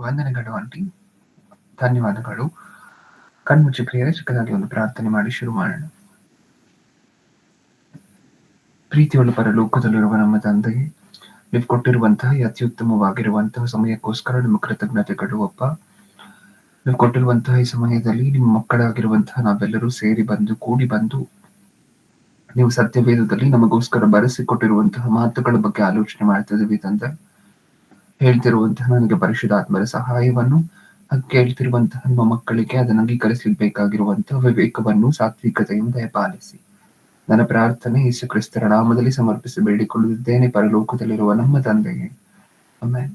ವಂದನೆಗಳು ಆಂಟಿ. ಧನ್ಯವಾದಗಳು. ಕಣ್ಮುಚ್ಚಿ ಪ್ರಿಯರೇ, ಚಿಕ್ಕದಾಗಿ ಒಂದು ಪ್ರಾರ್ಥನೆ ಮಾಡಿ ಶುರು ಮಾಡೋಣ. ಪ್ರೀತಿಯುಳ್ಳ ಪರಲೋಕದಲ್ಲಿರುವ ನಮ್ಮ ತಂದೆಗೆ, ನೀವು ಕೊಟ್ಟಿರುವಂತಹ ಈ ಅತ್ಯುತ್ತಮವಾಗಿರುವಂತಹ ಸಮಯಕ್ಕೋಸ್ಕರ ನಿಮ್ಮ ಕೃತಜ್ಞತೆಗಳು ಅಪ್ಪ. ನೀವು ಕೊಟ್ಟಿರುವಂತಹ ಈ ಸಮಯದಲ್ಲಿ ನಿಮ್ಮ ಮಕ್ಕಳಾಗಿರುವಂತಹ ನಾವೆಲ್ಲರೂ ಸೇರಿ ಬಂದು ಕೂಡಿ ಬಂದು ನೀವು ಸತ್ಯವೇದದಲ್ಲಿ ನಮಗೋಸ್ಕರ ಬರೆಸಿಕೊಟ್ಟಿರುವಂತಹ ಮಾತುಗಳ ಬಗ್ಗೆ ಆಲೋಚನೆ ಮಾಡ್ತಾ ಇದೀವಿ ತಂದೆ. ಹೇಳ್ತಿರುವಂತಹ ನನಗೆ ಪರಿಶುದ್ಧಾತ್ಮರ ಸಹಾಯವನ್ನು, ಕೇಳ್ತಿರುವಂತಹ ನಿಮ್ಮ ಮಕ್ಕಳಿಗೆ ಅದನ್ನು ಅಂಗೀಕರಿಸಲಿಕ್ಕೆ ಬೇಕಾಗಿರುವಂತಹ ವಿವೇಕವನ್ನು, ಸಾತ್ವಿಕತೆಯನ್ನು ದಯಪಾಲಿಸಿ. ನನ್ನ ಪ್ರಾರ್ಥನೆ ಯೇಸು ಕ್ರಿಸ್ತರ ನಾಮದಲ್ಲಿ ಸಮರ್ಪಿಸಿ ಬೇಡಿಕೊಳ್ಳುತ್ತಿದ್ದೇನೆ ಪರಲೋಕದಲ್ಲಿರುವ ನಮ್ಮ ತಂದೆಗೆ, ಆಮೆನ್.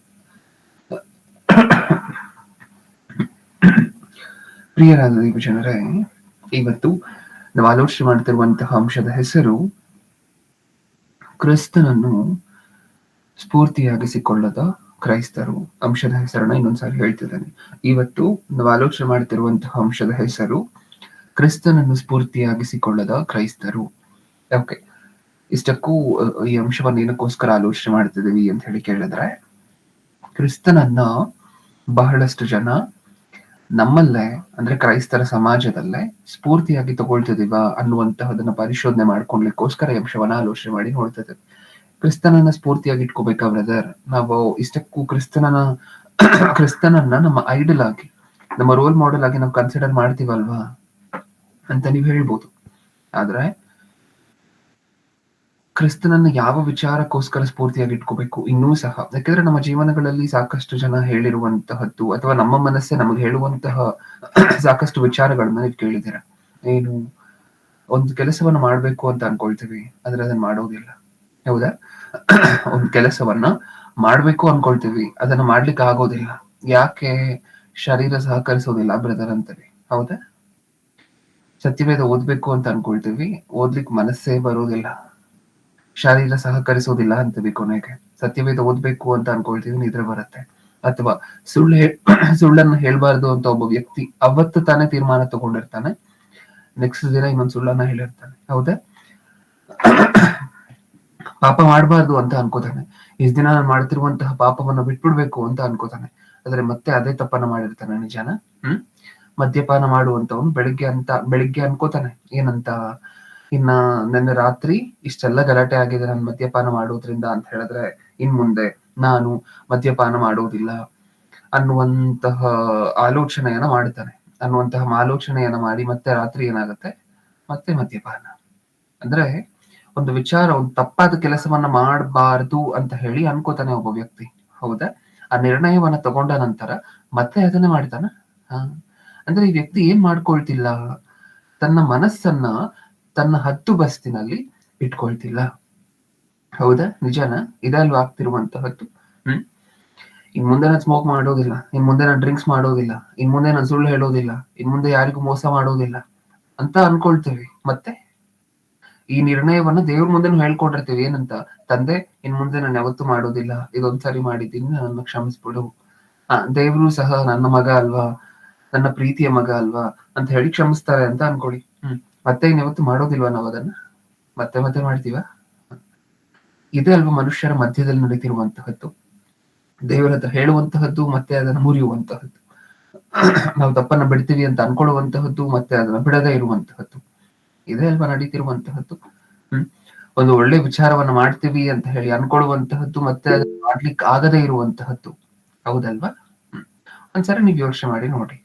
ಪ್ರಿಯರಾದ ದೇವ ಜನರೇ, ಇವತ್ತು ನಾವು ಆಲೋಚನೆ ಮಾಡ್ತಿರುವಂತಹ ಅಂಶದ ಹೆಸರು ಕ್ರಿಸ್ತನನ್ನು ಸ್ಫೂರ್ತಿಯಾಗಿಸಿಕೊಳ್ಳದ ಕ್ರೈಸ್ತರು. ಅಂಶದ ಹೆಸರನ್ನ ಇನ್ನೊಂದ್ಸಾರಿ ಹೇಳ್ತಿದ್ದೇನೆ. ಇವತ್ತು ನಾವು ಆಲೋಚನೆ ಮಾಡ್ತಿರುವಂತಹ ಅಂಶದ ಹೆಸರು ಕ್ರಿಸ್ತನನ್ನು ಸ್ಫೂರ್ತಿಯಾಗಿಸಿಕೊಳ್ಳದ ಕ್ರೈಸ್ತರು. ಓಕೆ, ಇಷ್ಟಕ್ಕೂ ಈ ಅಂಶವನ್ನು ಏನಕ್ಕೋಸ್ಕರ ಆಲೋಚನೆ ಮಾಡ್ತಿದ್ದೀವಿ ಅಂತ ಹೇಳಿ ಕೇಳಿದ್ರೆ, ಕ್ರಿಸ್ತನನ್ನ ಬಹಳಷ್ಟು ಜನ ನಮ್ಮಲ್ಲೇ ಅಂದ್ರೆ ಕ್ರೈಸ್ತರ ಸಮಾಜದಲ್ಲೇ ಸ್ಫೂರ್ತಿಯಾಗಿ ತಗೊಳ್ತಿದೀವ ಅನ್ನುವಂತಹದನ್ನ ಪರಿಶೋಧನೆ ಮಾಡ್ಕೊಳ್ಲಿಕ್ಕೋಸ್ಕರ ಈ ಅಂಶವನ್ನ ಆಲೋಚನೆ ಮಾಡಿ ನೋಡ್ತಾ ಇದ್ದೇವೆ. ಕ್ರಿಸ್ತನನ್ನ ಸ್ಫೂರ್ತಿಯಾಗಿ ಇಟ್ಕೋಬೇಕಾ ಬ್ರದರ್? ನಾವು ಇಷ್ಟಕ್ಕೂ ಕ್ರಿಸ್ತನನ್ನ ನಮ್ಮ ಐಡಲ್ ಆಗಿ, ನಮ್ಮ ರೋಲ್ ಮಾಡೆಲ್ ಆಗಿ ನಾವು ಕನ್ಸಿಡರ್ ಮಾಡ್ತೀವಲ್ವಾ ಅಂತ ನೀವು ಹೇಳ್ಬೋದು. ಆದ್ರೆ ಕ್ರಿಸ್ತನನ್ನ ಯಾವ ವಿಚಾರಕ್ಕೋಸ್ಕರ ಸ್ಫೂರ್ತಿಯಾಗಿ ಇಟ್ಕೋಬೇಕು ಇನ್ನೂ ಸಹ, ಯಾಕಂದ್ರೆ ನಮ್ಮ ಜೀವನಗಳಲ್ಲಿ ಸಾಕಷ್ಟು ಜನ ಹೇಳಿರುವಂತಹದ್ದು ಅಥವಾ ನಮ್ಮ ಮನಸ್ಸೇ ನಮಗೆ ಹೇಳುವಂತಹ ಸಾಕಷ್ಟು ವಿಚಾರಗಳನ್ನ ನೀವು ಕೇಳಿದ್ದೀರ. ಏನು, ಒಂದು ಕೆಲಸವನ್ನ ಮಾಡ್ಬೇಕು ಅಂತ ಅನ್ಕೊಳ್ತೀವಿ, ಆದ್ರೆ ಅದನ್ನ ಮಾಡೋದಿಲ್ಲ. ಹೌದಾ? ಒಂದು ಕೆಲಸವನ್ನ ಮಾಡ್ಬೇಕು ಅನ್ಕೊಳ್ತೀವಿ, ಅದನ್ನ ಮಾಡ್ಲಿಕ್ಕೆ ಆಗೋದಿಲ್ಲ. ಯಾಕೆ? ಶರೀರ ಸಹಕರಿಸೋದಿಲ್ಲ ಬ್ರದರ್ ಅಂತೀವಿ. ಹೌದಾ? ಸತ್ಯವೇದ ಓದ್ಬೇಕು ಅಂತ ಅನ್ಕೊಳ್ತೀವಿ, ಓದ್ಲಿಕ್ಕೆ ಮನಸ್ಸೇ ಬರೋದಿಲ್ಲ, ಶರೀರ ಸಹಕರಿಸೋದಿಲ್ಲ ಅಂತೀವಿ. ಕೊನೆಗೆ ಸತ್ಯವೇದ ಓದ್ಬೇಕು ಅಂತ ಅನ್ಕೊಳ್ತೀವಿ, ನಿದ್ರೆ ಬರುತ್ತೆ. ಅಥವಾ ಸುಳ್ಳನ್ನ ಹೇಳ್ಬಾರ್ದು ಅಂತ ಒಬ್ಬ ವ್ಯಕ್ತಿ ಅವತ್ತು ತಾನೇ ತೀರ್ಮಾನ ತಗೊಂಡಿರ್ತಾನೆ, ನೆಕ್ಸ್ಟ್ ದಿನ ಇನ್ನೊಂದು ಸುಳ್ಳನ್ನ ಹೇಳಿರ್ತಾನೆ. ಹೌದಾ? ಪಾಪ ಮಾಡ್ಬಾರ್ದು ಅಂತ ಅನ್ಕೋತಾನೆ, ಇಷ್ಟ ದಿನ ನಾನು ಮಾಡ್ತಿರುವಂತಹ ಪಾಪವನ್ನ ಬಿಟ್ಬಿಡ್ಬೇಕು ಅಂತ ಅನ್ಕೋತಾನೆ, ಆದ್ರೆ ಮತ್ತೆ ಅದೇ ತಪ್ಪನ್ನ ಮಾಡಿರ್ತಾನೆ. ನಿಜಾನ? ಮದ್ಯಪಾನ ಮಾಡುವಂತವನು ಬೆಳಿಗ್ಗೆ ಅನ್ಕೋತಾನೆ ಏನಂತ, ಇನ್ನ ನನ್ನ ರಾತ್ರಿ ಇಷ್ಟೆಲ್ಲ ಗಲಾಟೆ ಆಗಿದೆ ನಾನು ಮದ್ಯಪಾನ ಮಾಡೋದ್ರಿಂದ ಅಂತ ಹೇಳಿದ್ರೆ ಇನ್ ಮುಂದೆ ನಾನು ಮದ್ಯಪಾನ ಮಾಡೋದಿಲ್ಲ ಅನ್ನುವಂತಹ ಆಲೋಚನೆಯನ್ನ ಮಾಡಿ ಮತ್ತೆ ರಾತ್ರಿ ಏನಾಗುತ್ತೆ, ಮತ್ತೆ ಮದ್ಯಪಾನ. ಅಂದ್ರೆ ಒಂದು ವಿಚಾರ, ಒಂದು ತಪ್ಪಾದ ಕೆಲಸವನ್ನ ಮಾಡಬಾರ್ದು ಅಂತ ಹೇಳಿ ಅನ್ಕೋತಾನೆ ಒಬ್ಬ ವ್ಯಕ್ತಿ. ಹೌದಾ? ಆ ನಿರ್ಣಯವನ್ನ ತಗೊಂಡ ನಂತರ ಮತ್ತೆ ಅದನ್ನೇ ಮಾಡ್ತಾನ. ಅಂದ್ರೆ ಈ ವ್ಯಕ್ತಿ ಏನ್ ಮಾಡ್ಕೊಳ್ತಿಲ್ಲ, ತನ್ನ ಮನಸ್ಸನ್ನ ತನ್ನ ಹತ್ತು ಬಸ್ತಿನಲ್ಲಿ ಇಟ್ಕೊಳ್ತಿಲ್ಲ. ಹೌದಾ? ನಿಜಾನ? ಇದಲ್ವಾ ಆಗ್ತಿರುವಂತಹದ್ದು? ಇನ್ ಮುಂದೆ ನಾನು ಸ್ಮೋಕ್ ಮಾಡೋದಿಲ್ಲ, ಇನ್ ಮುಂದೆ ನಾನು ಡ್ರಿಂಕ್ಸ್ ಮಾಡೋದಿಲ್ಲ, ಇನ್ ಮುಂದೆ ನಾನು ಸುಳ್ಳು ಹೇಳೋದಿಲ್ಲ, ಇನ್ ಮುಂದೆ ಯಾರಿಗೂ ಮೋಸ ಮಾಡೋದಿಲ್ಲ ಅಂತ ಅನ್ಕೊಳ್ತೇವೆ. ಮತ್ತೆ ಈ ನಿರ್ಣಯವನ್ನ ದೇವ್ರ ಮುಂದೆನೂ ಹೇಳ್ಕೊಂಡಿರ್ತೀವಿ. ಏನಂತ? ತಂದೆ, ಇನ್ ಮುಂದೆ ನಾನು ಯಾವತ್ತೂ ಮಾಡೋದಿಲ್ಲ, ಇದೊಂದ್ಸರಿ ಮಾಡಿದ್ದೀನಿ, ನನ್ನ ಕ್ಷಮಿಸ್ಬಿಡು. ದೇವ್ರು ಸಹ ನನ್ನ ಮಗ ಅಲ್ವಾ, ನನ್ನ ಪ್ರೀತಿಯ ಮಗ ಅಲ್ವಾ ಅಂತ ಹೇಳಿ ಕ್ಷಮಿಸ್ತಾರೆ ಅಂತ ಅನ್ಕೊಳ್ಳಿ. ಮತ್ತೆ ಇನ್ಯಾವತ್ತು ಮಾಡೋದಿಲ್ವಾ ನಾವು ಅದನ್ನ? ಮತ್ತೆ ಮತ್ತೆ ಮಾಡ್ತೀವ? ಇದೇ ಅಲ್ವಾ ಮನುಷ್ಯರ ಮಧ್ಯದಲ್ಲಿ ನಡೀತಿರುವಂತಹದ್ದು. ದೇವರ ಹತ್ರ ಹೇಳುವಂತಹದ್ದು ಮತ್ತೆ ಅದನ್ನ ಮುರಿಯುವಂತಹದ್ದು. ನಾವು ತಪ್ಪನ್ನ ಬಿಡ್ತೀವಿ ಅಂತ ಅನ್ಕೊಳ್ಳುವಂತಹದ್ದು ಮತ್ತೆ ಅದನ್ನ ಬಿಡದೇ ಇರುವಂತಹದ್ದು. ಇದೇ ಅಲ್ವಾ ನಡೀತಿರುವಂತಹದ್ದು. ಒಂದು ಒಳ್ಳೆ ವಿಚಾರವನ್ನ ಮಾಡ್ತೀವಿ ಅಂತ ಹೇಳಿ ಅನ್ಕೊಳ್ಳುವಂತಹದ್ದು ಮತ್ತೆ ಅದನ್ನ ಮಾಡ್ಲಿಕ್ಕೆ ಆಗದೇ ಇರುವಂತಹದ್ದು. ಹೌದಲ್ವಾ? ಒಂದ್ಸರಿ ನೀವು ಯೋಚನೆ ಮಾಡಿ ನೋಡಿ.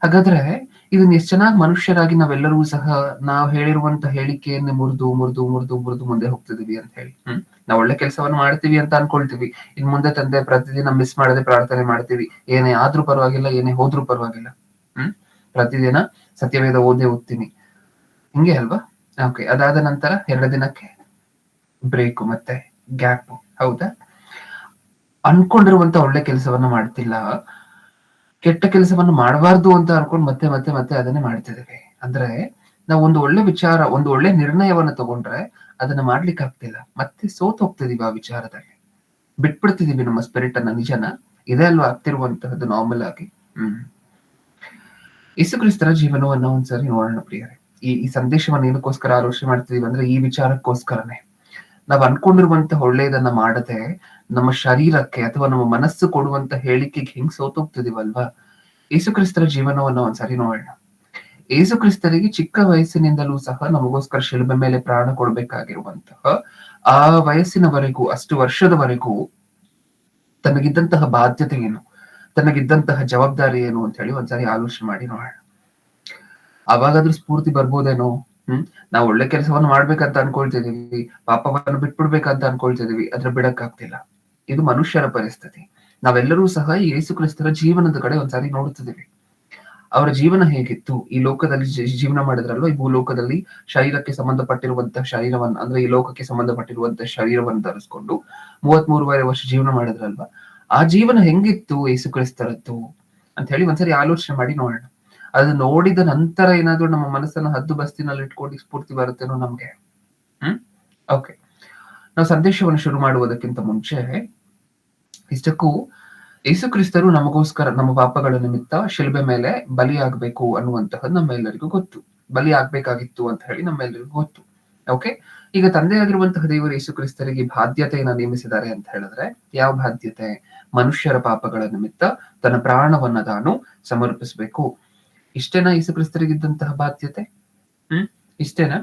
ಹಾಗಾದ್ರೆ ಇದನ್ನ ಎಷ್ಟು ಚೆನ್ನಾಗಿ ಮನುಷ್ಯರಾಗಿ ನಾವೆಲ್ಲರೂ ಸಹ ನಾವು ಹೇಳಿರುವಂತ ಹೇಳಿಕೆಯನ್ನೇ ಮುರಿದು ಮುಂದೆ ಹೋಗ್ತಿದೀವಿ ಅಂತ ಹೇಳಿ. ನಾವು ಒಳ್ಳೆ ಕೆಲಸವನ್ನು ಮಾಡ್ತೀವಿ ಅಂತ ಅನ್ಕೊಳ್ತೀವಿ, ಇನ್ ಮುಂದೆ ತಂದೆ ಪ್ರತಿದಿನ ಮಿಸ್ ಮಾಡದೆ ಪ್ರಾರ್ಥನೆ ಮಾಡ್ತೀವಿ, ಏನೇ ಆದ್ರೂ ಪರವಾಗಿಲ್ಲ, ಏನೇ ಹೋದ್ರೂ ಪರವಾಗಿಲ್ಲ, ಪ್ರತಿದಿನ ಸತ್ಯವೇದ ಓದ್ತೀನಿ, ಹಿಂಗೆ ಅಲ್ವಾ? ಓಕೆ, ಅದಾದ ನಂತರ 2 ದಿನಕ್ಕೆ ಬ್ರೇಕು, ಮತ್ತೆ ಗ್ಯಾಪ್. ಹೌದಾ? ಅನ್ಕೊಂಡಿರುವಂತ ಒಳ್ಳೆ ಕೆಲಸವನ್ನ ಮಾಡ್ತಿಲ್ಲ, ಕೆಟ್ಟ ಕೆಲಸವನ್ನು ಮಾಡಬಾರ್ದು ಅಂತ ಅನ್ಕೊಂಡು ಮತ್ತೆ ಮತ್ತೆ ಮತ್ತೆ ಅದನ್ನೇ ಮಾಡ್ತಿದ್ದೇವೆ. ಅಂದ್ರೆ ನಾವು ಒಂದು ಒಳ್ಳೆ ವಿಚಾರ, ಒಂದು ಒಳ್ಳೆ ನಿರ್ಣಯವನ್ನ ತಗೊಂಡ್ರೆ ಅದನ್ನ ಮಾಡ್ಲಿಕ್ಕೆ ಆಗ್ತಿಲ್ಲ, ಮತ್ತೆ ಸೋತ್ ಹೋಗ್ತಿದೀವಿ ಆ ವಿಚಾರದಲ್ಲಿ, ಬಿಟ್ಬಿಡ್ತಿದೀವಿ ನಮ್ಮ ಸ್ಪಿರಿಟ್ ಅನ್ನ. ನಿಜನ? ಇದೇ ಅಲ್ವಾ ಆಗ್ತಿರುವಂತಹದ್ದು ನಾರ್ಮಲ್ ಆಗಿ. ಯೇಸು ಕ್ರಿಸ್ತರ ಜೀವನವನ್ನ ಒಂದ್ಸರಿ ನೋಡೋಣ ಪ್ರಿಯರೇ. ಈ ಸಂದೇಶವನ್ನ ಏನಕ್ಕೋಸ್ಕರ ಆಲೋಚನೆ ಮಾಡ್ತಿದೀವಿ ಅಂದ್ರೆ ಈ ವಿಚಾರಕ್ಕೋಸ್ಕರನೇ. ನಾವ್ ಅನ್ಕೊಂಡಿರುವಂತ ಒಳ್ಳೆಯದನ್ನ ಮಾಡದೆ ನಮ್ಮ ಶರೀರಕ್ಕೆ ಅಥವಾ ನಮ್ಮ ಮನಸ್ಸು ಕೊಡುವಂತ ಹೇಳಿಕೆಗೆ ಹೆಂಗ್ ಸೋತೋಗ್ತಿದೀವಲ್ವಾ. ಯೇಸುಕ್ರಿಸ್ತರ ಜೀವನವನ್ನ ಒಂದ್ಸರಿ ನೋಡೋಣ. ಯೇಸುಕ್ರಿಸ್ತರಿಗೆ ಚಿಕ್ಕ ವಯಸ್ಸಿನಿಂದಲೂ ಸಹ ನಮಗೋಸ್ಕರ ಶಿಲುಬೆ ಮೇಲೆ ಪ್ರಾಣ ಕೊಡ್ಬೇಕಾಗಿರುವಂತಹ ಆ ವಯಸ್ಸಿನವರೆಗೂ, ಅಷ್ಟು ವರ್ಷದವರೆಗೂ ತನಗಿದ್ದಂತಹ ಬಾಧ್ಯತೆ ಏನು, ತನಗಿದ್ದಂತಹ ಜವಾಬ್ದಾರಿ ಏನು ಅಂತ ಹೇಳಿ ಒಂದ್ಸರಿ ಆಲೋಚನೆ ಮಾಡಿ ನೋಡೋಣ. ಅವಾಗಾದ್ರೂ ಸ್ಫೂರ್ತಿ ಬರ್ಬೋದೇನೋ. ನಾವು ಒಳ್ಳೆ ಕೆಲಸವನ್ನು ಮಾಡ್ಬೇಕಂತ ಅನ್ಕೊಳ್ತಿದೀವಿ, ಪಾಪವನ್ನು ಬಿಟ್ಬಿಡ್ಬೇಕಂತ ಅನ್ಕೊಳ್ತಿದೀವಿ, ಆದ್ರೆ ಬಿಡಕ್ಕಾಗ್ತಿಲ್ಲ. ಇದು ಮನುಷ್ಯರ ಪರಿಸ್ಥಿತಿ. ನಾವೆಲ್ಲರೂ ಸಹ ಈ ಯೇಸು ಕ್ರಿಸ್ತರ ಜೀವನದ ಕಡೆ ಒಂದ್ಸಾರಿ ನೋಡುತ್ತಿದ್ದೀವಿ. ಅವರ ಜೀವನ ಹೇಗಿತ್ತು, ಈ ಲೋಕದಲ್ಲಿ ಜೀವನ ಮಾಡಿದ್ರಲ್ವ, ಈ ಭೂಲೋಕದಲ್ಲಿ ಶರೀರಕ್ಕೆ ಸಂಬಂಧಪಟ್ಟಿರುವಂತಹ ಶರೀರವನ್ನ, ಅಂದ್ರೆ ಈ ಲೋಕಕ್ಕೆ ಸಂಬಂಧಪಟ್ಟಿರುವಂತಹ ಶರೀರವನ್ನು ಧರಿಸ್ಕೊಂಡು 33 ವರ್ಷ ಜೀವನ ಮಾಡಿದ್ರಲ್ವಾ, ಆ ಜೀವನ ಹೆಂಗಿತ್ತು ಯೇಸು ಕ್ರಿಸ್ತರದ್ದು ಅಂತ ಹೇಳಿ ಒಂದ್ಸರಿ ಆಲೋಚನೆ ಮಾಡಿ ನೋಡೋಣ. ಅದು ನೋಡಿದ ನಂತರ ಏನಾದ್ರು ನಮ್ಮ ಮನಸ್ಸನ್ನ ಹದ್ದು ಬಸ್ತಿನಲ್ಲಿ ಇಟ್ಕೊಂಡು ಸ್ಫೂರ್ತಿ ಬರುತ್ತೇನೋ ನಮ್ಗೆ. ಓಕೆ, ನಾವು ಸಂದೇಶವನ್ನು ಶುರು ಮಾಡುವುದಕ್ಕಿಂತ ಮುಂಚೆ ಇಷ್ಟಕ್ಕೂ ಯೇಸು ಕ್ರಿಸ್ತರು ನಮಗೋಸ್ಕರ ನಮ್ಮ ಪಾಪಗಳ ನಿಮಿತ್ತ ಶಿಲುಬೆ ಮೇಲೆ ಬಲಿಯಾಗಬೇಕು ಅನ್ನುವಂತಹದ್ದು ನಮ್ಮೆಲ್ಲರಿಗೂ ಗೊತ್ತು. ಬಲಿ ಆಗ್ಬೇಕಾಗಿತ್ತು ಅಂತ ಹೇಳಿ ನಮ್ಮೆಲ್ಲರಿಗೂ ಗೊತ್ತು. ಓಕೆ, ಈಗ ತಂದೆಯಾಗಿರುವಂತಹ ದೇವರು ಯೇಸು ಕ್ರಿಸ್ತರಿಗೆ ಬಾಧ್ಯತೆಯನ್ನ ನೇಮಿಸಿದ್ದಾರೆ ಅಂತ ಹೇಳಿದ್ರೆ, ಯಾವ ಬಾಧ್ಯತೆ? ಮನುಷ್ಯರ ಪಾಪಗಳ ನಿಮಿತ್ತ ತನ್ನ ಪ್ರಾಣವನ್ನ ತಾನು ಸಮರ್ಪಿಸಬೇಕು. ಇಷ್ಟೇನಾ ಯೇಸು ಕ್ರಿಸ್ತರಿಗಿದ್ದಂತಹ ಬಾಧ್ಯತೆ? ಇಷ್ಟೇನಾ?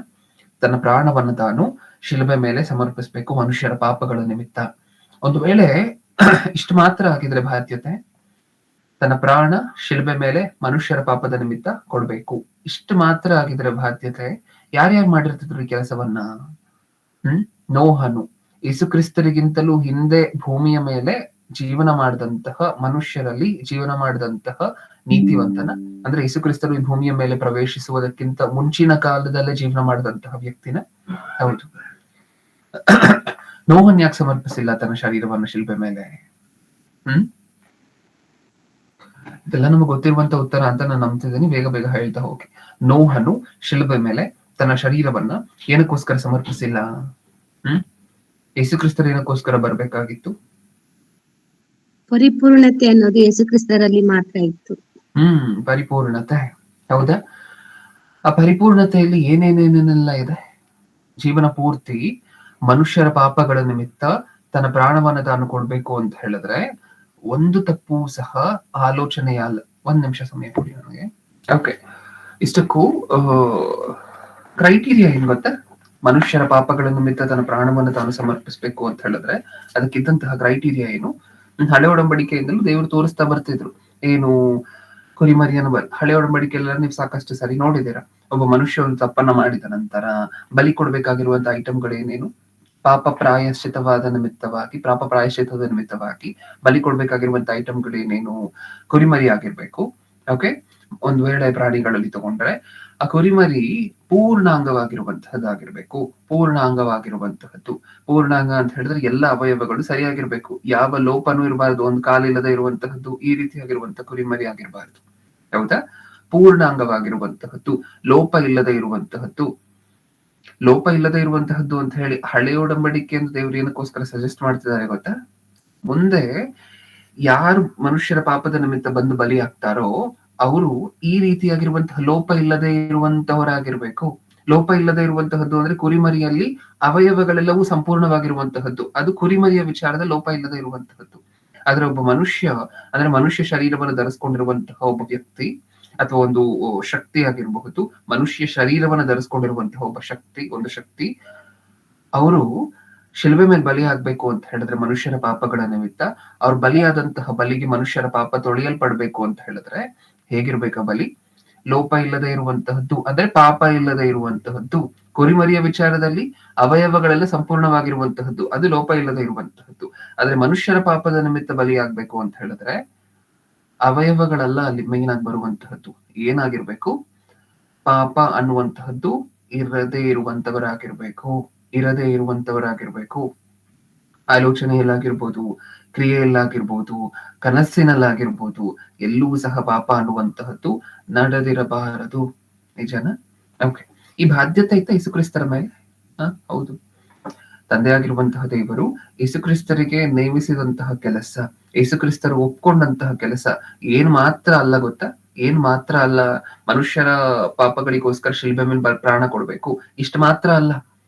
ತನ್ನ ಪ್ರಾಣವನ್ನು ತಾನು ಶಿಲುಬೆ ಮೇಲೆ ಸಮರ್ಪಿಸಬೇಕು ಮನುಷ್ಯರ ಪಾಪಗಳ ನಿಮಿತ್ತ. ಒಂದು ವೇಳೆ ಇಷ್ಟು ಮಾತ್ರ ಆಗಿದ್ರೆ ಬಾಧ್ಯತೆ, ತನ್ನ ಪ್ರಾಣ ಶಿಲುಬೆ ಮೇಲೆ ಮನುಷ್ಯರ ಪಾಪದ ನಿಮಿತ್ತ ಕೊಡ್ಬೇಕು, ಇಷ್ಟು ಮಾತ್ರ ಆಗಿದ್ರೆ ಬಾಧ್ಯತೆ, ಯಾರ್ಯಾರು ಮಾಡಿರ್ತಿದ್ರು ಈ ಕೆಲಸವನ್ನ? ನೋಹನು, ಯೇಸು ಕ್ರಿಸ್ತರಿಗಿಂತಲೂ ಹಿಂದೆ ಭೂಮಿಯ ಮೇಲೆ ಜೀವನ ಮಾಡಿದಂತಹ ಮನುಷ್ಯರಲ್ಲಿ ಜೀವನ ಮಾಡಿದಂತಹ ನೀತಿವಂತನ, ಅಂದ್ರೆ ಯೇಸು ಕ್ರಿಸ್ತರು ಈ ಭೂಮಿಯ ಮೇಲೆ ಪ್ರವೇಶಿಸುವುದಕ್ಕಿಂತ ಮುಂಚಿನ ಕಾಲದಲ್ಲೇ ಜೀವನ ಮಾಡಿದಂತಹ ವ್ಯಕ್ತಿನ. ಹೌದು, ನೋಹನ್ ಯಾಕೆ ಸಮರ್ಪಿಸಿಲ್ಲ ತನ್ನ ಶರೀರವನ್ನು ಶಿಲ್ಪೆ ಮೇಲೆ? ಇದೆಲ್ಲ ನಮಗೆ ಗೊತ್ತಿರುವಂತ ಉತ್ತರ ಅಂತ ನಾನು ನಂಬ್ತಿದ್ದೀನಿ. ಬೇಗ ಬೇಗ ಹೇಳ್ತಾ ಹೋಗಿ. ನೋಹನು ಶಿಲುಬೆ ಮೇಲೆ ತನ್ನ ಶರೀರವನ್ನ ಏನಕ್ಕೋಸ್ಕರ ಸಮರ್ಪಿಸಿಲ್ಲ? ಯೇಸು ಕ್ರಿಸ್ತರು ಏನಕ್ಕೋಸ್ಕರ ಬರ್ಬೇಕಾಗಿತ್ತು? ಪರಿಪೂರ್ಣತೆ ಅನ್ನೋದು ಯೇಸು ಕ್ರಿಸ್ತರಲ್ಲಿ ಮಾತ್ರ ಇತ್ತು. ಪರಿಪೂರ್ಣತೆ. ಹೌದಾ? ಆ ಪರಿಪೂರ್ಣತೆಯಲ್ಲಿ ಏನೇನೇನೆಲ್ಲ ಇದೆ? ಜೀವನ ಪೂರ್ತಿ ಮನುಷ್ಯರ ಪಾಪಗಳ ನಿಮಿತ್ತ ತನ್ನ ಪ್ರಾಣವನ್ನ ತಾನು ಕೊಡ್ಬೇಕು ಅಂತ ಹೇಳಿದ್ರೆ ಒಂದು ತಪ್ಪು ಸಹ ಆಲೋಚನೆಯ ಅಲ್ಲ. 1 ನಿಮಿಷ ಸಮಯ ಕೊಡಿ ನನಗೆ. ಓಕೆ, ಇಷ್ಟಕ್ಕೂ ಕ್ರೈಟೀರಿಯಾ ಏನ್ ಗೊತ್ತಾ? ಮನುಷ್ಯರ ಪಾಪಗಳ ನಿಮಿತ್ತ ತನ್ನ ಪ್ರಾಣವನ್ನು ತಾನು ಸಮರ್ಪಿಸ್ಬೇಕು ಅಂತ ಹೇಳಿದ್ರೆ ಅದಕ್ಕಿದ್ದಂತಹ ಕ್ರೈಟೀರಿಯಾ ಏನು? ಹಳೆ ಒಡಂಬಡಿಕೆಯಿಂದಲೂ ದೇವರು ತೋರಿಸ್ತಾ ಬರ್ತಿದ್ರು. ಏನು? ಕುರಿಮರಿಯನ್ನು ಹಳೆ ಒಡಂಬಡಿಕೆಲ್ಲ ನೀವು ಸಾಕಷ್ಟು ಸರಿ ನೋಡಿದೀರಾ. ಒಬ್ಬ ಮನುಷ್ಯ ಒಂದು ತಪ್ಪನ್ನ ಮಾಡಿದ ನಂತರ ಬಲಿ ಕೊಡ್ಬೇಕಾಗಿರುವಂತ ಐಟಮ್ಗಳು ಏನೇನು? ಪಾಪ ಪ್ರಾಯಶ್ಚಿತವಾದ ನಿಮಿತ್ತವಾಗಿ, ಪಾಪ ಪ್ರಾಯಶ್ಚಿತದ ನಿಮಿತ್ತವಾಗಿ ಬಲಿ ಕೊಡ್ಬೇಕಾಗಿರುವಂತ ಐಟಮ್ಗಳು ಏನೇನು? ಕುರಿಮರಿ ಆಗಿರ್ಬೇಕು. ಓಕೆ, ಒಂದ್ ವೇಳೆ ಪ್ರಾಣಿಗಳಲ್ಲಿ ತಗೊಂಡ್ರೆ ಆ ಕುರಿಮರಿ ಪೂರ್ಣಾಂಗವಾಗಿರುವಂತಹದ್ದಾಗಿರ್ಬೇಕು. ಪೂರ್ಣಾಂಗವಾಗಿರುವಂತಹದ್ದು, ಪೂರ್ಣಾಂಗ ಅಂತ ಹೇಳಿದ್ರೆ ಎಲ್ಲ ಅವಯವಗಳು ಸರಿಯಾಗಿರ್ಬೇಕು, ಯಾವ ಲೋಪನೂ ಇರಬಾರ್ದು, ಒಂದು ಕಾಲಿಲ್ಲದೆ ಇರುವಂತಹದ್ದು, ಈ ರೀತಿಯಾಗಿರುವಂತ ಕುರಿಮರಿ ಆಗಿರಬಾರ್ದು. ಹೌದಾ? ಪೂರ್ಣಾಂಗವಾಗಿರುವಂತಹದ್ದು, ಲೋಪ ಇಲ್ಲದೆ ಇರುವಂತಹದ್ದು. ಲೋಪ ಇಲ್ಲದೆ ಇರುವಂತಹದ್ದು ಅಂತ ಹೇಳಿ ಹಳೆ ಒಡಂಬಡಿಕೆಯನ್ನು ದೇವರು ಏನಕ್ಕೋಸ್ಕರ ಸಜೆಸ್ಟ್ ಮಾಡ್ತಿದ್ದಾರೆ ಗೊತ್ತಾ? ಮುಂದೆ ಯಾರು ಮನುಷ್ಯರ ಪಾಪದ ನಿಮಿತ್ತ ಬಂದು ಬಲಿ ಆಗ್ತಾರೋ ಅವರು ಈ ರೀತಿಯಾಗಿರುವಂತಹ ಲೋಪ ಇಲ್ಲದೆ ಇರುವಂತಹವರಾಗಿರ್ಬೇಕು. ಲೋಪ ಇಲ್ಲದೆ ಇರುವಂತಹದ್ದು ಅಂದ್ರೆ ಕುರಿಮರಿಯಲ್ಲಿ ಅವಯವಗಳೆಲ್ಲವೂ ಸಂಪೂರ್ಣವಾಗಿರುವಂತಹದ್ದು, ಅದು ಕುರಿಮರಿಯ ವಿಚಾರದ ಲೋಪ ಇಲ್ಲದೆ ಇರುವಂತಹದ್ದು. ಆದ್ರೆ ಒಬ್ಬ ಮನುಷ್ಯ, ಅಂದ್ರೆ ಮನುಷ್ಯ ಶರೀರವನ್ನು ಧರಿಸ್ಕೊಂಡಿರುವಂತಹ ಒಬ್ಬ ವ್ಯಕ್ತಿ ಅಥವಾ ಒಂದು ಶಕ್ತಿ ಆಗಿರಬಹುದು, ಮನುಷ್ಯ ಶರೀರವನ್ನು ಧರಿಸ್ಕೊಂಡಿರುವಂತಹ ಒಬ್ಬ ಶಕ್ತಿ, ಒಂದು ಶಕ್ತಿ, ಅವರು ಶಿಲ್ಬೆ ಮೇಲೆ ಬಲಿ ಆಗ್ಬೇಕು ಅಂತ ಹೇಳಿದ್ರೆ ಮನುಷ್ಯರ ಪಾಪಗಳ ನಿಮಿತ್ತ ಅವ್ರು ಬಲಿಯಾದಂತಹ ಬಲಿಗೆ ಮನುಷ್ಯರ ಪಾಪ ತೊಳೆಯಲ್ಪಡ್ಬೇಕು ಅಂತ ಹೇಳಿದ್ರೆ ಹೇಗಿರ್ಬೇಕ ಬಲಿ? ಲೋಪ ಇಲ್ಲದೆ ಇರುವಂತಹದ್ದು, ಅಂದ್ರೆ ಪಾಪ ಇಲ್ಲದೆ ಇರುವಂತಹದ್ದು. ಕುರಿಮರಿಯ ವಿಚಾರದಲ್ಲಿ ಅವಯವಗಳೆಲ್ಲ ಸಂಪೂರ್ಣವಾಗಿರುವಂತಹದ್ದು, ಅದು ಲೋಪ ಇಲ್ಲದೆ ಇರುವಂತಹದ್ದು. ಆದ್ರೆ ಮನುಷ್ಯರ ಪಾಪದ ನಿಮಿತ್ತ ಬಲಿ ಆಗ್ಬೇಕು ಅಂತ ಹೇಳಿದ್ರೆ ಅವಯವಗಳೆಲ್ಲ ಅಲ್ಲಿ ಮೇನ್ ಆಗಿ ಬರುವಂತಹದ್ದು ಏನಾಗಿರ್ಬೇಕು? ಪಾಪ ಅನ್ನುವಂತಹದ್ದು ಇರದೇ ಇರುವಂತವರಾಗಿರ್ಬೇಕು. ಇರದೇ ಇರುವಂತವರಾಗಿರ್ಬೇಕು. ಆಲೋಚನೆಯಲ್ಲಾಗಿರ್ಬೋದು, ಕ್ರಿಯೆಯಲ್ಲಾಗಿರ್ಬೋದು, ಕನಸಿನಲ್ಲಾಗಿರ್ಬೋದು, ಎಲ್ಲೂ ಸಹ ಪಾಪ ಅನ್ನುವಂತಹದ್ದು ನಡೆದಿರಬಾರದು. ನಿಜನ? ಓಕೆ, ಈ ಬಾಧ್ಯತೆ ಐತೆ ಯೇಸುಕ್ರಿಸ್ತರ ಮೇಲೆ. ಹೌದು, ತಂದೆಯಾಗಿರುವಂತಹ ದೇವರು ಯೇಸುಕ್ರಿಸ್ತರಿಗೆ ನೇಮಿಸಿದಂತಹ ಕೆಲಸ, ಯೇಸುಕ್ರಿಸ್ತರು ಒಪ್ಕೊಂಡಂತಹ ಕೆಲಸ ಏನ್ ಮಾತ್ರ ಅಲ್ಲ ಗೊತ್ತಾ? ಏನ್ ಮಾತ್ರ ಅಲ್ಲ, ಮನುಷ್ಯರ ಪಾಪಗಳಿಗೋಸ್ಕರ ಶಿಲ್ಬೆ ಮೇಲೆ ಪ್ರಾಣ ಕೊಡ್ಬೇಕು, ಇಷ್ಟ ಮಾತ್ರ ಅಲ್ಲ,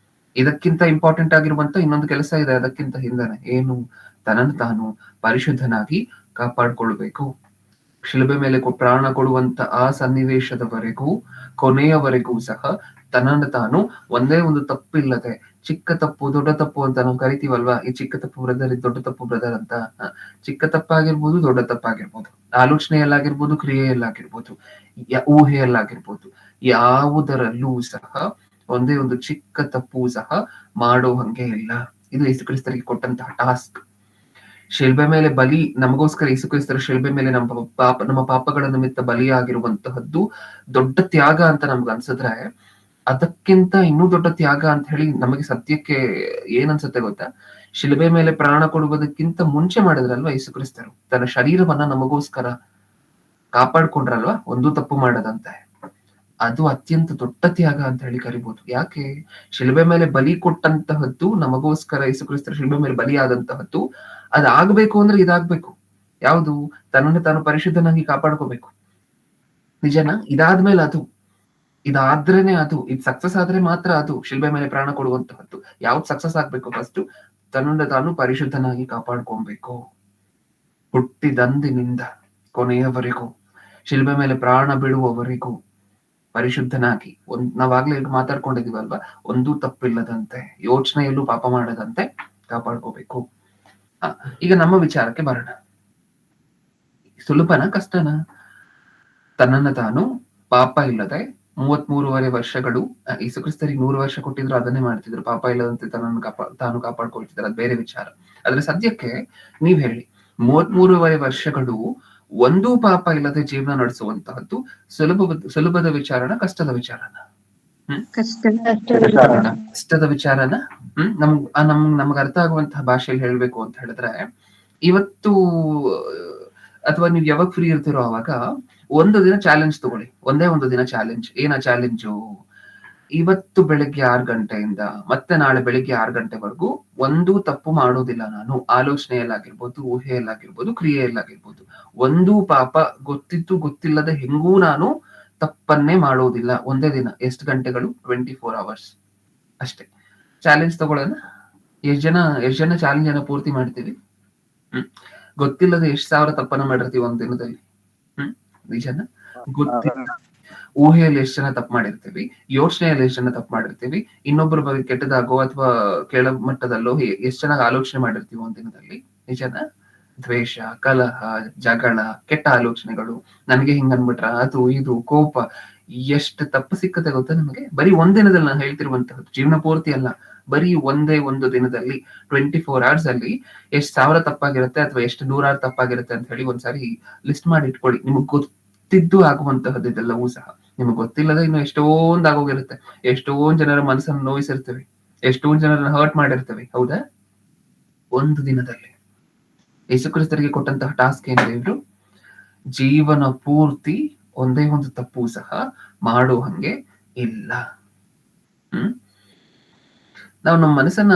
ಇದಕ್ಕಿಂತ ಇಂಪಾರ್ಟೆಂಟ್ ಆಗಿರುವಂತ ಇನ್ನೊಂದು ಕೆಲಸ ಇದೆ ಅದಕ್ಕಿಂತ ಹಿಂದನೆ. ಏನು? ತನ್ನನ್ನು ತಾನು ಪರಿಶುದ್ಧನಾಗಿ ಕಾಪಾಡ್ಕೊಳ್ಬೇಕು. ಶಿಲುಬೆ ಮೇಲೆ ಪ್ರಾಣ ಕೊಡುವಂತ ಆ ಸನ್ನಿವೇಶದವರೆಗೂ, ಕೊನೆಯವರೆಗೂ ಸಹ ತನ್ನನ್ನು ತಾನು ಒಂದೇ ಒಂದು ತಪ್ಪಿಲ್ಲದೆ, ಚಿಕ್ಕ ತಪ್ಪು ದೊಡ್ಡ ತಪ್ಪು ಅಂತ ನಾವು ಕರಿತೀವಲ್ವಾ, ಈ ಚಿಕ್ಕ ತಪ್ಪು ಬ್ರದರ್, ಇದು ದೊಡ್ಡ ತಪ್ಪು ಬ್ರದರ್ ಅಂತ. ಚಿಕ್ಕ ತಪ್ಪಾಗಿರ್ಬೋದು, ದೊಡ್ಡ ತಪ್ಪಾಗಿರ್ಬೋದು, ಆಲೋಚನೆಯಲ್ಲಾಗಿರ್ಬೋದು, ಕ್ರಿಯೆಯಲ್ಲಾಗಿರ್ಬೋದು, ಊಹೆಯಲ್ಲಾಗಿರ್ಬೋದು, ಯಾವುದರಲ್ಲೂ ಸಹ ಒಂದೇ ಒಂದು ಚಿಕ್ಕ ತಪ್ಪು ಸಹ ಮಾಡೋ ಹಂಗೆ ಇಲ್ಲ. ಇದು ಯೇಸು ಕ್ರಿಸ್ತರಿಗೆ ಕೊಟ್ಟಂತಹ ಟಾಸ್ಕ್. ಶಿಲ್ಬೆ ಮೇಲೆ ಬಲಿ, ನಮಗೋಸ್ಕರ ಯೇಸು ಕ್ರಿಸ್ತರ ಶಿಲ್ಬೆ ಮೇಲೆ ನಮ್ಮ ಪಾಪಗಳ ನಿಮಿತ್ತ ಬಲಿಯಾಗಿರುವಂತಹದ್ದು ದೊಡ್ಡ ತ್ಯಾಗ ಅಂತ ನಮ್ಗೆ ಅನ್ಸಿದ್ರೆ, ಅದಕ್ಕಿಂತ ಇನ್ನೂ ದೊಡ್ಡ ತ್ಯಾಗ ಅಂತ ಹೇಳಿ ನಮಗೆ ಸತ್ಯಕ್ಕೆ ಏನ್ ಅನ್ಸುತ್ತೆ ಗೊತ್ತಾ? ಶಿಲುಬೆ ಮೇಲೆ ಪ್ರಾಣ ಕೊಡುವುದಕ್ಕಿಂತ ಮುಂಚೆ ಮಾಡಿದ್ರಲ್ವಾ ಯೇಸು ಕ್ರಿಸ್ತರು, ತನ್ನ ಶರೀರವನ್ನ ನಮಗೋಸ್ಕರ ಕಾಪಾಡ್ಕೊಂಡ್ರಲ್ವಾ, ಒಂದು ತಪ್ಪು ಮಾಡದಂತೆ. ಅದು ಅತ್ಯಂತ ದೊಡ್ಡ ತ್ಯಾಗ ಅಂತ ಹೇಳಿ ಕರಿಬಹುದು. ಯಾಕೆ? ಶಿಲುಬೆ ಮೇಲೆ ಬಲಿ ಕೊಟ್ಟಂತಹದ್ದು, ನಮಗೋಸ್ಕರ ಯೇಸು ಕ್ರಿಸ್ತರ ಶಿಲುಬೆ ಮೇಲೆ ಬಲಿ ಆದಂತಹದ್ದು, ಅದಾಗ್ಬೇಕು ಅಂದ್ರೆ ಇದಾಗ್ಬೇಕು. ಯಾವುದು? ತನ್ನನ್ನು ತಾನು ಪರಿಶುದ್ಧನಾಗಿ ಕಾಪಾಡ್ಕೋಬೇಕು. ನಿಜನಾ? ಇದಾದ್ಮೇಲೆ ಅದು, ಇದಾದ್ರೇನೆ ಅದು, ಇದು ಸಕ್ಸಸ್ ಆದ್ರೆ ಮಾತ್ರ ಅದು ಶಿಲ್ಬೆ ಮೇಲೆ ಪ್ರಾಣ ಕೊಡುವಂತಹದ್ದು. ಯಾವ್ದು ಸಕ್ಸಸ್ ಆಗ್ಬೇಕು? ಫಸ್ಟ್ ತನ್ನನ್ನು ತಾನು ಪರಿಶುದ್ಧನಾಗಿ ಕಾಪಾಡ್ಕೊಬೇಕು. ಹುಟ್ಟಿದಂದಿನಿಂದ ಕೊನೆಯವರೆಗೂ, ಶಿಲ್ಬೆ ಮೇಲೆ ಪ್ರಾಣ ಬಿಡುವವರೆಗೂ ಪರಿಶುದ್ಧನಾಗಿ, ನಾವಾಗ್ಲೇ ಮಾತಾಡ್ಕೊಂಡಿದೀವಲ್ವಾ, ಒಂದೂ ತಪ್ಪಿಲ್ಲದಂತೆ, ಯೋಚನೆಯಲ್ಲೂ ಪಾಪ ಮಾಡದಂತೆ ಕಾಪಾಡ್ಕೋಬೇಕು. ಈಗ ನಮ್ಮ ವಿಚಾರಕ್ಕೆ ಬರೋಣ. ಸುಲಭನ ಕಷ್ಟನ? ತನ್ನನ್ನ ತಾನು ಪಾಪ ಇಲ್ಲದೆ 33.5 ವರ್ಷಗಳು, ಯೇಸು ಕ್ರಿಸ್ತರಿಗೆ 100 ವರ್ಷ ಕೊಟ್ಟಿದ್ರು, ಅದನ್ನೇ ಮಾಡ್ತಿದ್ರು. ಪಾಪ ಇಲ್ಲದಂತೆ ತನ್ನನ್ನು ತಾನು ಕಾಪಾಡ್ಕೊಳ್ತಿದ್ರು, ಅದು ಬೇರೆ ವಿಚಾರ. ಆದ್ರೆ ಸದ್ಯಕ್ಕೆ ನೀವ್ ಹೇಳಿ, 33.5 ವರ್ಷಗಳು ಒಂದೂ ಪಾಪ ಇಲ್ಲದೆ ಜೀವನ ನಡೆಸುವಂತಹದ್ದು ಸುಲಭದ ವಿಚಾರನ, ಕಷ್ಟದ ವಿಚಾರನ? ಕಷ್ಟದ ವಿಚಾರನ. ನಮ್ಗೆ ಅರ್ಥ ಆಗುವಂತಹ ಭಾಷೆಯಲ್ಲಿ ಹೇಳ್ಬೇಕು ಅಂತ ಹೇಳಿದ್ರೆ, ಇವತ್ತು ಅಥವಾ ನೀವ್ ಯಾವಾಗ ಫ್ರೀ ಇರ್ತಿರೋ ಅವಾಗ ಒಂದು ದಿನ ಚಾಲೆಂಜ್ ತಗೊಳ್ಳಿ. ಒಂದೇ ಒಂದು ದಿನ ಚಾಲೆಂಜ್. ಏನ ಚಾಲೆಂಜು? ಇವತ್ತು ಬೆಳಿಗ್ಗೆ 6 ಗಂಟೆಯಿಂದ ಮತ್ತೆ ನಾಳೆ ಬೆಳಿಗ್ಗೆ 6 ಗಂಟೆವರೆಗೂ ಒಂದೂ ತಪ್ಪು ಮಾಡೋದಿಲ್ಲ ನಾನು. ಆಲೋಚನೆಯಲ್ಲಾಗಿರ್ಬೋದು, ಊಹೆಯಲ್ಲಾಗಿರ್ಬೋದು, ಕ್ರಿಯೆಯಲ್ಲಾಗಿರ್ಬೋದು, ಒಂದೂ ಪಾಪ ಗೊತ್ತಿದ್ದು ಗೊತ್ತಿಲ್ಲದೆ ಹೆಂಗೂ ನಾನು ತಪ್ಪನ್ನೇ ಮಾಡೋದಿಲ್ಲ. ಒಂದೇ ದಿನ. ಎಷ್ಟು ಗಂಟೆಗಳು? 24 hours ಅಷ್ಟೇ. ಚಾಲೆಂಜ್ ತಗೊಳ್ಳೋಣ. ಎಷ್ಟ್ ಜನ ಚಾಲೆಂಜ್ ಅನ್ನ ಪೂರ್ತಿ ಮಾಡ್ತೀವಿ? ಗೊತ್ತಿಲ್ಲದೆ 1,000 ತಪ್ಪನ್ನ ಮಾಡಿರ್ತೀವಿ ಒಂದ್ ದಿನದಲ್ಲಿ. ನಿಜನ? ಗೊತ್ತಿಲ್ಲ. ಊಹೆಯಲ್ಲಿ ಎಷ್ಟು ಜನ ತಪ್ಪು ಮಾಡಿರ್ತೀವಿ, ಯೋಚನೆಯಲ್ಲಿ ಎಷ್ಟು ಜನ ತಪ್ಪು ಮಾಡಿರ್ತೀವಿ, ಇನ್ನೊಬ್ಬರ ಬಗ್ಗೆ ಕೆಟ್ಟದಾಗೋ ಅಥವಾ ಕೆಳ ಮಟ್ಟದಲ್ಲೋ ಎಷ್ಟು ಚೆನ್ನಾಗಿ ಆಲೋಚನೆ ಮಾಡಿರ್ತೀವಿ ಒಂದ್ ದಿನದಲ್ಲಿ. ನಿಜನ? ದ್ವೇಷ, ಕಲಹ, ಜಗಳ, ಕೆಟ್ಟ ಆಲೋಚನೆಗಳು, ನನಗೆ ಹಿಂಗ್ ಅನ್ಬಿಟ್ರ, ಅದು ಇದು, ಕೋಪ, ಎಷ್ಟು ತಪ್ಪು ಸಿಕ್ಕತ್ತೆ ಗೊತ್ತಾ ನಮಗೆ? ಬರೀ ಒಂದ್ ದಿನದಲ್ಲಿ ನಾನು ಹೇಳ್ತಿರುವಂತಹದ್ದು, ಜೀವನ ಪೂರ್ತಿ ಅಲ್ಲ, ಬರೀ ಒಂದೇ ಒಂದು ದಿನದಲ್ಲಿ 24 hours ಅಲ್ಲಿ ಎಷ್ಟು 1,000 ತಪ್ಪಾಗಿರುತ್ತೆ ಅಥವಾ ಎಷ್ಟು 100 ತಪ್ಪಾಗಿರುತ್ತೆ ಅಂತ ಹೇಳಿ ಒಂದ್ಸಾರಿ ಲಿಸ್ಟ್ ಮಾಡಿ ಇಟ್ಕೊಳ್ಳಿ. ನಿಮಗ್ ಗೊತ್ತಿದ್ದು ಆಗುವಂತಹದ್ದು ಇದೆಲ್ಲವೂ ಸಹ. ನಿಮಗ್ ಗೊತ್ತಿಲ್ಲದೆ ಇನ್ನು ಎಷ್ಟೊಂದ್ ಆಗೋಗಿರುತ್ತೆ. ಎಷ್ಟೊಂದ್ ಜನರ ಮನಸ್ಸನ್ನು ನೋಯಿಸಿರ್ತೇವೆ, ಎಷ್ಟೊಂದ್ ಜನರನ್ನ ಹರ್ಟ್ ಮಾಡಿರ್ತೇವೆ. ಹೌದಾ? ಒಂದು ದಿನದಲ್ಲಿ ಯೇಸು ಕ್ರಿಸ್ತರಿಗೆ ಕೊಟ್ಟಂತಹ ಟಾಸ್ಕ್ ಏನಿದೆ? ಇವ್ರು ಜೀವನ ಪೂರ್ತಿ ಒಂದೇ ಒಂದು ತಪ್ಪು ಸಹ ಮಾಡೋ ಹಂಗೆ ಇಲ್ಲ. ನಾವು ನಮ್ಮ ಮನಸ್ಸನ್ನ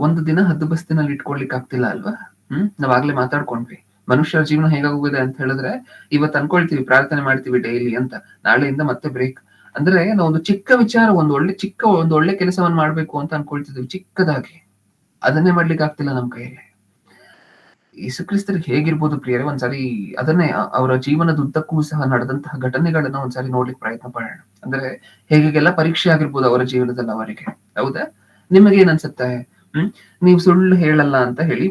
ಒಂದು ದಿನ ಹದ್ದುಬಸ್ತಿನಲ್ಲಿ ಇಟ್ಕೊಳ್ಲಿಕ್ಕೆ ಆಗ್ತಿಲ್ಲ ಅಲ್ವಾ? ನಾವಾಗ್ಲೇ ಮಾತಾಡ್ಕೊಂಡ್ವಿ, ಮನುಷ್ಯರ ಜೀವನ ಹೇಗಾಗೋಗಿದೆ ಅಂತ ಹೇಳಿದ್ರೆ, ಇವತ್ತು ಅನ್ಕೊಳ್ತೀವಿ ಪ್ರಾರ್ಥನೆ ಮಾಡ್ತೀವಿ ಡೈಲಿ ಅಂತ, ನಾಳೆಯಿಂದ ಮತ್ತೆ ಬ್ರೇಕ್. ಅಂದ್ರೆ ನಾವು ಒಂದು ಚಿಕ್ಕ ವಿಚಾರ, ಒಂದು ಒಳ್ಳೆ ಕೆಲಸವನ್ನ ಮಾಡ್ಬೇಕು ಅಂತ ಅನ್ಕೊಳ್ತಿದ್ವಿ ಚಿಕ್ಕದಾಗಿ, ಅದನ್ನೇ ಮಾಡ್ಲಿಕ್ಕೆ ಆಗ್ತಿಲ್ಲ ನಮ್ ಕೈಯಲ್ಲಿ. ಯೇಸು ಕ್ರಿಸ್ತರಿಗೆ ಹೇಗಿರ್ಬೋದು ಪ್ರಿಯರೇ, ಒಂದ್ಸಾರಿ ಅದನ್ನೇ ಅವರ ಜೀವನದ ಉದ್ದಕ್ಕೂ ಸಹ ನಡೆದಂತಹ ಘಟನೆಗಳನ್ನ ಒಂದ್ಸಾರಿ ನೋಡ್ಲಿಕ್ಕೆ ಪ್ರಯತ್ನ ಪಡೋಣ. ಅಂದ್ರೆ ಹೇಗೆಲ್ಲ ಪರೀಕ್ಷೆ ಆಗಿರ್ಬೋದು ಅವರ ಜೀವನದಲ್ಲಿ ಅವರಿಗೆ. ಹೌದಾ? ನಿಮಗೇನ್ ಅನ್ಸುತ್ತೆ? ನೀವು ಸುಳ್ಳು ಹೇಳಲ್ಲ ಅಂತ ಹೇಳಿ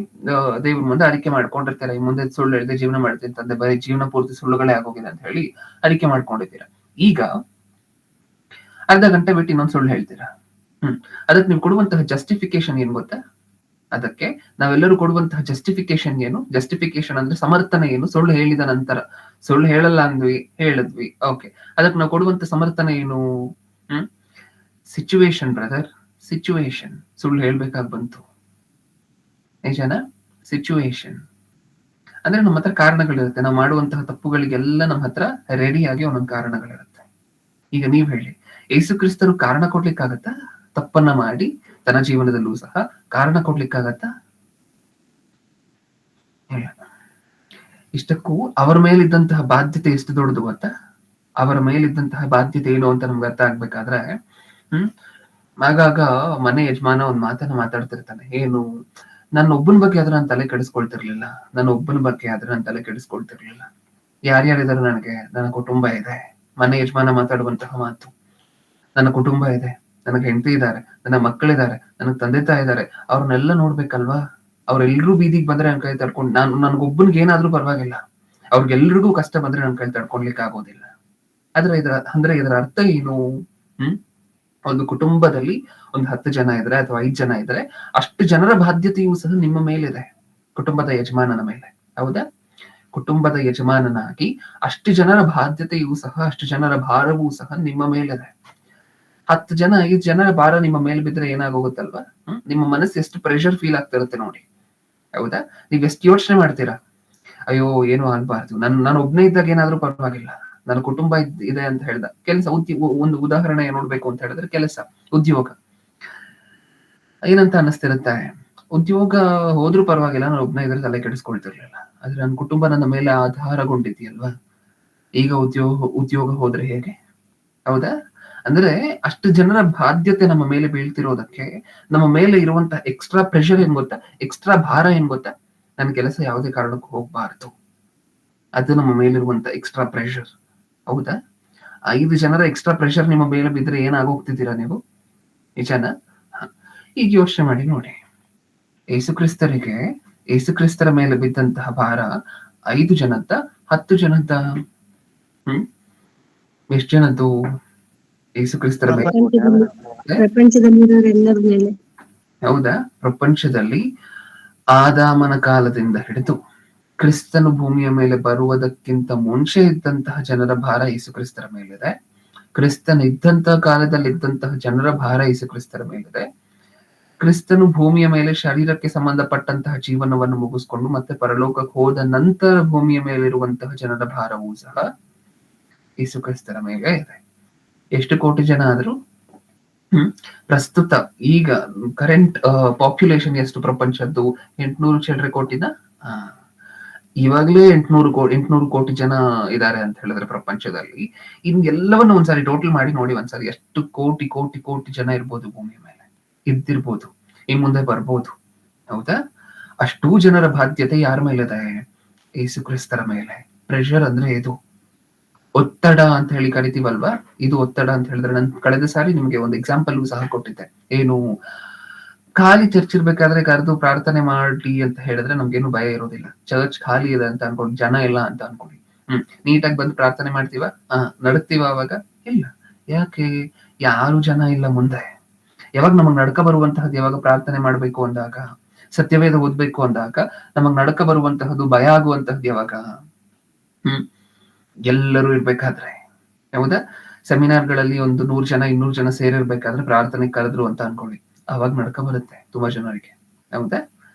ದೇವ್ರ ಮುಂದೆ ಅರಿಕೆ ಮಾಡ್ಕೊಂಡಿರ್ತಾರೆ. ಮುಂದೆ ಸುಳ್ಳು ಹೇಳದೆ ಜೀವನ ಮಾಡ್ತೀನಿ ಅಂತಂದೆ, ಬರೀ ಜೀವನ ಪೂರ್ತಿ ಸುಳ್ಳುಗಳೇ ಆಗೋಗಿದೆ ಅಂತ ಹೇಳಿ ಅರಿಕೆ ಮಾಡ್ಕೊಂಡಿದ್ದೀರಾ. ಈಗ ಅರ್ಧ ಗಂಟೆ ಬಿಟ್ಟು ಇನ್ನೊಂದು ಸುಳ್ಳು ಹೇಳ್ತೀರಾ. ಅದಕ್ಕೆ ನೀವು ಕೊಡುವಂತಹ ಜಸ್ಟಿಫಿಕೇಶನ್ ಏನ್ ಗೊತ್ತಾ? ಅದಕ್ಕೆ ನಾವೆಲ್ಲರೂ ಕೊಡುವಂತಹ ಜಸ್ಟಿಫಿಕೇಶನ್ ಏನು? ಜಸ್ಟಿಫಿಕೇಶನ್ ಅಂದ್ರೆ ಸಮರ್ಥನೆ ಏನು? ಸುಳ್ಳು ಹೇಳಿದ ನಂತರ, ಸುಳ್ಳು ಹೇಳಲ್ಲ ಹೇಳಿದ್ವಿ, ಓಕೆ, ಅದಕ್ಕೆ ನಾವು ಕೊಡುವಂತ ಸಮರ್ಥನೆ ಏನು? Situation brother, situation. ಸುಳ್ಳು ಹೇಳ್ಬೇಕಾಗಿ ಬಂತು, ನಿಜನ? ಸಿಚುವೇಶನ್ ಅಂದ್ರೆ ನಮ್ಮ ಹತ್ರ ಕಾರಣಗಳಿರುತ್ತೆ. ನಾವು ಮಾಡುವಂತಹ ತಪ್ಪುಗಳಿಗೆಲ್ಲ ನಮ್ಮ ಹತ್ರ ರೆಡಿಯಾಗಿ ಒಂದೊಂದು ಕಾರಣಗಳಿರುತ್ತೆ. ಈಗ ನೀವ್ ಹೇಳಿ, ಯೇಸು ಕ್ರಿಸ್ತರು ಕಾರಣ ಕೊಡ್ಲಿಕ್ಕಾಗತ್ತಾ? ತಪ್ಪನ್ನ ಮಾಡಿ ತನ್ನ ಜೀವನದಲ್ಲೂ ಸಹ ಕಾರಣ ಕೊಡ್ಲಿಕ್ಕಾಗತ್ತಾ? ಇಷ್ಟಕ್ಕೂ ಅವರ ಮೇಲಿದ್ದಂತಹ ಬಾಧ್ಯತೆ ಎಷ್ಟು ದೊಡ್ಡದು ಗೊತ್ತಾ? ಅವರ ಮೇಲಿದ್ದಂತಹ ಬಾಧ್ಯತೆ ಏನು ಅಂತ ನಮ್ಗೆ ಅರ್ಥ ಆಗ್ಬೇಕಾದ್ರೆ, ಆಗಾಗ ಮನೆ ಯಜಮಾನ ಒಂದ್ ಮಾತನ್ನ ಮಾತಾಡ್ತಿರ್ತಾನೆ. ಏನು, ನನ್ನ ಒಬ್ಬನ ಬಗ್ಗೆ ಆದ್ರೆ ನಾನು ತಲೆ ಕೆಡಿಸ್ಕೊಳ್ತಿರ್ಲಿಲ್ಲ. ನನ್ನ ಒಬ್ಬನ ಬಗ್ಗೆ ಆದ್ರೆ ನಾನು ತಲೆ ಕೆಡಿಸ್ಕೊಳ್ತಿರ್ಲಿಲ್ಲ. ಯಾರ್ಯಾರಿದಾರೆ ನನಗೆ? ನನ್ನ ಕುಟುಂಬ ಇದೆ. ಮನೆ ಯಜಮಾನ ಮಾತಾಡುವಂತಹ ಮಾತು. ನನ್ನ ಕುಟುಂಬ ಇದೆ. ನನಗೆ ಹೆಂಡತಿ ಇದ್ದಾರೆ. ನನ್ನ ಮಕ್ಕಳಿದ್ದಾರೆ. ನನಗೆ ತಂದೆ ತಾಯಿ ಇದ್ದಾರೆ. ಅವ್ರನ್ನೆಲ್ಲ ನೋಡ್ಬೇಕಲ್ವಾ? ಅವ್ರೆಲ್ರೂ ಬೀದಿಗೆ ಬಂದ್ರೆ ನನ್ನ ಕೈ ತಡ್ಕೊಂಡು ನನ್ಗೊಬ್ಬನಿಗೆ ಏನಾದ್ರೂ ಪರವಾಗಿಲ್ಲ. ಅವ್ರಿಗೆಲ್ರಿಗೂ ಕಷ್ಟ ಬಂದ್ರೆ ನನ್ನ ಕೈ ತಡ್ಕೊಳ್ಲಿಕ್ಕೆ ಆಗೋದಿಲ್ಲ. ಇದರ ಅರ್ಥ ಏನು? ಹ್ಮ್ ಒಂದು ಕುಟುಂಬದಲ್ಲಿ ಒಂದು 10 ಜನ ಇದ್ರೆ ಅಥವಾ 5 ಜನ ಇದ್ರೆ ಅಷ್ಟು ಜನರ ಬಾಧ್ಯತೆಯೂ ಸಹ ನಿಮ್ಮ ಮೇಲಿದೆ. ಕುಟುಂಬದ ಯಜಮಾನನ ಮೇಲೆ. ಹೌದಾ? ಕುಟುಂಬದ ಯಜಮಾನನಾಗಿ ಅಷ್ಟು ಜನರ ಬಾಧ್ಯತೆಯೂ ಸಹ, ಅಷ್ಟು ಜನರ ಭಾರವೂ ಸಹ ನಿಮ್ಮ ಮೇಲಿದೆ. 10 ಜನ 5 ಜನರ ಭಾರ ನಿಮ್ಮ ಮೇಲೆ ಬಿದ್ರೆ ಏನಾಗೋಗುತ್ತಲ್ವಾ? ನಿಮ್ಮ ಮನಸ್ಸು ಎಷ್ಟು ಪ್ರೆಷರ್ ಫೀಲ್ ಆಗ್ತಿರುತ್ತೆ ನೋಡಿ. ಹೌದಾ? ನೀವ್ ಎಷ್ಟು ಯೋಚನೆ ಮಾಡ್ತೀರಾ? ಅಯ್ಯೋ ಏನು ಆಗ್ಬಾರ್ದು, ನಾನು ಒಬ್ನೇ ಇದ್ದಾಗ ಏನಾದ್ರೂ ಪರವಾಗಿಲ್ಲ, ನನ್ನ ಕುಟುಂಬ ಇದೆ ಅಂತ ಹೇಳ್ದ ಕೆಲಸ. ಒಂದು ಉದಾಹರಣೆ ನೋಡ್ಬೇಕು ಅಂತ ಹೇಳಿದ್ರೆ ಕೆಲಸ, ಉದ್ಯೋಗ. ಏನಂತ ಅನ್ನಿಸ್ತಿರುತ್ತೆ, ಉದ್ಯೋಗ ಹೋದ್ರೂ ಪರವಾಗಿಲ್ಲ, ನಾನು ಒಬ್ನೇ ಇದ್ರೆ ತಲೆ ಕೆಡಿಸ್ಕೊಳ್ತಿರ್ಲಿಲ್ಲ. ಆದ್ರೆ ನನ್ನ ಕುಟುಂಬ ನನ್ನ ಮೇಲೆ ಆಧಾರಗೊಂಡಿದ್ಯಲ್ವಾ? ಈಗ ಉದ್ಯೋಗ ಹೋದ್ರೆ ಹೇಗೆ? ಹೌದಾ? ಅಂದ್ರೆ ಅಷ್ಟು ಜನರ ಬಾಧ್ಯತೆ ನಮ್ಮ ಮೇಲೆ ಬೀಳ್ತಿರೋದಕ್ಕೆ ನಮ್ಮ ಮೇಲೆ ಇರುವಂತ ಎಕ್ಸ್ಟ್ರಾ ಪ್ರೆಷರ್ ಏನ್ ಗೊತ್ತಾ? ಎಕ್ಸ್ಟ್ರಾ ಭಾರ ಏನ್ ಗೊತ್ತಾ? ನನ್ನ ಕೆಲಸ ಯಾವುದೇ ಕಾರಣಕ್ಕೂ ಹೋಗ್ಬಾರ್ದು. ಅದು ನಮ್ಮ ಮೇಲಿರುವಂತ ಎಕ್ಸ್ಟ್ರಾ ಪ್ರೆಷರ್. ಹೌದಾ? 5 ಜನರ ಎಕ್ಸ್ಟ್ರಾ ಪ್ರೆಷರ್ ನಿಮ್ಮ ಮೇಲೆ ಬಿದ್ರೆ ಏನಾಗೋಗ್ತಿದ್ದೀರಾ ನೀವು? ನಿಜಾನ? ಈಗ ಯೋಚನೆ ಮಾಡಿ ನೋಡಿ. ಯೇಸುಕ್ರಿಸ್ತರ ಮೇಲೆ ಬಿದ್ದಂತಹ ಭಾರ 5 ಜನದ್ದ, 10 ಜನದ್ದ? ಹ್ಮ್ ಎಷ್ಟು ಜನದ್ದು? ಯೇಸುಕ್ರಿಸ್ತರ ಮೇಲೆ. ಪ್ರಪಂಚದಲ್ಲಿರೋರೆಲ್ಲರ ಮೇಲೆ. ಹೌದಾ? ಪ್ರಪಂಚದಲ್ಲಿ ಆದಾಮನ ಕಾಲದಿಂದ ಹಿಡಿದು ಕ್ರಿಸ್ತನು ಭೂಮಿಯ ಮೇಲೆ ಬರುವುದಕ್ಕಿಂತ ಮುಂಚೆ ಇದ್ದಂತಹ ಜನರ ಭಾರ ಯೇಸುಕ್ರಿಸ್ತರ ಮೇಲಿದೆ. ಕ್ರಿಸ್ತನ ಇದ್ದಂತಹ ಕಾಲದಲ್ಲಿ ಇದ್ದಂತಹ ಜನರ ಭಾರ ಯೇಸುಕ್ರಿಸ್ತರ ಮೇಲಿದೆ. ಕ್ರಿಸ್ತನು ಭೂಮಿಯ ಮೇಲೆ ಶರೀರಕ್ಕೆ ಸಂಬಂಧಪಟ್ಟಂತಹ ಜೀವನವನ್ನು ಮುಗಿಸ್ಕೊಂಡು ಮತ್ತೆ ಪರಲೋಕಕ್ಕೆ ಹೋದ ನಂತರ ಭೂಮಿಯ ಮೇಲಿರುವಂತಹ ಜನರ ಭಾರವೂ ಸಹ ಯೇಸುಕ್ರಿಸ್ತರ ಮೇಲೆ ಇದೆ. ಎಷ್ಟು ಕೋಟಿ ಜನ ಆದ್ರು? ಪ್ರಸ್ತುತ ಈಗ ಕರೆಂಟ್ ಪಾಪ್ಯುಲೇಷನ್ ಎಷ್ಟು ಪ್ರಪಂಚದ್ದು? 800 ಚಿಲ್ಲರೆ ಕೋಟಿನ. ಇವಾಗ್ಲೇ 800 ಕೋಟಿ ಜನ ಇದ್ದಾರೆ ಅಂತ ಹೇಳಿದ್ರೆ ಪ್ರಪಂಚದಲ್ಲಿ. ಇನ್ ಎಲ್ಲವನ್ನ ಒಂದ್ಸಾರಿ ಟೋಟಲ್ ಮಾಡಿ ನೋಡಿ ಒಂದ್ಸಾರಿ, ಎಷ್ಟು ಕೋಟಿ ಕೋಟಿ ಕೋಟಿ ಜನ ಇರ್ಬೋದು ಭೂಮಿಯ ಮೇಲೆ, ಇದ್ದಿರ್ಬೋದು, ಇನ್ ಮುಂದೆ ಬರ್ಬೋದು. ಹೌದಾ? ಅಷ್ಟೂ ಜನರ ಬಾಧ್ಯತೆ ಯಾರ ಮೇಲಿದೆ? ಯೇಸುಕ್ರಿಸ್ತರ ಮೇಲೆ. ಪ್ರೆಷರ್ ಅಂದ್ರೆ ಇದು ಒತ್ತಡ ಅಂತ ಹೇಳಿ ಕರಿತೀವಲ್ವಾ? ಇದು ಒತ್ತಡ ಅಂತ ಹೇಳಿದ್ರೆ, ನಾನು ಕಳೆದ ಸಾರಿ ನಿಮ್ಗೆ ಒಂದು ಎಕ್ಸಾಂಪಲ್ ಸಹ ಕೊಟ್ಟಿದ್ದೆ. ಏನು, ಖಾಲಿ ಚರ್ಚ್ ಇರ್ಬೇಕಾದ್ರೆ ಕರೆದು ಪ್ರಾರ್ಥನೆ ಮಾಡಿ ಅಂತ ಹೇಳಿದ್ರೆ ನಮ್ಗೇನು ಭಯ ಇರೋದಿಲ್ಲ. ಚರ್ಚ್ ಖಾಲಿ ಇದೆ ಅಂತ ಅನ್ಕೊಂಡು, ಜನ ಇಲ್ಲ ಅಂತ ಅನ್ಕೊಳ್ಳಿ. ನೀಟಾಗಿ ಬಂದು ಪ್ರಾರ್ಥನೆ ಮಾಡ್ತೀವ? ನಡ್ತೀವ ಅವಾಗ? ಇಲ್ಲ. ಯಾಕೆ? ಯಾರು ಜನ ಇಲ್ಲ ಮುಂದೆ. ಯಾವಾಗ ನಮಗ್ ನಡ್ಕ ಬರುವಂತಹದ್ದು, ಯಾವಾಗ ಪ್ರಾರ್ಥನೆ ಮಾಡ್ಬೇಕು ಅಂದಾಗ, ಸತ್ಯವೇದ ಓದ್ಬೇಕು ಅಂದಾಗ ನಮಗ್ ನಡ್ಕ ಬರುವಂತಹದ್ದು, ಭಯ ಆಗುವಂತಹದ್ದು ಯಾವಾಗ? ಎಲ್ಲರೂ ಇರ್ಬೇಕಾದ್ರೆ. ಹೌದಾ? ಸೆಮಿನಾರ್ಗಳಲ್ಲಿ ಒಂದು 100 ಜನ 200 ಜನ ಸೇರಿರ್ಬೇಕಾದ್ರೆ ಪ್ರಾರ್ಥನೆ ಕರೆದ್ರು ಅಂತ ಅನ್ಕೊಳ್ಳಿ, ಅವಾಗ ನಡ್ಕ ಬರುತ್ತೆ ತುಂಬಾ ಜನರಿಗೆ. ಹೌದಾ?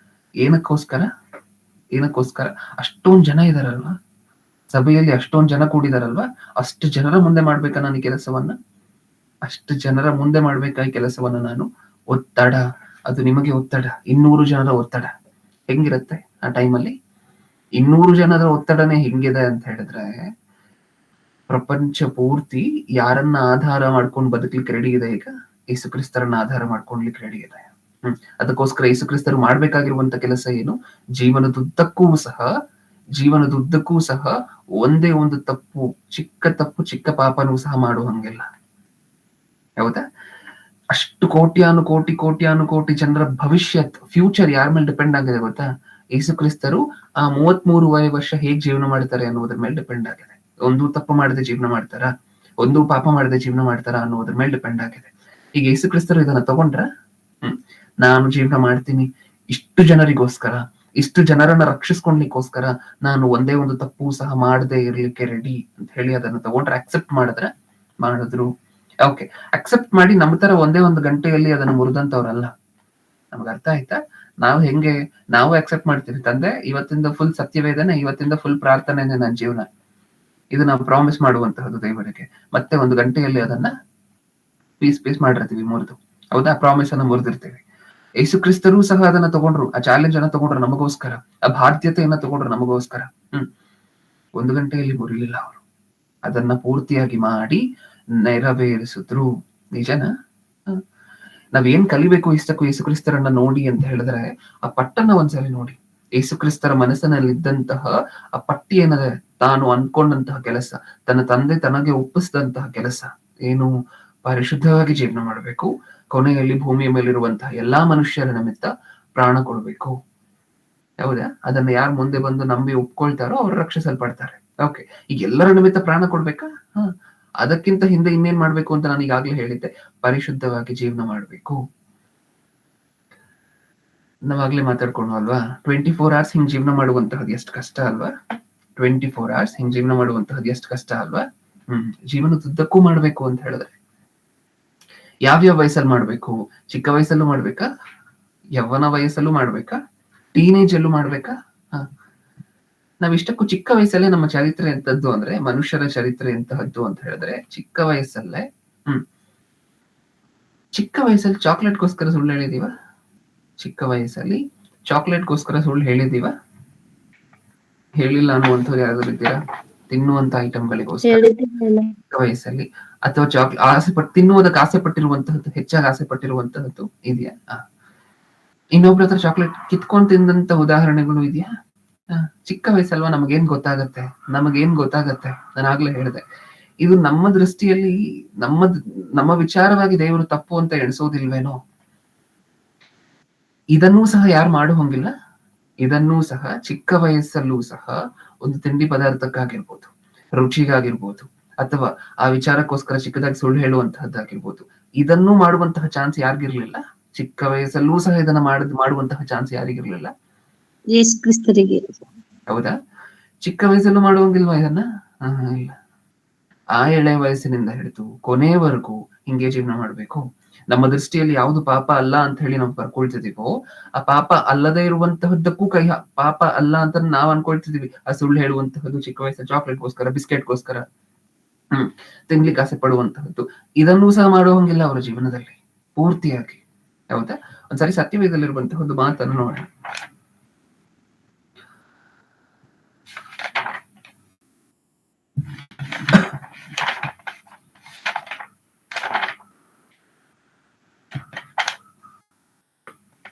ಏನಕ್ಕೋಸ್ಕರ? ಅಷ್ಟೊಂದ್ ಜನ ಇದಾರಲ್ವಾ ಸಭೆಯಲ್ಲಿ, ಅಷ್ಟೊಂದ್ ಜನ ಕೂಡಿದಾರಲ್ವಾ? ಅಷ್ಟು ಜನರ ಮುಂದೆ ಮಾಡ್ಬೇಕಾ ನಾನು ಈ ಕೆಲಸವನ್ನ? ಅಷ್ಟು ಜನರ ಮುಂದೆ ಮಾಡ್ಬೇಕಾ ಈ ಕೆಲಸವನ್ನ ನಾನು? ಒತ್ತಡ. ಅದು ನಿಮಗೆ ಒತ್ತಡ. 200 ಜನರ ಒತ್ತಡ ಹೆಂಗಿರುತ್ತೆ ಆ ಟೈಮಲ್ಲಿ? 200 ಜನರ ಒತ್ತಡನೇ ಹೆಂಗಿದೆ ಅಂತ ಹೇಳಿದ್ರೆ, ಪ್ರಪಂಚ ಪೂರ್ತಿ ಯಾರನ್ನ ಆಧಾರ ಮಾಡ್ಕೊಂಡು ಬದುಕ್ಲಿಕ್ಕೆ ರೆಡಿ ಇದೆ ಈಗ? ಯೇಸುಕ್ರಿಸ್ತರನ್ನ ಆಧಾರ ಮಾಡ್ಕೊಂಡ್ಲಿಕ್ಕೆ ರೆಡಿ ಇದೆ. ಅದಕ್ಕೋಸ್ಕರ ಯೇಸುಕ್ರಿಸ್ತರು ಮಾಡ್ಬೇಕಾಗಿರುವಂತ ಕೆಲಸ ಏನು? ಜೀವನದುದ್ದಕ್ಕೂ ಸಹ ಒಂದೇ ಒಂದು ತಪ್ಪು, ಚಿಕ್ಕ ಪಾಪನೂ ಸಹ ಮಾಡುವಂಗಿಲ್ಲ. ಹೌದಾ? ಅಷ್ಟು ಕೋಟ್ಯಾನು ಕೋಟಿ ಜನರ ಭವಿಷ್ಯತ್, ಫ್ಯೂಚರ್ ಯಾರ ಮೇಲೆ ಡಿಪೆಂಡ್ ಆಗಿದೆ ಗೊತ್ತಾ? ಯೇಸುಕ್ರಿಸ್ತರು ಆ 33 ವರ್ಷ ಹೇಗ್ ಜೀವನ ಮಾಡ್ತಾರೆ ಅನ್ನೋದ್ರ ಮೇಲೆ ಡಿಪೆಂಡ್ ಆಗಿದೆ. ಒಂದು ತಪ್ಪು ಮಾಡದೆ ಜೀವನ ಮಾಡ್ತಾರ, ಒಂದು ಪಾಪ ಮಾಡದೆ ಜೀವನ ಮಾಡ್ತಾರ ಅನ್ನೋದ್ರ ಮೇಲೆ ಡಿಪೆಂಡ್ ಆಗಿದೆ. ಈಗ ಯೇಸುಕ್ರಿಸ್ತರು ಇದನ್ನ ತಗೊಂಡ್ರ, ನಾನು ಜೀವನ ಮಾಡ್ತೀನಿ ಇಷ್ಟು ಜನರಿಗೋಸ್ಕರ, ಇಷ್ಟು ಜನರನ್ನ ರಕ್ಷಿಸ್ಕೊಳ್ಲಿಕ್ಕೋಸ್ಕರ ನಾನು ಒಂದೇ ಒಂದು ತಪ್ಪು ಸಹ ಮಾಡದೆ ಇರ್ಲಿಕ್ಕೆ ರೆಡಿ ಅಂತ ಹೇಳಿ ಅದನ್ನ ತಗೊಂಡ್ರೆ, ಅಕ್ಸೆಪ್ಟ್ ಮಾಡಿದ್ರು. ಓಕೆ, ಅಕ್ಸೆಪ್ಟ್ ಮಾಡಿ ನಮ್ಮ ತರ ಒಂದೇ ಒಂದು ಗಂಟೆಯಲ್ಲಿ ಅದನ್ನ ಮುರಿದಂತವ್ರಲ್ಲ. ನಮ್ಗೆ ಅರ್ಥ ಆಯ್ತಾ? ನಾವು ಅಕ್ಸೆಪ್ಟ್ ಮಾಡ್ತೀವಿ, ತಂದೆ ಇವತ್ತಿಂದ ಫುಲ್ ಸತ್ಯವೇದನೆ, ಇವತ್ತಿಂದ ಫುಲ್ ಪ್ರಾರ್ಥನೆನೇ ನನ್ನ ಜೀವನ, ಇದು ನಾವು ಪ್ರಾಮಿಸ್ ಮಾಡುವಂತಹದ್ದು ದೇವರಿಗೆ. ಮತ್ತೆ ಒಂದು ಗಂಟೆಯಲ್ಲಿ ಅದನ್ನ ಪೀಸ್ ಮಾಡಿರ್ತೀವಿ, ಮುರಿದು. ಹೌದಾ? ಪ್ರಾಮಿಸ್ ಅನ್ನ ಮುರಿದಿರ್ತೀವಿ. ಯೇಸುಕ್ರಿಸ್ತರು ಸಹ ಅದನ್ನ ತಗೊಂಡ್ರು, ಆ ಚಾಲೆಂಜ್ ಅನ್ನ ತಗೊಂಡ್ರು ನಮಗೋಸ್ಕರ, ಆ ಬಾಧ್ಯತೆಯನ್ನ ತಗೊಂಡ್ರು ನಮಗೋಸ್ಕರ. ಒಂದು ಗಂಟೆಯಲ್ಲಿ ಮುರಿಲಿಲ್ಲ ಅವರು, ಅದನ್ನ ಪೂರ್ತಿಯಾಗಿ ಮಾಡಿ ನೆರವೇರಿಸಿದ್ರು. ನಿಜನಾ? ನಾವೇನ್ ಕಲಿಬೇಕು ಇಷ್ಟಕ್ಕೂ ಯೇಸು ಕ್ರಿಸ್ತರನ್ನ ನೋಡಿ ಅಂತ ಹೇಳಿದ್ರೆ ಆ ಪಟ್ಟನ್ನ ಒಂದ್ಸಲಿ ನೋಡಿ. ಯೇಸು ಕ್ರಿಸ್ತರ ಮನಸ್ಸಿನಲ್ಲಿದ್ದಂತಹ ಆ ಪಟ್ಟಿ ಏನದೆ, ತಾನು ಅನ್ಕೊಂಡಂತಹ ಕೆಲಸ, ತನ್ನ ತಂದೆ ತನಗೆ ಒಪ್ಪಿಸಿದಂತಹ ಕೆಲಸ ಏನು, ಪರಿಶುದ್ಧವಾಗಿ ಜೀವನ ಮಾಡಬೇಕು, ಕೊನೆಯಲ್ಲಿ ಭೂಮಿಯ ಮೇಲಿರುವಂತಹ ಎಲ್ಲಾ ಮನುಷ್ಯರ ನಿಮಿತ್ತ ಪ್ರಾಣ ಕೊಡ್ಬೇಕು. ಹೌದಾ? ಅದನ್ನ ಯಾರು ಮುಂದೆ ಬಂದು ನಂಬಿ ಒಪ್ಕೊಳ್ತಾರೋ ಅವ್ರು ರಕ್ಷಿಸಲ್ಪಡ್ತಾರೆ. ಓಕೆ, ಈಗ ಎಲ್ಲರ ನಿಮಿತ್ತ ಪ್ರಾಣ ಕೊಡ್ಬೇಕಾ? ಅದಕ್ಕಿಂತ ಹಿಂದೆ ಇನ್ನೇನ್ ಮಾಡ್ಬೇಕು ಅಂತ ನಾನು ಈಗಾಗ್ಲೇ ಹೇಳಿದ್ದೆ, ಪರಿಶುದ್ಧವಾಗಿ ಜೀವನ ಮಾಡ್ಬೇಕು. ನಾವಾಗ್ಲೇ ಮಾತಾಡ್ಕೊಂಡು ಅಲ್ವಾ, 24 hours ಹಿಂಗ್ ಜೀವನ ಮಾಡುವಂತಹದ್ದು ಎಷ್ಟು ಕಷ್ಟ ಅಲ್ವಾ? 24 hours ಹಿಂಗ್ ಜೀವನ ಮಾಡುವಂತಹದ್ದು ಎಷ್ಟು ಕಷ್ಟ ಅಲ್ವಾ? ಜೀವನದುದ್ದಕ್ಕೂ ಮಾಡ್ಬೇಕು ಅಂತ ಹೇಳಿದ್ರೆ ಯಾವ್ಯಾವ ವಯಸ್ಸಲ್ಲಿ ಮಾಡ್ಬೇಕು? ಚಿಕ್ಕ ವಯಸ್ಸಲ್ಲೂ ಮಾಡ್ಬೇಕಾ? ಯವ್ವನ ವಯಸ್ಸಲ್ಲೂ ಮಾಡ್ಬೇಕಾ? ಟೀನೇಜ್ ಅಲ್ಲೂ ಮಾಡ್ಬೇಕಾ? ನಾವಿಷ್ಟಕ್ಕೂ ಚಿಕ್ಕ ವಯಸ್ಸಲ್ಲೇ ನಮ್ಮ ಚರಿತ್ರೆ ಎಂತದ್ದು ಅಂದ್ರೆ, ಮನುಷ್ಯರ ಚರಿತ್ರೆ ಎಂತಹದ್ದು ಅಂತ ಹೇಳಿದ್ರೆ ಚಿಕ್ಕ ವಯಸ್ಸಲ್ಲೇ ಚಿಕ್ಕ ವಯಸ್ಸಲ್ಲಿ ಚಾಕ್ಲೇಟ್ಗೋಸ್ಕರ ಸುಳ್ಳು ಹೇಳಿದೀವ? ಚಿಕ್ಕ ವಯಸ್ಸಲ್ಲಿ ಚಾಕ್ಲೇಟ್ಗೋಸ್ಕರ ಸುಳ್ಳು ಹೇಳಿದೀವ? ಹೇಳಿಲ್ಲ ಅನ್ನುವಂಥವ್ರು ಯಾರಾದ್ರೂ ಇದ್ದೀರಾ? ತಿನ್ನುವಂತ ಐಟಮ್ಗಳಿಗೋಸ್ಕರ ಚಿಕ್ಕ ವಯಸ್ಸಲ್ಲಿ, ಅಥವಾ ತಿನ್ನುವುದಕ್ಕೆ ಆಸೆ ಪಟ್ಟಿರುವಂತಹದ್ದು, ಹೆಚ್ಚಾಗಿ ಆಸೆ ಪಟ್ಟಿರುವಂತಹದ್ದು ಇದೆಯಾ? ಇನ್ನೊಬ್ರ ಹತ್ರ ಚಾಕ್ಲೇಟ್ ಕಿತ್ಕೊಂಡ್ ತಿಂದಂತ ಉದಾಹರಣೆಗಳು ಇದೆಯಾ? ಚಿಕ್ಕ ವಯಸ್ಸಲ್ವಾ, ನಮಗೇನ್ ಗೊತ್ತಾಗತ್ತೆ? ನಾನು ಆಗ್ಲೇ ಹೇಳಿದೆ, ಇದು ನಮ್ಮ ದೃಷ್ಟಿಯಲ್ಲಿ ನಮ್ಮ ವಿಚಾರವಾಗಿ ದೇವರು ತಪ್ಪು ಅಂತ ಎಣಿಸೋದಿಲ್ವೇನೋ? ಇದನ್ನೂ ಸಹ ಯಾರು ಮಾಡೋ ಹಂಗಿಲ್ಲ. ಇದನ್ನೂ ಸಹ ಚಿಕ್ಕ ವಯಸ್ಸಲ್ಲೂ ಸಹ ಒಂದು ತಿಂಡಿ ಪದಾರ್ಥಕ್ಕಾಗಿರ್ಬೋದು, ರುಚಿಗಾಗಿರ್ಬೋದು, ಅಥವಾ ಆ ವಿಚಾರಕ್ಕೋಸ್ಕರ ಚಿಕ್ಕದಾಗಿ ಸುಳ್ಳು ಹೇಳುವಂತಹದ್ದಾಗಿರ್ಬೋದು, ಇದನ್ನೂ ಮಾಡುವಂತಹ ಚಾನ್ಸ್ ಯಾರಿಗಿರ್ಲಿಲ್ಲ? ಚಿಕ್ಕ ವಯಸ್ಸಲ್ಲೂ ಸಹ ಇದನ್ನ ಮಾಡುವಂತಹ ಚಾನ್ಸ್ ಯಾರಿಗಿರ್ಲಿಲ್ಲ? ಯೇಸು ಕ್ರಿಸ್ತರಿಗೆ. ಹೌದಾ? ಚಿಕ್ಕ ವಯಸ್ಸಲ್ಲೂ ಮಾಡುವಂಗಿಲ್ವಾ ಇದನ್ನ? ಇಲ್ಲ. ಆ ಎಳೆ ವಯಸ್ಸಿನಿಂದ ಹಿಡಿದು ಕೊನೆಯವರೆಗೂ ಹಿಂಗೆ ಜೀವನ ಮಾಡ್ಬೇಕು. ನಮ್ಮ ದೃಷ್ಟಿಯಲ್ಲಿ ಯಾವುದು ಪಾಪ ಅಲ್ಲ ಅಂತ ಹೇಳಿ ನಾವು ಬರ್ಕೊಳ್ತಿದೀವೋ, ಆ ಪಾಪ ಅಲ್ಲದೆ ಇರುವಂತಹದ್ದಕ್ಕೂ ಪಾಪ ಅಲ್ಲ ಅಂತ ನಾವ್ ಅನ್ಕೊಳ್ತಿದೀವಿ. ಆ ಸುಳ್ಳು ಹೇಳುವಂತಹದ್ದು, ಚಿಕ್ಕ ವಯಸ್ಸ ಚಾಕ್ಲೇಟ್ಗೋಸ್ಕರ, ಬಿಸ್ಕೆಟ್ಗೋಸ್ಕರ ತಿನ್ಲಿಕ್ಕೆ ಆಸೆ ಪಡುವಂತಹದ್ದು, ಇದನ್ನೂ ಸಹ ಮಾಡುವಂಗಿಲ್ಲ ಅವರ ಜೀವನದಲ್ಲಿ ಪೂರ್ತಿಯಾಗಿ. ಹೌದಾ? ಒಂದ್ಸರಿ ಸತ್ಯವೇದಲ್ಲಿರುವಂತಹ ಒಂದು ಮಾತನ್ನು ನೋಡೋಣ.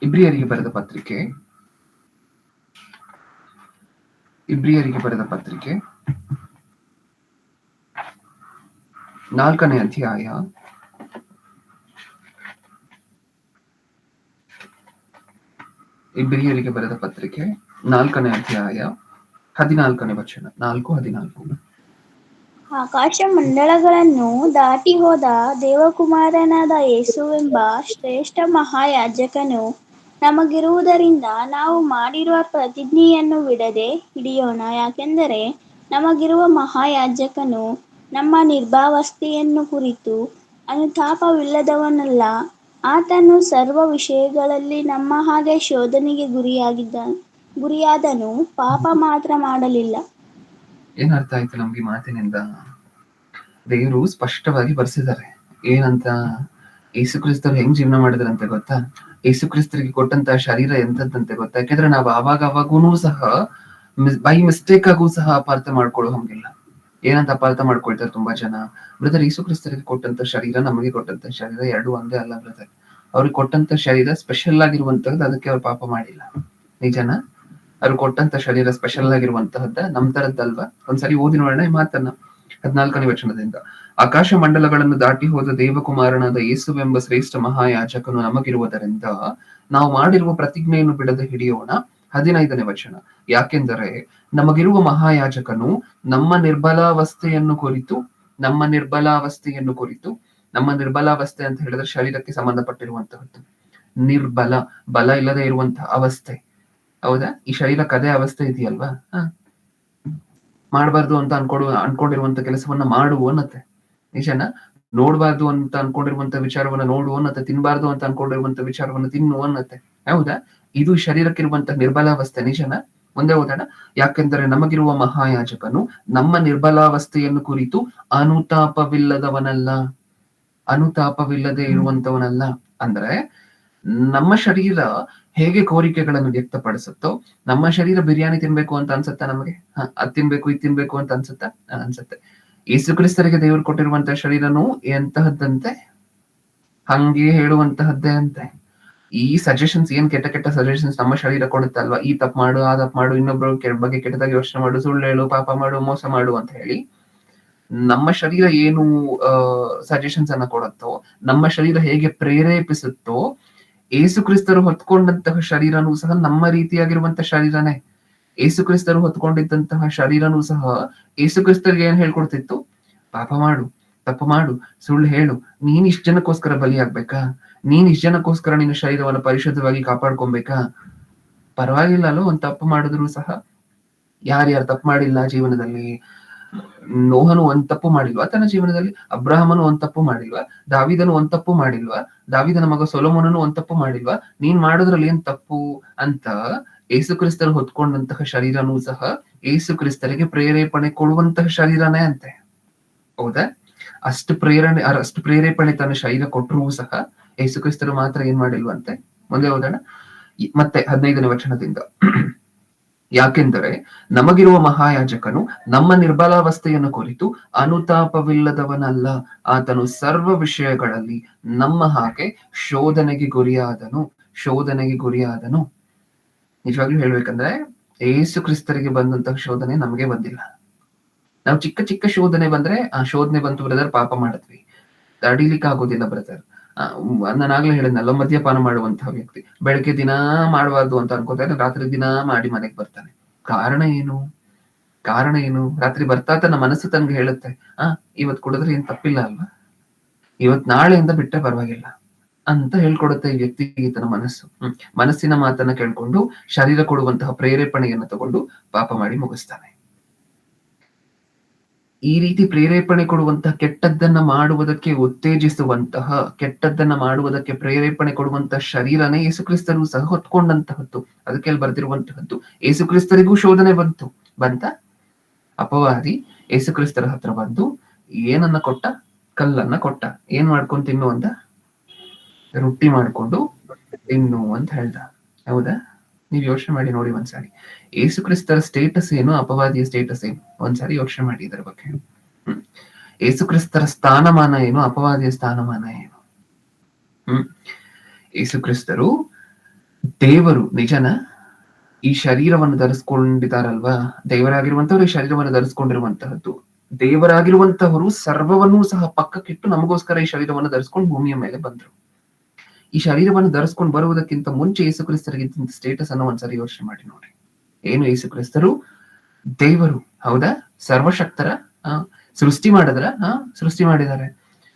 ಇಬ್ರಿಯರಿಗೆ ಬರೆದ ಪತ್ರಿಕೆ 4ನೇ ಅಧ್ಯಾಯ 14ನೇ ವಚನ, 4:14. ಆಕಾಶ ಮಂಡಲಗಳನ್ನು ದಾಟಿ ಹೋದ ದೇವಕುಮಾರನಾದ ಯೇಸುವೆಂಬ ಶ್ರೇಷ್ಠ ಮಹಾಯಾಜಕನು ನಮಗಿರುವುದರಿಂದ ನಾವು ಮಾಡಿರುವ ಪ್ರತಿಜ್ಞೆಯನ್ನು ಬಿಡದೆ ಹಿಡಿಯೋಣ. ಯಾಕೆಂದರೆ ನಮಗಿರುವ ಮಹಾಯಾಜಕನು ನಮ್ಮ ನಿರ್ಭಾವಸ್ಥೆಯನ್ನು ಕುರಿತು ಅನುತಾಪವಿಲ್ಲದವನಲ್ಲ. ಆತನು ಸರ್ವ ವಿಷಯಗಳಲ್ಲಿ ನಮ್ಮ ಹಾಗೆ ಶೋಧನೆಗೆ ಗುರಿಯಾದನು, ಪಾಪ ಮಾತ್ರ ಮಾಡಲಿಲ್ಲ. ಏನ್ ಅರ್ಥ ಆಯ್ತು ನಮ್ಗೆ ಮಾತಿನಿಂದ? ದೇವರು ಸ್ಪಷ್ಟವಾಗಿ ಬರ್ಸಿದ್ದಾರೆ ಏನಂತ, ಯೇಸು ಕ್ರಿಸ್ತರು ಹೆಂಗ್ ಜೀವನ ಮಾಡಿದ್ರಂತೆ ಗೊತ್ತಾ? ಯೇಸು ಕ್ರಿಸ್ತರಿಗೆ ಕೊಟ್ಟಂತ ಶರೀರ ಎಂತದ್ದಂತೆ ಗೊತ್ತಾ? ಯಾಕಂದ್ರೆ ನಾವು ಅವಾಗೂನು ಸಹ ಬೈ ಮಿಸ್ಟೇಕ್ ಆಗೂ ಸಹ ಅಪಾರ್ಥ ಮಾಡ್ಕೊಳ್ಳೋ ಹಂಗಿಲ್ಲ. ಏನಂತ ಅಪಾರ್ಥ ಮಾಡ್ಕೊಳ್ತಾರೆ ತುಂಬಾ ಜನ, ಬ್ರದರ್ ಯೇಸು ಕ್ರಿಸ್ತರಿಗೆ ಕೊಟ್ಟಂತ ಶರೀರ ನಮಗೆ ಕೊಟ್ಟಂತ ಶರೀರ ಎರಡು ಒಂದೇ ಅಲ್ಲ ಬ್ರದರ್. ಅವ್ರಿಗೆ ಕೊಟ್ಟಂತ ಶರೀರ ಸ್ಪೆಷಲ್ ಆಗಿರುವಂತಹದ್ದು, ಅದಕ್ಕೆ ಅವ್ರು ಪಾಪ ಮಾಡಿಲ್ಲ. ನಿಜನಾ? ಅವ್ರು ಕೊಟ್ಟಂತ ಶರೀರ ಸ್ಪೆಷಲ್ ಆಗಿರುವಂತಹದ್ದ, ನಮ್ ತರದ್ದಲ್ವಾ? ಒಂದ್ಸರಿ ಓದಿ ನೋಡೋಣ ಈ ಮಾತನ್ನ. 14ನೇ ವಚನದಿಂದ, ಆಕಾಶ ಮಂಡಲಗಳನ್ನು ದಾಟಿ ಹೋದ ದೇವಕುಮಾರನಾದ ಯೇಸುವೆಂಬ ಶ್ರೇಷ್ಠ ಮಹಾಯಾಜಕನು ನಮಗಿರುವುದರಿಂದ ನಾವು ಮಾಡಿರುವ ಪ್ರತಿಜ್ಞೆಯನ್ನು ಬಿಡದೆ ಹಿಡಿಯೋಣ. 15ನೇ ವಚನ, ಯಾಕೆಂದರೆ ನಮಗಿರುವ ಮಹಾಯಾಜಕನು ನಮ್ಮ ನಿರ್ಬಲಾವಸ್ಥೆಯನ್ನು ಕುರಿತು, ನಮ್ಮ ನಿರ್ಬಲಾವಸ್ಥೆ ಅಂತ ಹೇಳಿದ್ರೆ ಶರೀರಕ್ಕೆ ಸಂಬಂಧಪಟ್ಟಿರುವಂತಹದ್ದು. ನಿರ್ಬಲ, ಬಲ ಇಲ್ಲದೆ ಇರುವಂತಹ ಅವಸ್ಥೆ. ಹೌದಾ? ಈ ಶರೀರಕ್ಕೆ ಅದೇ ಅವಸ್ಥೆ ಇದೆಯಲ್ವಾ? ಮಾಡಬಾರ್ದು ಅಂತ ಅನ್ಕೊಂಡಿರುವಂತ ಕೆಲಸವನ್ನ ಮಾಡು ಅನ್ನತ್ತೆ. ನಿಜನಾ? ನೋಡ್ಬಾರ್ದು ಅಂತ ಅನ್ಕೊಂಡಿರುವಂತ ವಿಚಾರವನ್ನ ನೋಡು ಅನ್ನತ್ತೆ. ತಿನ್ಬಾರ್ದು ಅಂತ ಅನ್ಕೊಂಡಿರುವಂತ ವಿಚಾರವನ್ನ ತಿನ್ನು ಅನ್ನತ್ತೆ. ಹೌದಾ? ಇದು ಶರೀರಕ್ಕಿರುವಂತ ನಿರ್ಬಲಾವಸ್ಥೆ. ನಿಜನಾ? ಮುಂದೆ ಓದೋಣ. ಯಾಕೆಂದರೆ ನಮಗಿರುವ ಮಹಾಯಾಜಕನು ನಮ್ಮ ನಿರ್ಬಲಾವಸ್ಥೆಯನ್ನು ಕುರಿತು ಅನುತಾಪವಿಲ್ಲದೆ ಇರುವಂತವನಲ್ಲ. ಅಂದ್ರೆ ನಮ್ಮ ಶರೀರ ಹೇಗೆ ಕೋರಿಕೆಗಳನ್ನು ವ್ಯಕ್ತಪಡಿಸುತ್ತೋ, ನಮ್ಮ ಶರೀರ ಬಿರಿಯಾನಿ ತಿನ್ಬೇಕು ಅಂತ ಅನ್ಸುತ್ತಾ ನಮಗೆ? ಅದ್ ತಿನ್ಬೇಕು ಇದ್ ತಿನ್ಬೇಕು ಅಂತ ಅನ್ಸುತ್ತೆ. ಯೇಸು ಕ್ರಿಸ್ತರಿಗೆ ದೇವರು ಕೊಟ್ಟಿರುವಂತಹ ಶರೀರನು ಎಂತಹದ್ದಂತೆ? ಹಂಗೆ ಹೇಳುವಂತಹದ್ದೇ ಅಂತೆ. ಈ ಸಜೆಷನ್ಸ್ ಏನ್ ಕೆಟ್ಟ ಕೆಟ್ಟ ಸಜೆಷನ್ಸ್ ನಮ್ಮ ಶರೀರ ಕೊಡುತ್ತಲ್ವಾ, ಈ ತಪ್ಪು ಮಾಡು, ಆ ತಪ್ಪು ಮಾಡು, ಇನ್ನೊಬ್ರು ಬಗ್ಗೆ ಕೆಟ್ಟದಾಗಿ ಯೋಚನೆ ಮಾಡು, ಸುಳ್ಳು ಹೇಳು, ಪಾಪ ಮಾಡು, ಮೋಸ ಮಾಡು ಅಂತ ಹೇಳಿ ನಮ್ಮ ಶರೀರ ಏನು ಸಜೆಷನ್ಸ್ ಅನ್ನ ಕೊಡುತ್ತೋ, ನಮ್ಮ ಶರೀರ ಹೇಗೆ ಪ್ರೇರೇಪಿಸುತ್ತೋ, ಏಸು ಕ್ರಿಸ್ತರು ಹೊತ್ಕೊಂಡಂತಹ ಶರೀರನೂ ಸಹ ನಮ್ಮ ರೀತಿಯಾಗಿರುವಂತಹ ಶರೀರನೇ. ಏಸು ಕ್ರಿಸ್ತರು ಹೊತ್ಕೊಂಡಿದ್ದಂತಹ ಶರೀರನೂ ಸಹ ಏಸು ಕ್ರಿಸ್ತರಿಗೆ ಏನ್ ಹೇಳ್ಕೊಡ್ತಿತ್ತು? ಪಾಪ ಮಾಡು, ತಪ್ಪು ಮಾಡು, ಸುಳ್ಳು ಹೇಳು, ನೀನ್ ಇಷ್ಟ ಜನಕ್ಕೋಸ್ಕರ ಬಲಿಯಾಗ್ಬೇಕಾ? ನೀನ್ ಇಷ್ಟ ಜನಕ್ಕೋಸ್ಕರ ನಿನ್ನ ಶರೀರವನ್ನು ಪರಿಶುದ್ಧವಾಗಿ ಕಾಪಾಡ್ಕೊಬೇಕಾ? ಪರವಾಗಿಲ್ಲ ಅಲ್ಲೋ ಒಂದ್ ತಪ್ಪು ಮಾಡಿದ್ರು ಸಹ. ಯಾರ್ಯಾರು ತಪ್ಪು ಮಾಡಿಲ್ಲ ಜೀವನದಲ್ಲಿ? ನೋಹನು ಒಂದ್ ತಪ್ಪು ಮಾಡಿಲ್ವಾ ತನ್ನ ಜೀವನದಲ್ಲಿ? ಅಬ್ರಹಾಮನು ಒಂದ್ ತಪ್ಪು ಮಾಡಿಲ್ವಾ? ದಾವಿದನು ಒಂದ್ ತಪ್ಪು ಮಾಡಿಲ್ವಾ? ದಾವಿದನ ಮಗ ಸೊಲೊಮೋನನು ಒಂದ್ ತಪ್ಪು ಮಾಡಿಲ್ವಾ? ನೀನ್ ಮಾಡೋದ್ರಲ್ಲಿ ಏನ್ ತಪ್ಪು ಅಂತ ಏಸು ಕ್ರಿಸ್ತರು ಹೊತ್ಕೊಂಡಂತಹ ಶರೀರನೂ ಸಹ ಏಸು ಕ್ರಿಸ್ತರಿಗೆ ಪ್ರೇರೇಪಣೆ ಕೊಡುವಂತಹ ಶರೀರನೇ ಅಂತೆ. ಹೌದಾ? ಅಷ್ಟು ಪ್ರೇರೇಪಣೆ ತನ್ನ ಶರೀರ ಕೊಟ್ಟರೂ ಸಹ ಏಸು ಕ್ರಿಸ್ತರು ಮಾತ್ರ ಏನ್ ಮಾಡಿಲ್ವಂತೆ. ಮುಂದೆ ಹೋಗೋಣ. ಮತ್ತೆ 15ನೇ ವಚನದಿಂದ, ಯಾಕೆಂದರೆ ನಮಗಿರುವ ಮಹಾಯಾಜಕನು ನಮ್ಮ ನಿರ್ಬಲಾವಸ್ಥೆಯನ್ನು ಕುರಿತು ಅನುತಾಪವಿಲ್ಲದವನಲ್ಲ, ಆತನು ಸರ್ವ ವಿಷಯಗಳಲ್ಲಿ ನಮ್ಮ ಹಾಗೆ ಶೋಧನೆಗೆ ಗುರಿಯಾದನು. ನಿಜವಾಗ್ಲೂ ಹೇಳ್ಬೇಕಂದ್ರೆ ಏಸು ಕ್ರಿಸ್ತರಿಗೆ ಬಂದಂತಹ ಶೋಧನೆ ನಮಗೆ ಬಂದಿಲ್ಲ. ನಾವು ಚಿಕ್ಕ ಚಿಕ್ಕ ಶೋಧನೆ ಬಂದ್ರೆ, ಆ ಶೋಧನೆ ಬಂತು ಬ್ರದರ್, ಪಾಪ ಮಾಡಿದ್ವಿ, ತಡಿಲಿಕ್ಕೆ ಆಗೋದಿಲ್ಲ ಬ್ರದರ್. ನಾನಾಗ್ಲೇ ಹೇಳಿದ್ನಲ್ಲ, ಮದ್ಯಪಾನ ಮಾಡುವಂತಹ ವ್ಯಕ್ತಿ ಬೆಳಗ್ಗೆ ದಿನಾ ಮಾಡಬಾರ್ದು ಅಂತ ಅನ್ಕೋತಾನೆ, ರಾತ್ರಿ ದಿನಾ ಮಾಡಿ ಮನೆಗೆ ಬರ್ತಾನೆ. ಕಾರಣ ಏನು? ರಾತ್ರಿ ಬರ್ತಾ ತನ್ನ ಮನಸ್ಸು ತನ್ಗೆ ಹೇಳುತ್ತೆ, ಇವತ್ ಕುಡಿದ್ರೆ ಏನ್ ತಪ್ಪಿಲ್ಲ ಅಲ್ವಾ, ಇವತ್ ನಾಳೆಯಿಂದ ಬಿಟ್ಟರೆ ಪರವಾಗಿಲ್ಲ ಅಂತ ಹೇಳ್ಕೊಡುತ್ತೆ ಈ ವ್ಯಕ್ತಿಗೆ ತನ್ನ ಮನಸ್ಸು. ಮನಸ್ಸಿನ ಮಾತನ್ನ ಕೇಳ್ಕೊಂಡು ಶರೀರ ಕೊಡುವಂತಹ ಪ್ರೇರೇಪಣೆಯನ್ನು ತಗೊಂಡು ಪಾಪ ಮಾಡಿ ಮುಗಿಸ್ತಾನೆ. ಈ ರೀತಿ ಪ್ರೇರೇಪಣೆ ಕೊಡುವಂತಹ, ಕೆಟ್ಟದ್ದನ್ನ ಮಾಡುವುದಕ್ಕೆ ಉತ್ತೇಜಿಸುವಂತಹ, ಕೆಟ್ಟದ್ದನ್ನ ಮಾಡುವುದಕ್ಕೆ ಪ್ರೇರೇಪಣೆ ಕೊಡುವಂತಹ ಶರೀರನೇ ಯೇಸುಕ್ರಿಸ್ತರು ಸಹ ಹೊತ್ಕೊಂಡಂತಹದ್ದು. ಅದಕ್ಕೆ ಬರ್ದಿರುವಂತಹದ್ದು, ಯೇಸುಕ್ರಿಸ್ತರಿಗೂ ಶೋಧನೆ ಬಂತ. ಅಪವಾದಿ ಯೇಸುಕ್ರಿಸ್ತರ ಹತ್ರ ಬಂದು ಏನನ್ನ ಕೊಟ್ಟ? ಕಲ್ಲನ್ನ ಕೊಟ್ಟ. ಏನ್ ಮಾಡ್ಕೊಂಡು ತಿನ್ನು ಅಂತ? ರೊಟ್ಟಿ ಮಾಡ್ಕೊಂಡು ತಿನ್ನು ಅಂತ ಹೇಳ್ದ. ಹೌದಾ? ನೀವ್ ಯೋಚನೆ ಮಾಡಿ ನೋಡಿ ಒಂದ್ಸಾರಿ. ಯೇಸುಕ್ರಿಸ್ತರ ಸ್ಟೇಟಸ್ ಏನು, ಅಪವಾದಿಯ ಸ್ಟೇಟಸ್ ಏನು? ಒಂದ್ಸಾರಿ ಯೋಚನೆ ಮಾಡಿ ಇದರ ಬಗ್ಗೆ. ಯೇಸುಕ್ರಿಸ್ತರ ಸ್ಥಾನಮಾನ ಏನು, ಅಪವಾದಿಯ ಸ್ಥಾನಮಾನ ಏನು? ಯೇಸುಕ್ರಿಸ್ತರು ದೇವರು, ನಿಜನ? ಈ ಶರೀರವನ್ನು ಧರಿಸ್ಕೊಂಡಿದ್ದಾರಲ್ವಾ, ದೇವರಾಗಿರುವಂತವ್ರು ಈ ಶರೀರವನ್ನು ಧರಿಸ್ಕೊಂಡಿರುವಂತಹದ್ದು. ದೇವರಾಗಿರುವಂತವರು ಸರ್ವವನ್ನೂ ಸಹ ಪಕ್ಕಕ್ಕಿಟ್ಟು ನಮಗೋಸ್ಕರ ಈ ಶರೀರವನ್ನು ಧರಿಸ್ಕೊಂಡು ಭೂಮಿಯ ಮೇಲೆ ಬಂದ್ರು. ಈ ಶರೀರವನ್ನು ಧರಿಸ್ಕೊಂಡು ಬರುವುದಕ್ಕಿಂತ ಮುಂಚೆ ಯೇಸುಕ್ರಿಸ್ತರಿಗೆ ಸ್ಟೇಟಸ್ ಅನ್ನು ಒಂದ್ಸರಿ ಯೋಚನೆ ಮಾಡಿ ನೋಡಿ. ಏನು? ಯೇಸುಕ್ರಿಸ್ತರು ದೇವರು, ಹೌದಾ? ಸರ್ವಶಕ್ತರ ಸೃಷ್ಟಿ ಮಾಡಿದ್ದಾರೆ.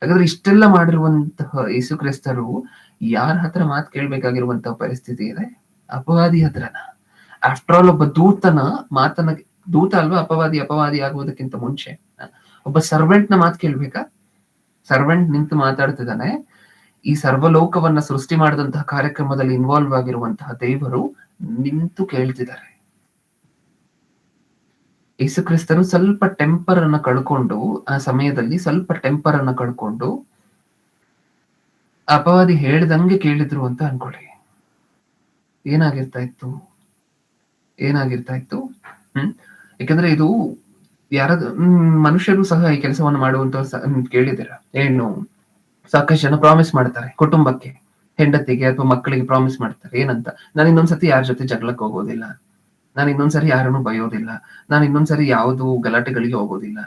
ಹಾಗಾದ್ರೆ ಇಷ್ಟೆಲ್ಲ ಮಾಡಿರುವಂತಹ ಯೇಸುಕ್ರಿಸ್ತರು ಯಾರ ಹತ್ರ ಮಾತು ಕೇಳ್ಬೇಕಾಗಿರುವಂತಹ ಪರಿಸ್ಥಿತಿ ಇದೆ? ಅಪವಾದಿ ಹತ್ರನ. ಆಫ್ಟರ್ ಆಲ್ ಒಬ್ಬ ದೂತನ ಮಾತನ್ನ, ದೂತ ಅಲ್ವಾ ಅಪವಾದಿ ಆಗುವುದಕ್ಕಿಂತ ಮುಂಚೆ ಒಬ್ಬ ಸರ್ವೆಂಟ್ ನ ಮಾತು ಕೇಳ್ಬೇಕಾ? ಸರ್ವೆಂಟ್ ನಿಂತು ಮಾತಾಡ್ತಿದ್ದಾನೆ. ಈ ಸರ್ವಲೋಕವನ್ನ ಸೃಷ್ಟಿ ಮಾಡಿದಂತಹ ಕಾರ್ಯಕ್ರಮದಲ್ಲಿ ಇನ್ವಾಲ್ವ್ ಆಗಿರುವಂತಹ ದೇವರು ನಿಂತು ಕೇಳ್ತಿದ್ದಾರೆ. ಯೇಸುಕ್ರಿಸ್ತರು ಸ್ವಲ್ಪ ಟೆಂಪರ್ ಅನ್ನ ಕಳ್ಕೊಂಡು, ಆ ಸಮಯದಲ್ಲಿ ಸ್ವಲ್ಪ ಟೆಂಪರ್ ಅನ್ನ ಕಳ್ಕೊಂಡು ಅಪವಾದಿ ಹೇಳ್ದಂಗೆ ಕೇಳಿದ್ರು ಅಂತ ಅನ್ಕೊಳ್ಳಿ. ಏನಾಗಿರ್ತಾ ಇತ್ತು? ಯಾಕಂದ್ರೆ ಇದು ಯಾರಾದ್ರೂ ಮನುಷ್ಯರು ಸಹ ಈ ಕೆಲಸವನ್ನು ಮಾಡುವಂತ ಕೇಳಿದಿರ ಏನು? ಸಾಕಷ್ಟು ಜನ ಪ್ರಾಮಿಸ್ ಮಾಡ್ತಾರೆ ಕುಟುಂಬಕ್ಕೆ, ಹೆಂಡತಿಗೆ ಅಥವಾ ಮಕ್ಕಳಿಗೆ ಪ್ರಾಮಿಸ್ ಮಾಡ್ತಾರೆ. ಏನಂತ? ನಾನು ಇನ್ನೊಂದ್ಸತಿ ಯಾರ ಜೊತೆ ಜಗಳಕ್ಕೆ ಹೋಗೋದಿಲ್ಲ, ನಾನು ಇನ್ನೊಂದ್ಸರಿ ಯಾರನ್ನು ಬಯೋದಿಲ್ಲ, ನಾನು ಇನ್ನೊಂದ್ಸರಿ ಯಾವುದು ಗಲಾಟೆಗಳಿಗೆ ಹೋಗೋದಿಲ್ಲ.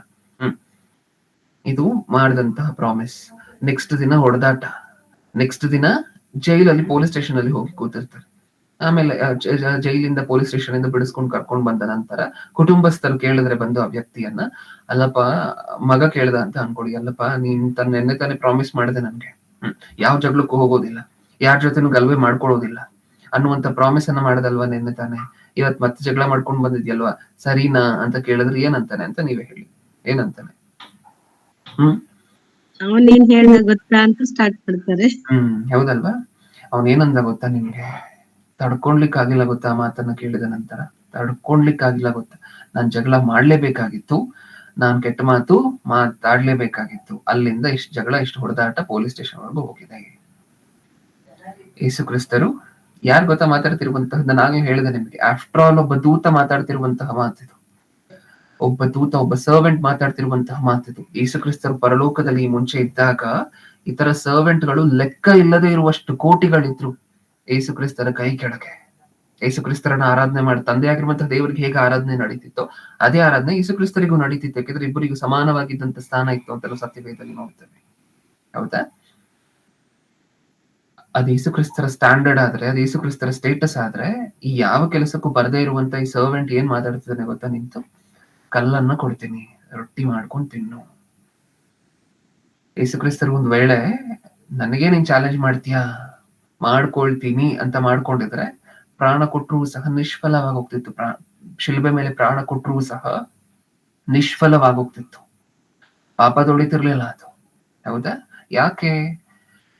ಇದು ಮಾಡಿದಂತಹ ಪ್ರಾಮಿಸ್. ನೆಕ್ಸ್ಟ್ ದಿನ ಹೊಡೆದಾಟ, ನೆಕ್ಸ್ಟ್ ದಿನ ಜೈಲಲ್ಲಿ, ಪೊಲೀಸ್ ಸ್ಟೇಷನ್ ಅಲ್ಲಿ ಹೋಗಿ ಕೂತಿರ್ತಾರೆ. ಆಮೇಲೆ ಜೈಲಿಂದ ಪೊಲೀಸ್ ಸ್ಟೇಷನ್ ಇಂದ ಬಿಡಿಸ್ಕೊಂಡು ಕರ್ಕೊಂಡ್ ಬಂದ ನಂತರ ಕುಟುಂಬಸ್ಥರು ಕೇಳಿದ್ರೆ ಬಂದು ಆ ವ್ಯಕ್ತಿಯನ್ನ, ಅಲ್ಲಪ್ಪ ಮಗ ಕೇಳ್ದ ಅಂತ ಅನ್ಕೊಳ್ಳಿ, ಅಲ್ಲಪ್ಪ ನೀನ್ ನೆನ್ನೆ ತಾನೇ ಪ್ರಾಮಿಸ್ ಮಾಡಿದೆ ನನ್ಗೆ, ಯಾವ ಜಗಳಕ್ಕೂ ಹೋಗೋದಿಲ್ಲ, ಯಾರ ಜೊತೆನೂ ಗಲಭೆ ಮಾಡ್ಕೊಳ್ಳೋದಿಲ್ಲ ಅನ್ನುವಂತ ಪ್ರಾಮಿಸ್ ಅನ್ನ ಮಾಡದಲ್ವಾ ನೆನ್ನೆ ತಾನೆ, ಇವತ್ ಮತ್ತೆ ಜಗಳ ಮಾಡ್ಕೊಂಡ್ ಬಂದಿದ್ಯಲ್ವಾ, ಸರಿನಾ ಅಂತ ಕೇಳಿದ್ರೆ ಏನಂತಾನೆ ಅಂತ ನೀವೇ ಹೇಳಿ. ಏನಂತಾನೆ? ಅವನೇನ್ ಹೇಳ್ದ ಗೊತ್ತಾ ಅಂತ ಸ್ಟಾರ್ಟ್ ಮಾಡ್ತಾರೆ. ಹೌದಲ್ವಾ? ಅವನೇನಂದ ಗೊತ್ತಾ ನಿಮ್ಗೆ? ತಡ್ಕೊಳ್ಲಿಕ್ಕಾಗಿಲ್ಲ ಗೊತ್ತಾ? ಮಾತನ್ನ ಕೇಳಿದ ನಂತರ ತಡ್ಕೊಳ್ಲಿಕ್ಕಾಗಿಲ್ಲ ಗೊತ್ತಾ? ನಾನ್ ಜಗಳ ಮಾಡ್ಲೇಬೇಕಾಗಿತ್ತು, ನಾನ್ ಕೆಟ್ಟ ಮಾತು ಮಾತಾಡ್ಲೇಬೇಕಾಗಿತ್ತು, ಅಲ್ಲಿಂದ ಇಷ್ಟು ಜಗಳ, ಇಷ್ಟು ಹೊಡೆದಾಟ, ಪೊಲೀಸ್ ಸ್ಟೇಷನ್ ವರೆಗೂ ಹೋಗಿದೆ. ಯೇಸುಕ್ರಿಸ್ತರು ಯಾರು ಗೊತ್ತಾ ಮಾತಾಡ್ತಿರುವಂತಹದ್ದು? ನಾನೇ ಹೇಳಿದೆ ನಿಮ್ಗೆ, ಆಫ್ಟರ್ ಆಲ್ ಒಬ್ಬ ದೂತ ಮಾತಾಡ್ತಿರುವಂತಹ ಮಾತಿದು. ಒಬ್ಬ ದೂತ, ಒಬ್ಬ ಸರ್ವೆಂಟ್ ಮಾತಾಡ್ತಿರುವಂತಹ ಮಾತಿದು. ಯೇಸುಕ್ರಿಸ್ತರು ಪರಲೋಕದಲ್ಲಿ ಮುಂಚೆ ಇದ್ದಾಗ ಇತರ ಸರ್ವೆಂಟ್ಗಳು ಲೆಕ್ಕ ಇಲ್ಲದೆ ಇರುವಷ್ಟು ಕೋಟಿಗಳಿದ್ರು ಯೇಸುಕ್ರಿಸ್ತರ ಕೈ ಕೆಳಗೆ. ಯೇಸುಕ್ರಿಸ್ತರನ್ನ ಆರಾಧನೆ ಮಾಡಿ ತಂದೆ ಆಗಿರುವಂತಹ ದೇವರಿಗೆ ಹೇಗೆ ಆರಾಧನೆ ನಡೀತಿತ್ತೋ ಅದೇ ಆರಾಧನೆ ಯೇಸುಕ್ರಿಸ್ತರಿಗೂ ನಡೀತಿತ್ತು. ಯಾಕಂದ್ರೆ ಇಬ್ಬರಿಗೂ ಸಮಾನವಾಗಿದ್ದಂತ ಸ್ಥಾನ ಇತ್ತು ಅಂತ ಸತ್ಯವೇದದಲ್ಲಿ ನೋಡ್ತೇವೆ. ಹೌದಾ? ಅದು ಯೇಸುಕ್ರಿಸ್ತರ ಸ್ಟ್ಯಾಂಡರ್ಡ್ ಆದ್ರೆ, ಅದು ಯೇಸುಕ್ರಿಸ್ತರ ಸ್ಟೇಟಸ್ ಆದ್ರೆ, ಈ ಯಾವ ಕೆಲಸಕ್ಕೂ ಬರದೇ ಇರುವಂತ ಈ ಸರ್ವೆಂಟ್ ಏನ್ ಮಾತಾಡ್ತಿದ್ದಾನೆ ಗೊತ್ತಾ? ನಿಂತು ಕಲ್ಲನ್ನ ಕೊಡ್ತೀನಿ, ರೊಟ್ಟಿ ಮಾಡ್ಕೊಂಡು ತಿನ್ನು. ಯೇಸುಕ್ರಿಸ್ತರು ಒಂದ್ ವೇಳೆ ನನಗೆ ನೀನ್ ಚಾಲೆಂಜ್ ಮಾಡ್ತೀಯಾ, ಮಾಡ್ಕೊಳ್ತೀನಿ ಅಂತ ಮಾಡ್ಕೊಂಡಿದ್ರೆ ಪ್ರಾಣ ಕೊಟ್ಟರು ಸಹ ನಿಷ್ಫಲವಾಗಿ ಹೋಗ್ತಿತ್ತು. ಶಿಲ್ಬೆ ಮೇಲೆ ಪ್ರಾಣ ಕೊಟ್ಟರು ಸಹ ನಿಷ್ಫಲವಾಗಿ ಹೋಗ್ತಿತ್ತು. ಪಾಪ ತೊಳಿತಿರ್ಲಿಲ್ಲ ಅದು. ಹೌದಾ? ಯಾಕೆ?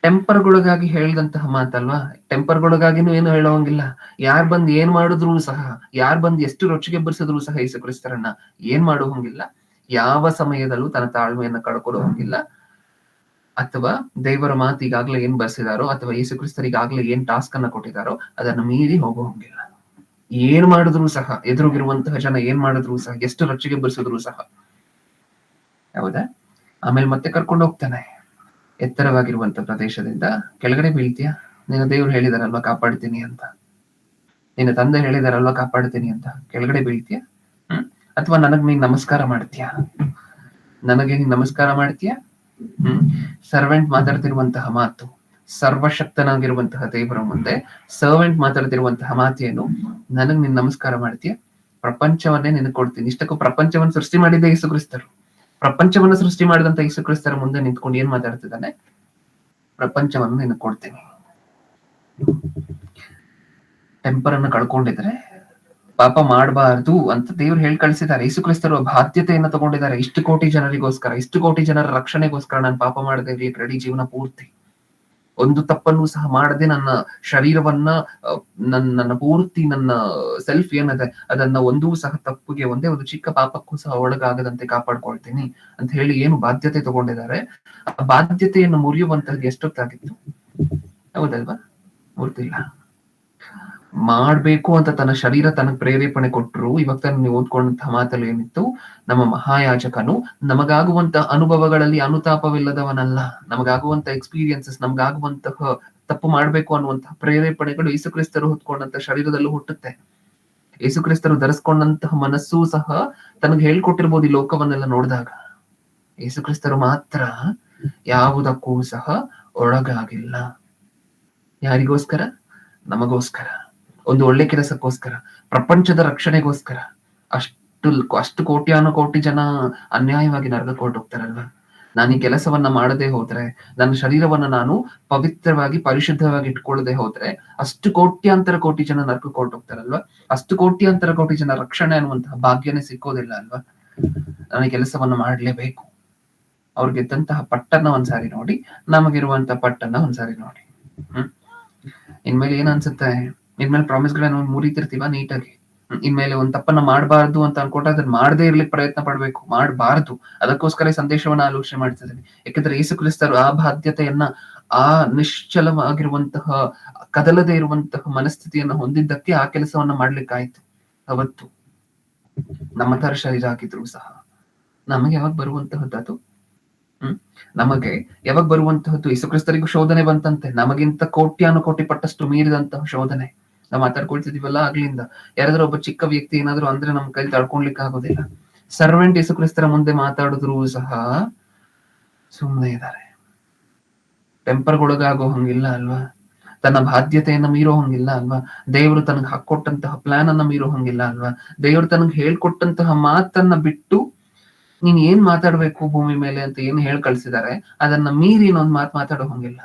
ಟೆಂಪರ್ಗೊಳಗಾಗಿ ಹೇಳಿದಂತಹ ಮಾತಲ್ವಾ? ಟೆಂಪರ್ಗೊಳಗಾಗಿನೂ ಏನು ಹೇಳೋಂಗಿಲ್ಲ. ಯಾರ್ ಬಂದ್ ಏನ್ ಮಾಡಿದ್ರು ಸಹ, ಯಾರ್ ಬಂದ್ ಎಷ್ಟು ರೊಚ್ಚಿಗೆ ಬರ್ಸಿದ್ರು ಸಹ ಯೇಸುಕ್ರಿಸ್ತರನ್ನ ಏನ್ ಮಾಡುವಂಗಿಲ್ಲ. ಯಾವ ಸಮಯದಲ್ಲೂ ತನ್ನ ತಾಳ್ಮೆಯನ್ನ ಕಳ್ಕೊಳ್ಳೋ ಹಂಗಿಲ್ಲ. ಅಥವಾ ದೇವರ ಮಾತು ಈಗಾಗ್ಲೇ ಏನ್ ಬರ್ಸಿದಾರೋ, ಅಥವಾ ಯೇಸುಕ್ರಿಸ್ತರಿಗಾಗ್ಲೇ ಏನ್ ಟಾಸ್ಕ್ ಅನ್ನ ಕೊಟ್ಟಿದಾರೋ ಅದನ್ನ ಮೀರಿ ಹೋಗೋ ಹಂಗಿಲ್ಲ. ಏನ್ ಮಾಡಿದ್ರು ಸಹ, ಎದುರುಗಿರುವಂತಹ ಜನ ಏನ್ ಮಾಡಿದ್ರು ಸಹ, ಎಷ್ಟು ರೊಚ್ಚಿಗೆ ಬರ್ಸಿದ್ರು ಸಹ. ಹೌದಾ? ಆಮೇಲೆ ಮತ್ತೆ ಕರ್ಕೊಂಡು ಹೋಗ್ತಾನೆ ಎತ್ತರವಾಗಿರುವಂತ ಪ್ರದೇಶದಿಂದ. ಕೆಳಗಡೆ ಬೀಳ್ತೀಯಾ? ನಿನ್ನ ದೇವ್ರು ಹೇಳಿದಾರಲ್ವಾ ಕಾಪಾಡ್ತೀನಿ ಅಂತ, ನಿನ್ನ ತಂದೆ ಹೇಳಿದಾರಲ್ವಾ ಕಾಪಾಡ್ತೀನಿ ಅಂತ, ಕೆಳಗಡೆ ಬೀಳ್ತೀಯಾ? ಅಥವಾ ನನಗ್ ನೀನ್ ನಮಸ್ಕಾರ ಮಾಡ್ತೀಯಾ? ನನಗೆ ನೀನ್ ನಮಸ್ಕಾರ ಮಾಡ್ತೀಯಾ? ಸರ್ವೆಂಟ್ ಮಾತಾಡ್ತಿರುವಂತಹ ಮಾತು, ಸರ್ವಶಕ್ತನಾಗಿರುವಂತಹ ದೇವರ ಮುಂದೆ ಸರ್ವೆಂಟ್ ಮಾತಾಡ್ತಿರುವಂತಹ ಮಾತೇನು? ನನಗ್ ನೀನ್ ನಮಸ್ಕಾರ ಮಾಡ್ತೀಯ? ಪ್ರಪಂಚವನ್ನೇ ನಿನಗೆ ಕೊಡ್ತೀನಿ. ಇಷ್ಟಕ್ಕೂ ಪ್ರಪಂಚವನ್ನು ಸೃಷ್ಟಿ ಮಾಡಿದ್ದೆ ಯೇಸುಕ್ರಿಸ್ತರು. ಪ್ರಪಂಚವನ್ನು ಸೃಷ್ಟಿ ಮಾಡಿದಂತ ಯೇಸುಕ್ರಿಸ್ತರ ಮುಂದೆ ನಿಂತ್ಕೊಂಡು ಏನ್ ಮಾತಾಡ್ತಿದ್ದಾನೆ? ಪ್ರಪಂಚವನ್ನು ನಿನಗೆ ಕೊಡ್ತೀನಿ. ಟೆಂಪರ್ ಅನ್ನು ಕಳ್ಕೊಂಡಿದ್ರೆ ಪಾಪ ಮಾಡಬಾರ್ದು ಅಂತ ದೇವ್ರು ಹೇಳಿ ಕಳಿಸಿದ್ದಾರೆ. ಯೇಸುಕ್ರಿಸ್ತರು ಬಾಧ್ಯತೆಯನ್ನ ತಗೊಂಡಿದ್ದಾರೆ. ಇಷ್ಟು ಕೋಟಿ ಜನರಿಗೋಸ್ಕರ, ಇಷ್ಟು ಕೋಟಿ ಜನರ ರಕ್ಷಣೆಗೋಸ್ಕರ ನಾನು ಪಾಪ ಮಾಡದೆ ಇರ್ಲಿಕ್ಕೆ ರೆಡಿ ಜೀವನ ಪೂರ್ತಿ. ಒಂದು ತಪ್ಪನ್ನು ಸಹ ಮಾಡದೆ ನನ್ನ ಶರೀರವನ್ನ, ನನ್ನ ಪೂರ್ತಿ ನನ್ನ ಸೆಲ್ಫ್ ಏನಿದೆ ಅದನ್ನ ಒಂದೂ ಸಹ ತಪ್ಪಿಗೆ, ಒಂದೇ ಒಂದು ಚಿಕ್ಕ ಪಾಪಕ್ಕೂ ಸಹ ಒಳಗಾಗದಂತೆ ಕಾಪಾಡ್ಕೊಳ್ತೀನಿ ಅಂತ ಹೇಳಿ ಏನು ಬಾಧ್ಯತೆ ತಗೊಂಡಿದ್ದಾರೆ. ಆ ಬಾಧ್ಯತೆಯನ್ನು ಮುರಿಯುವಂತದ್ದು ಎಷ್ಟೊತ್ತಾಗಿತ್ತು? ಹೌದಲ್ವಾ? ಮುರಿದಿಲ್ಲ. ಮಾಡ್ಬೇಕು ಅಂತ ತನ್ನ ಶರೀರ ತನಗ್ ಪ್ರೇರೇಪಣೆ ಕೊಟ್ಟರು. ಇವಾಗ ನೀವು ಓದ್ಕೊಂಡಂತಹ ಮಾತಲ್ಲಿ ಏನಿತ್ತು? ನಮ್ಮ ಮಹಾಯಾಜಕನು ನಮಗಾಗುವಂತಹ ಅನುಭವಗಳಲ್ಲಿ ಅನುತಾಪವಿಲ್ಲದವನಲ್ಲ. ನಮಗಾಗುವಂತಹ ಎಕ್ಸ್ಪೀರಿಯನ್ಸಸ್, ನಮಗಾಗುವಂತಹ ತಪ್ಪು ಮಾಡ್ಬೇಕು ಅನ್ನುವಂತಹ ಪ್ರೇರೇಪಣೆಗಳು ಯೇಸುಕ್ರಿಸ್ತರು ಹೊತ್ಕೊಂಡಂತ ಶರೀರದಲ್ಲೂ ಹುಟ್ಟುತ್ತೆ. ಯೇಸುಕ್ರಿಸ್ತರು ಧರಿಸ್ಕೊಂಡಂತಹ ಮನಸ್ಸೂ ಸಹ ತನಗೆ ಹೇಳ್ಕೊಟ್ಟಿರ್ಬೋದು ಈ ಲೋಕವನ್ನೆಲ್ಲ ನೋಡಿದಾಗ. ಯೇಸುಕ್ರಿಸ್ತರು ಮಾತ್ರ ಯಾವುದಕ್ಕೂ ಸಹ ಒಳಗಾಗಿಲ್ಲ. ಯಾರಿಗೋಸ್ಕರ? ನಮಗೋಸ್ಕರ, ಒಂದು ಒಳ್ಳೆ ಕೆಲಸಕ್ಕೋಸ್ಕರ, ಪ್ರಪಂಚದ ರಕ್ಷಣೆಗೋಸ್ಕರ. ಅಷ್ಟು ಕೋಟಿ ಜನ ಅನ್ಯಾಯವಾಗಿ ನರಕಕ್ಕೆ ಹೊರಟೋಗ್ತಾರಲ್ವಾ? ನಾನು ಈ ಕೆಲಸವನ್ನ ಮಾಡದೆ ಹೋದ್ರೆ, ನನ್ನ ಶರೀರವನ್ನ ನಾನು ಪವಿತ್ರವಾಗಿ ಪರಿಶುದ್ಧವಾಗಿ ಇಟ್ಕೊಳ್ಳದೆ ಹೋದ್ರೆ ಅಷ್ಟು ಕೋಟಿ ಜನ ನರಕಕ್ಕೆ ಹೊರಟೋಗ್ತಾರಲ್ವಾ? ಅಷ್ಟು ಕೋಟಿ ಜನ ರಕ್ಷಣೆ ಅನ್ನುವಂತಹ ಭಾಗ್ಯನೇ ಸಿಕ್ಕೋದಿಲ್ಲ ಅಲ್ವಾ? ನಾನು ಈ ಕೆಲಸವನ್ನ ಮಾಡ್ಲೇಬೇಕು. ಅವ್ರಿಗೆ ಇದ್ದಂತಹ ಪಟ್ಟನ್ನ ಒಂದ್ಸಾರಿ ನೋಡಿ, ನಮಗಿರುವಂತಹ ಪಟ್ಟನ್ನ ಒಂದ್ಸಾರಿ ನೋಡಿ. ಇನ್ಮೇಲೆ ಏನ್ ಅನ್ಸುತ್ತೆ? ಇನ್ಮೇಲೆ ಪ್ರಾಮಿಸ್ಗಳನ್ನ ಮುರಿತಿರ್ತೀವ ನೀಟಾಗಿ. ಇನ್ಮೇಲೆ ಒಂದ್ ತಪ್ಪನ್ನ ಮಾಡಬಾರ್ದು ಅಂತ ಅನ್ಕೊಂಡ್ರೆ ಅದನ್ನ ಮಾಡದೇ ಇರ್ಲಿಕ್ಕೆ ಪ್ರಯತ್ನ ಪಡ್ಬೇಕು. ಮಾಡಬಾರ್ದು. ಅದಕ್ಕೋಸ್ಕರ ಸಂದೇಶವನ್ನ ಆಲೋಚನೆ ಮಾಡ್ತಿದ್ದೀನಿ. ಯಾಕಂದ್ರೆ ಯೇಸುಕ್ರಿಸ್ತರು ಆ ಬಾಧ್ಯತೆಯನ್ನ, ಆ ನಿಶ್ಚಲವಾಗಿರುವಂತಹ, ಕದಲದೇ ಇರುವಂತಹ ಮನಸ್ಥಿತಿಯನ್ನ ಹೊಂದಿದ್ದಕ್ಕೆ ಆ ಕೆಲಸವನ್ನ ಮಾಡ್ಲಿಕ್ಕಾಯ್ತು. ಅವತ್ತು ನಮ್ಮ ತರ ಶರೀರ ಹಾಕಿದ್ರು ಸಹ ನಮಗೆ ಯಾವಾಗ ಬರುವಂತಹದ್ದು? ನಮಗೆ ಯಾವಾಗ ಬರುವಂತಹದ್ದು? ಯೇಸುಕ್ರಿಸ್ತರಿಗೂ ಶೋಧನೆ ಬಂತಂತೆ, ನಮಗಿಂತ ಕೋಟಿ ಪಟ್ಟಷ್ಟು ಮೀರಿದಂತಹ ಶೋಧನೆ. ನಾವು ಮಾತಾಡ್ಕೊಳ್ತಿದೀವಲ್ಲ ಆಗ್ಲಿಂದ. ಯಾರಾದ್ರೂ ಒಬ್ಬ ಚಿಕ್ಕ ವ್ಯಕ್ತಿ ಏನಾದ್ರು ಅಂದ್ರೆ ನಮ್ ಕೈಲಿ ತಡ್ಕೊಳ್ಲಿಕ್ಕೆ ಆಗೋದಿಲ್ಲ. ಸರ್ವೆಂಟ್ ಯೇಸುಕ್ರಿಸ್ತರ ಮುಂದೆ ಮಾತಾಡಿದ್ರು ಸಹ ಸುಮ್ಮನೆ ಇದ್ದಾರೆ. ಟೆಂಪರ್ಗೊಳಗಾಗೋ ಹಂಗಿಲ್ಲ ಅಲ್ವಾ? ತನ್ನ ಬಾಧ್ಯತೆಯನ್ನ ಮೀರೋ ಹಂಗಿಲ್ಲ ಅಲ್ವಾ? ದೇವರು ತನಗ್ ಹಾಕೊಟ್ಟಂತಹ ಪ್ಲಾನ್ ಅನ್ನ ಮೀರೋ ಹಂಗಿಲ್ಲ ಅಲ್ವಾ? ದೇವರು ತನಗ್ ಹೇಳ್ಕೊಟ್ಟಂತಹ ಮಾತನ್ನ ಬಿಟ್ಟು ನೀನ್ ಏನ್ ಮಾತಾಡ್ಬೇಕು ಭೂಮಿ ಮೇಲೆ ಅಂತ ಏನ್ ಹೇಳ್ ಕಳ್ಸಿದ್ದಾರೆ ಅದನ್ನ ಮೀರಿ ಇನ್ನೊಂದ್ ಮಾತಾಡೋ ಹಂಗಿಲ್ಲ.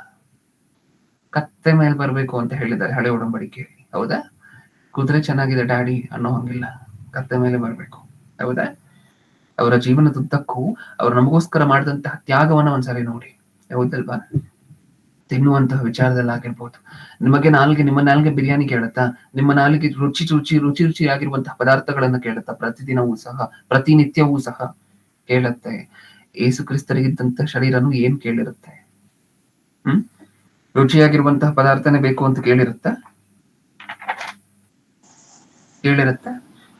ಕತ್ತೆ ಮೇಲೆ ಬರ್ಬೇಕು ಅಂತ ಹೇಳಿದ್ದಾರೆ ಹಳೆ ಒಡಂಬಡಿಕೆಯಲ್ಲಿ. ಹೌದಾ? ಕುದುರೆ ಚೆನ್ನಾಗಿದೆ ಡ್ಯಾಡಿ ಅನ್ನೋ ಹಂಗಿಲ್ಲ, ಕತ್ತೆ ಮೇಲೆ ಬರ್ಬೇಕು. ಹೌದಾ? ಅವರ ಜೀವನದುದ್ದಕ್ಕೂ ಅವ್ರು ನಮಗೋಸ್ಕರ ಮಾಡಿದಂತಹ ತ್ಯಾಗವನ್ನ ಒಂದ್ಸರಿ ನೋಡಿ. ಹೌದಲ್ವಾ? ತಿನ್ನುವಂತಹ ವಿಚಾರದಲ್ಲಿ ಆಗಿರ್ಬೋದು. ನಿಮ್ಮ ನಾಲ್ಗೆ ಬಿರಿಯಾನಿ ಕೇಳುತ್ತಾ? ನಿಮ್ಮ ನಾಲಿಗೆ ರುಚಿ ಆಗಿರುವಂತಹ ಪದಾರ್ಥಗಳನ್ನ ಕೇಳುತ್ತಾ? ಪ್ರತಿದಿನವೂ ಸಹ, ಪ್ರತಿನಿತ್ಯವೂ ಸಹ ಕೇಳುತ್ತೆ. ಯೇಸು ಕ್ರಿಸ್ತರಿಗಿದ್ದಂತಹ ಶರೀರನು ಏನ್ ಕೇಳಿರುತ್ತೆ? ರುಚಿಯಾಗಿರುವಂತಹ ಪದಾರ್ಥನೇ ಬೇಕು ಅಂತ ಕೇಳಿರುತ್ತ?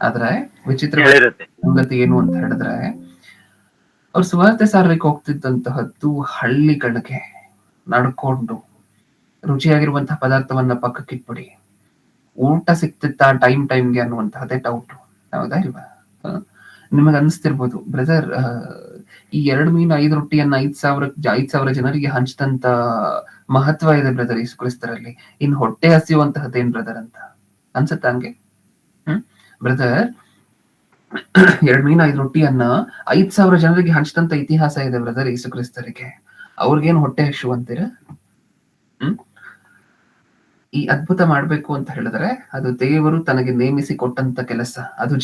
ಆದ್ರೆ ವಿಚಿತ್ರವಾದ ಹೇಳಿರುತ್ತೆ. ಸಂಗತಿ ಏನು ಅಂತ ಹೇಳಿದ್ರೆ, ಅವ್ರು ಸುವಾರ್ತೆ ಸಾರಲಿಕ್ಕೆ ಹೋಗ್ತಿದ್ದಂತಹದ್ದು ಹಳ್ಳಿಗಳಿಗೆ ನಡ್ಕೊಂಡು ರುಚಿಯಾಗಿರುವಂತಹ ಪದಾರ್ಥವನ್ನ ಪಕ್ಕಕ್ಕಿಟ್ಬಿಡಿ, ಊಟ ಸಿಕ್ತಿತ್ತಾ ಟೈಮ್ಗೆ ಅನ್ನುವಂತಹದ್ದೇ ಡೌಟ್. ಹೌದಾ ಇಲ್ವಾ? ನಿಮಗೆ ಅನಿಸ್ತಿರ್ಬೋದು, ಬ್ರದರ್ ಈ 2 ಮೀನು 5 ರೊಟ್ಟಿಯನ್ನ 5,000 ಜನರಿಗೆ ಹಂಚಿದಂತ ಮಹತ್ವ ಇದೆ ಬ್ರದರ್ ಯೇಸು ಕ್ರಿಸ್ತರಲ್ಲಿ, ಇನ್ ಹೊಟ್ಟೆ ಹಸಿಯುವಂತಹದ್ದೇನ್ ಬ್ರದರ್ ಅಂತ ಅನ್ಸುತ್ತ ಹಂಗೆ? ಬ್ರದರ್ 2 ಮೀನು 5 ರೊಟ್ಟಿಯನ್ನ 5,000 ಜನರಿಗೆ ಹಂಚಿದಂತ ಇತಿಹಾಸ ಇದೆ ಬ್ರದರ್ ಯೇಸು ಕ್ರಿಸ್ತರಿಗೆ. ಅವ್ರಿಗೇನು ಹೊಟ್ಟೆ ಹಸಿವು ಈ ಅದ್ಭುತ ಮಾಡ್ಬೇಕು ಅಂತ ಹೇಳಿದ್ರೆ ಅದು ದೇವರು ತನಗೆ ನೇಮಿಸಿ ಕೊಟ್ಟಂತ ಕೆಲಸ. ಅದು